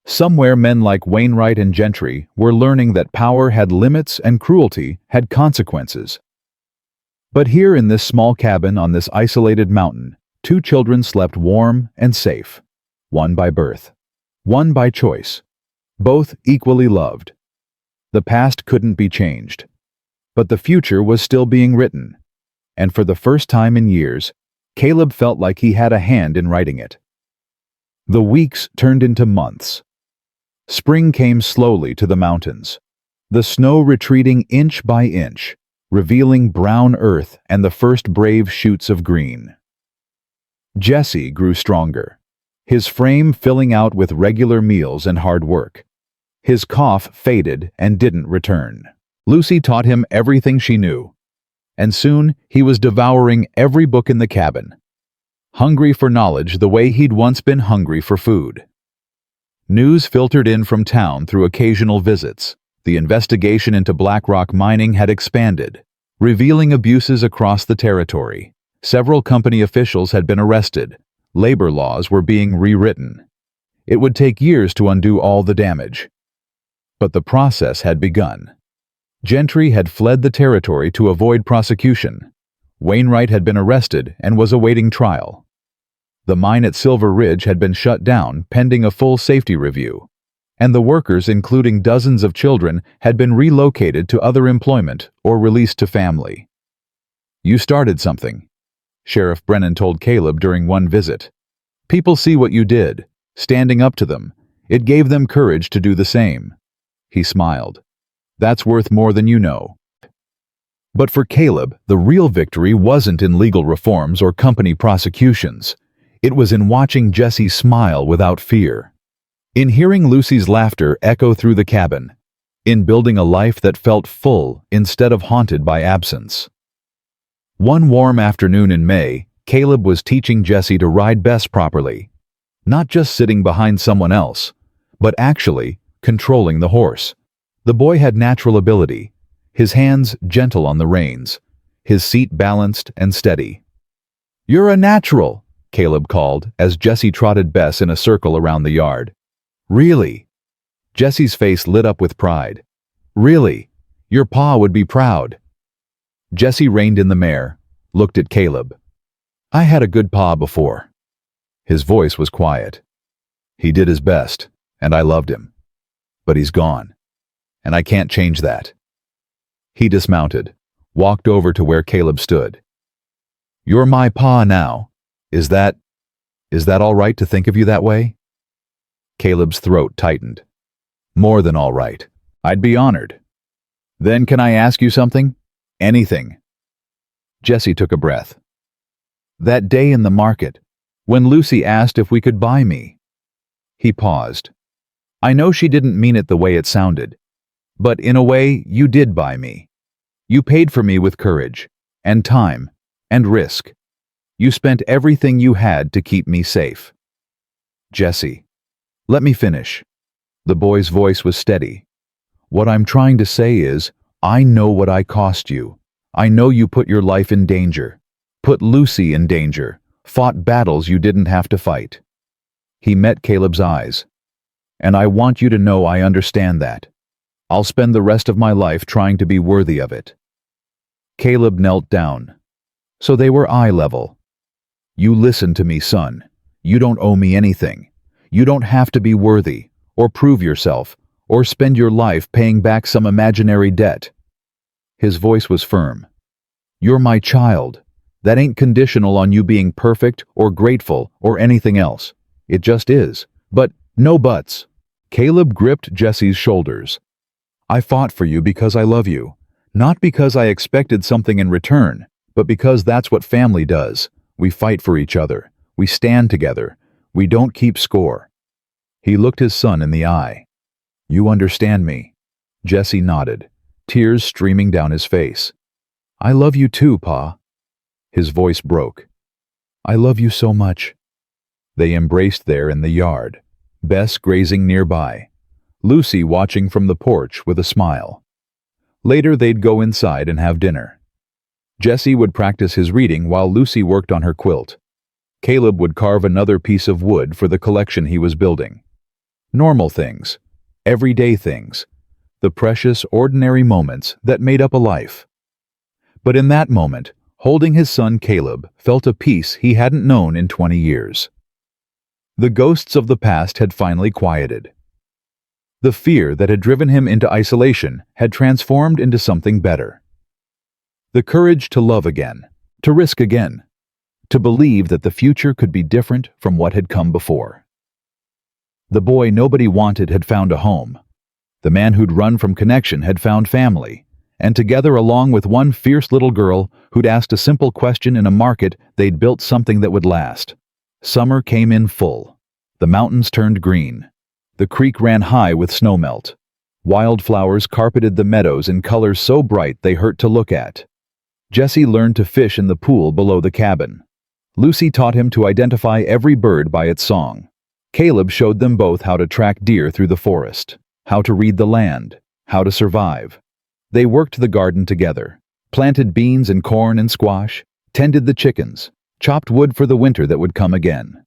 Somewhere men like Wainwright and Gentry were learning that power had limits and cruelty had consequences. But here in this small cabin on this isolated mountain, two children slept warm and safe. One by birth, one by choice, both equally loved. The past couldn't be changed, but the future was still being written, and for the first time in years, Caleb felt like he had a hand in writing it. The weeks turned into months. Spring came slowly to the mountains, the snow retreating inch by inch, revealing brown earth and the first brave shoots of green. Jesse grew stronger, his frame filling out with regular meals and hard work. His cough faded and didn't return. Lucy taught him everything she knew, and soon he was devouring every book in the cabin, hungry for knowledge the way he'd once been hungry for food. News filtered in from town through occasional visits. The investigation into BlackRock Mining had expanded, revealing abuses across the territory. Several company officials had been arrested. Labor laws were being rewritten. It would take years to undo all the damage. But the process had begun. Gentry had fled the territory to avoid prosecution. Wainwright had been arrested and was awaiting trial. The mine at Silver Ridge had been shut down pending a full safety review, and the workers, including dozens of children, had been relocated to other employment or released to family. You started something, Sheriff Brennan told Caleb during one visit. People see what you did, standing up to them. It gave them courage to do the same. He smiled. That's worth more than you know. But for Caleb, the real victory wasn't in legal reforms or company prosecutions. It was in watching Jesse smile without fear, in hearing Lucy's laughter echo through the cabin, in building a life that felt full instead of haunted by absence. One warm afternoon in May, Caleb was teaching Jesse to ride best properly, not just sitting behind someone else, but actually controlling the horse. The boy had natural ability, his hands gentle on the reins, his seat balanced and steady. "You're a natural," Caleb called as Jesse trotted Bess in a circle around the yard. "Really?" Jesse's face lit up with pride. "Really? Your pa would be proud." Jesse reined in the mare, looked at Caleb. "I had a good pa before." His voice was quiet. "He did his best, and I loved him." but he's gone, and I can't change that." He dismounted, walked over to where Caleb stood. "You're my pa now. Is that all right to think of you that way?" Caleb's throat tightened. "More than all right. I'd be honored." "Then can I ask you something? Anything?" Jesse took a breath. "That day in the market, when Lucy asked if we could buy me." He paused. "I know she didn't mean it the way it sounded, but in a way, you did buy me. You paid for me with courage, and time, and risk. You spent everything you had to keep me safe." "Jesse, let me finish." The boy's voice was steady. "What I'm trying to say is, I know what I cost you. I know you put your life in danger, put Lucy in danger, fought battles you didn't have to fight." He met Caleb's eyes. "And I want you to know I understand that. I'll spend the rest of my life trying to be worthy of it." Caleb knelt down. So they were eye level. "You listen to me, son. You don't owe me anything. You don't have to be worthy, or prove yourself, or spend your life paying back some imaginary debt." His voice was firm. "You're my child. That ain't conditional on you being perfect or grateful or anything else. It just is. But no buts." Caleb gripped Jesse's shoulders. "I fought for you because I love you. Not because I expected something in return, but because that's what family does. We fight for each other. We stand together. We don't keep score." He looked his son in the eye. "You understand me?" Jesse nodded, tears streaming down his face. "I love you too, Pa." His voice broke. "I love you so much." They embraced there in the yard, Bess grazing nearby, Lucy watching from the porch with a smile. Later they'd go inside and have dinner. Jesse would practice his reading while Lucy worked on her quilt. Caleb would carve another piece of wood for the collection he was building. Normal things, everyday things, the precious, ordinary moments that made up a life. But in that moment, holding his son Caleb felt a peace he hadn't known in 20 years. The ghosts of the past had finally quieted. The fear that had driven him into isolation had transformed into something better. The courage to love again, to risk again, to believe that the future could be different from what had come before. The boy nobody wanted had found a home. The man who'd run from connection had found family, and together, along with one fierce little girl who'd asked a simple question in a market, they'd built something that would last. Summer came in full. The mountains turned green. The creek ran high with snowmelt. Wildflowers carpeted the meadows in colors so bright they hurt to look at. Jesse learned to fish in the pool below the cabin. Lucy taught him to identify every bird by its song. Caleb showed them both how to track deer through the forest, how to read the land, how to survive. They worked the garden together, planted beans and corn and squash, tended the chickens, chopped wood for the winter that would come again.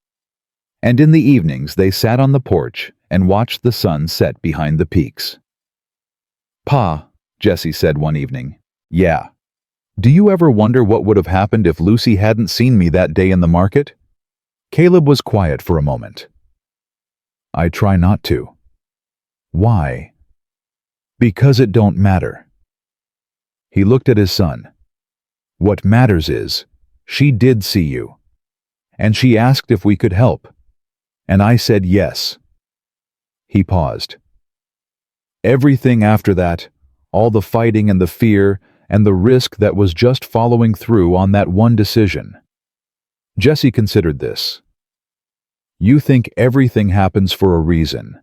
And in the evenings they sat on the porch and watched the sun set behind the peaks. "Pa," Jesse said one evening, "Yeah. Do you ever wonder what would have happened if Lucy hadn't seen me that day in the market?" Caleb was quiet for a moment. "I try not to." "Why?" "Because it don't matter." He looked at his son. "What matters is, she did see you. And she asked if we could help. And I said yes." He paused. Everything after that, all the fighting and the fear and the risk that was just following through on that one decision. Jesse considered this. "You think everything happens for a reason.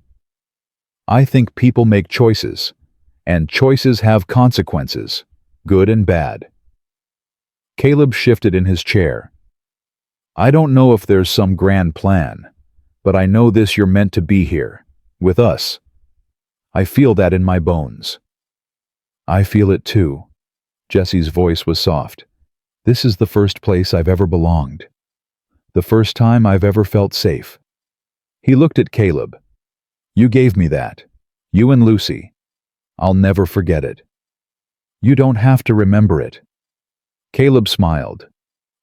I think people make choices, and choices have consequences, good and bad." Caleb shifted in his chair. "I don't know if there's some grand plan, but I know this: you're meant to be here, with us. I feel that in my bones." "I feel it too." Jesse's voice was soft. "This is the first place I've ever belonged. The first time I've ever felt safe." He looked at Caleb. "You gave me that. You and Lucy. I'll never forget it." "You don't have to remember it." Caleb smiled.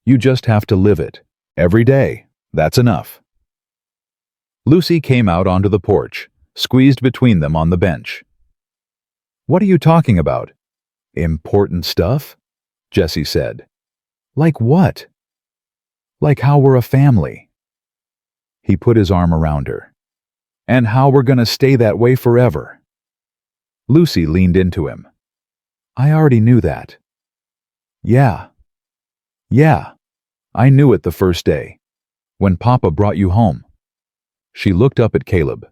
"You just have to live it. Every day. That's enough." Lucy came out onto the porch, squeezed between them on the bench. "What are you talking about?" "Important stuff?" Jesse said. "Like what?" "Like how we're a family." He put his arm around her. "And how we're gonna stay that way forever." Lucy leaned into him. "I already knew that." Yeah, I knew it the first day, when Papa brought you home." She looked up at Caleb.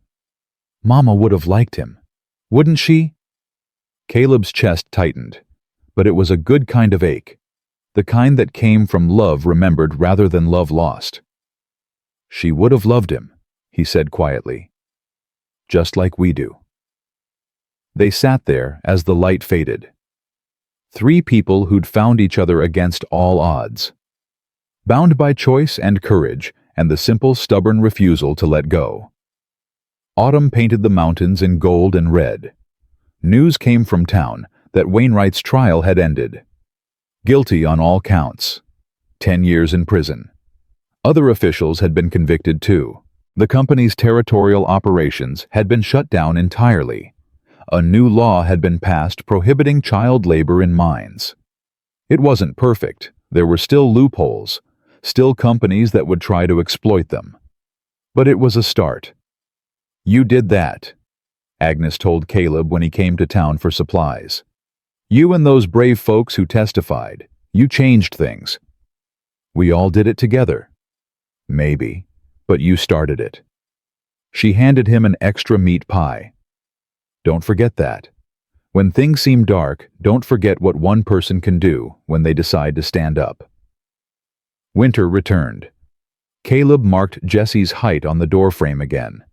"Mama would have liked him, wouldn't she?" Caleb's chest tightened, but it was a good kind of ache, the kind that came from love remembered rather than love lost. "She would have loved him," he said quietly. "Just like we do." They sat there as the light faded. Three people who'd found each other against all odds. Bound by choice and courage and the simple, stubborn refusal to let go. Autumn painted the mountains in gold and red. News came from town that Wainwright's trial had ended. Guilty on all counts. 10 years in prison. Other officials had been convicted too. The company's territorial operations had been shut down entirely. A new law had been passed prohibiting child labor in mines. It wasn't perfect. There were still loopholes, still companies that would try to exploit them. But it was a start. "You did that," Agnes told Caleb when he came to town for supplies. "You and those brave folks who testified, you changed things." "We all did it together." "Maybe, but you started it." She handed him an extra meat pie. "Don't forget that. When things seem dark, don't forget what one person can do when they decide to stand up." Winter returned. Caleb marked Jesse's height on the doorframe again.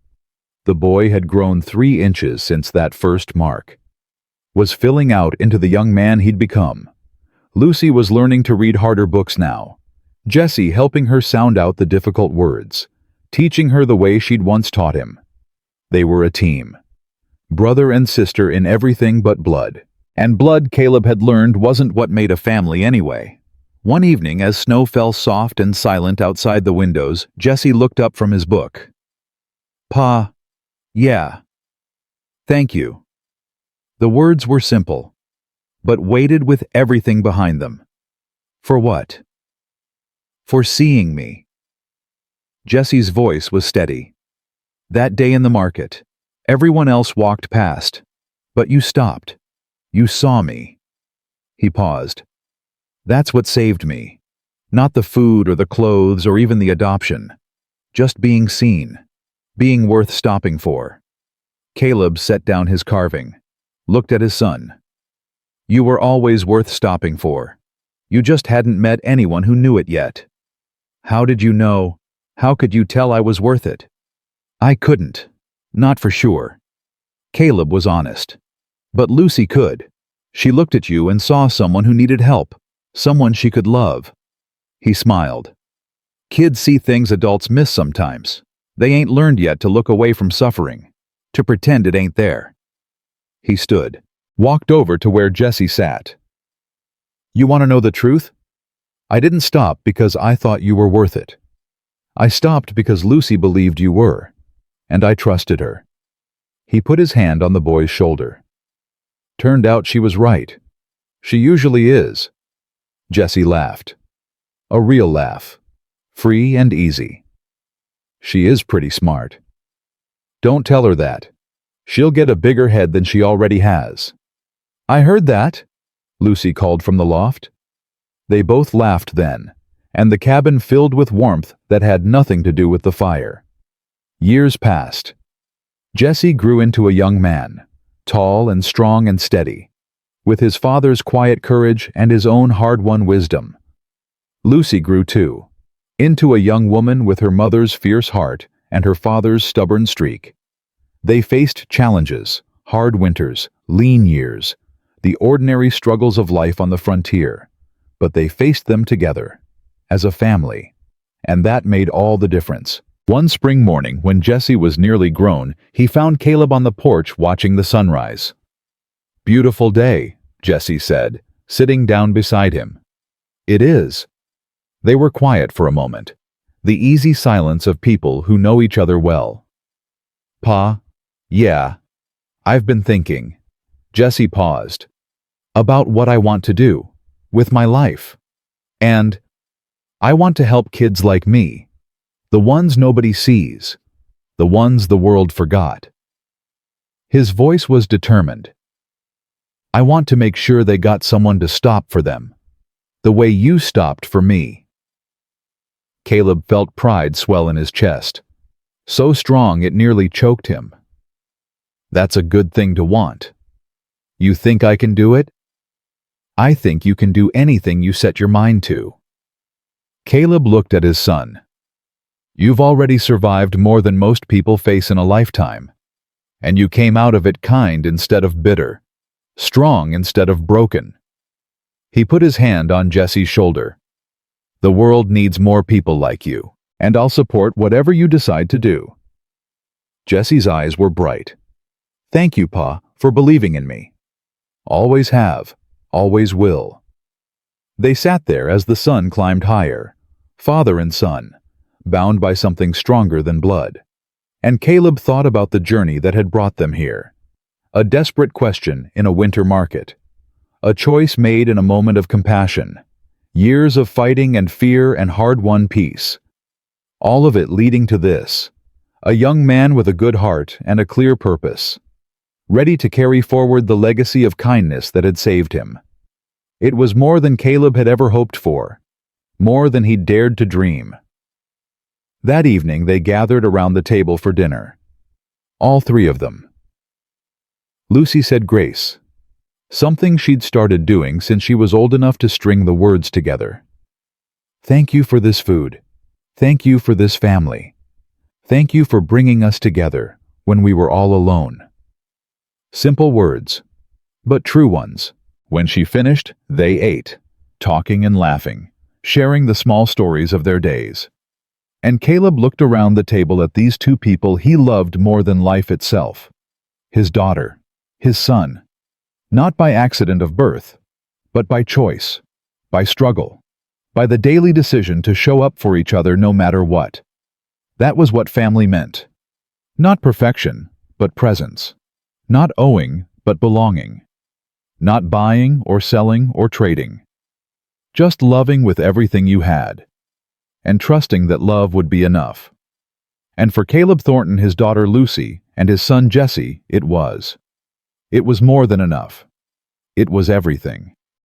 The boy had grown 3 inches since that first mark. Was filling out into the young man he'd become. Lucy was learning to read harder books now. Jesse helping her sound out the difficult words, teaching her the way she'd once taught him. They were a team. Brother and sister in everything but blood. And blood, Caleb had learned, wasn't what made a family anyway. One evening, as snow fell soft and silent outside the windows, Jesse looked up from his book. "Pa, yeah. Thank you." The words were simple, but weighted with everything behind them. "For what?" "For seeing me." Jesse's voice was steady. "That day in the market, everyone else walked past, but you stopped. You saw me." He paused. "That's what saved me. Not the food or the clothes or even the adoption. Just being seen. Being worth stopping for." Caleb set down his carving, looked at his son. "You were always worth stopping for. You just hadn't met anyone who knew it yet." "How did you know? How could you tell I was worth it?" "I couldn't. Not for sure." Caleb was honest. "But Lucy could. She looked at you and saw someone who needed help, someone she could love." He smiled. "Kids see things adults miss sometimes. They ain't learned yet to look away from suffering, to pretend it ain't there." He stood, walked over to where Jesse sat. "You want to know the truth? I didn't stop because I thought you were worth it. I stopped because Lucy believed you were, and I trusted her." He put his hand on the boy's shoulder. "Turned out she was right. She usually is." Jesse laughed. A real laugh. Free and easy. "She is pretty smart." "Don't tell her that. She'll get a bigger head than she already has." "I heard that," Lucy called from the loft. They both laughed then, and the cabin filled with warmth that had nothing to do with the fire. Years passed. Jesse grew into a young man, tall and strong and steady, with his father's quiet courage and his own hard-won wisdom. Lucy grew too, into a young woman with her mother's fierce heart and her father's stubborn streak. They faced challenges, hard winters, lean years, the ordinary struggles of life on the frontier, but they faced them together, as a family, and that made all the difference. One spring morning, when Jesse was nearly grown, he found Caleb on the porch watching the sunrise. "Beautiful day," Jesse said, sitting down beside him. "It is." They were quiet for a moment, the easy silence of people who know each other well. "Pa, Yeah, I've been thinking. Jesse paused. About what I want to do with my life. And I want to help kids like me, the ones nobody sees, the ones the world forgot. His voice was determined. I want to make sure they got someone to stop for them, the way you stopped for me. Caleb felt pride swell in his chest, so strong it nearly choked him. That's a good thing to want. You think I can do it? I think you can do anything you set your mind to. Caleb looked at his son. You've already survived more than most people face in a lifetime, and you came out of it kind instead of bitter, strong instead of broken. He put his hand on Jesse's shoulder. The world needs more people like you, and I'll support whatever you decide to do. Jesse's eyes were bright. Thank you, Pa, for believing in me. Always have, always will. They sat there as the sun climbed higher, father and son, bound by something stronger than blood. And Caleb thought about the journey that had brought them here. A desperate question in a winter market. A choice made in a moment of compassion. Years of fighting and fear and hard-won peace. All of it leading to this. A young man with a good heart and a clear purpose. Ready to carry forward the legacy of kindness that had saved him. It was more than Caleb had ever hoped for. More than he'd dared to dream. That evening they gathered around the table for dinner. All three of them. Lucy said grace. Something she'd started doing since she was old enough to string the words together. Thank you for this food. Thank you for this family. Thank you for bringing us together when we were all alone. Simple words, but true ones. When she finished, they ate, talking and laughing, sharing the small stories of their days. And Caleb looked around the table at these two people he loved more than life itself. His daughter, his son. Not by accident of birth, but by choice, by struggle, by the daily decision to show up for each other no matter what. That was what family meant. Not perfection, but presence. Not owing, but belonging. Not buying or selling or trading. Just loving with everything you had. And trusting that love would be enough. And for Caleb Thornton, his daughter Lucy, and his son Jesse, it was. It was more than enough. It was everything.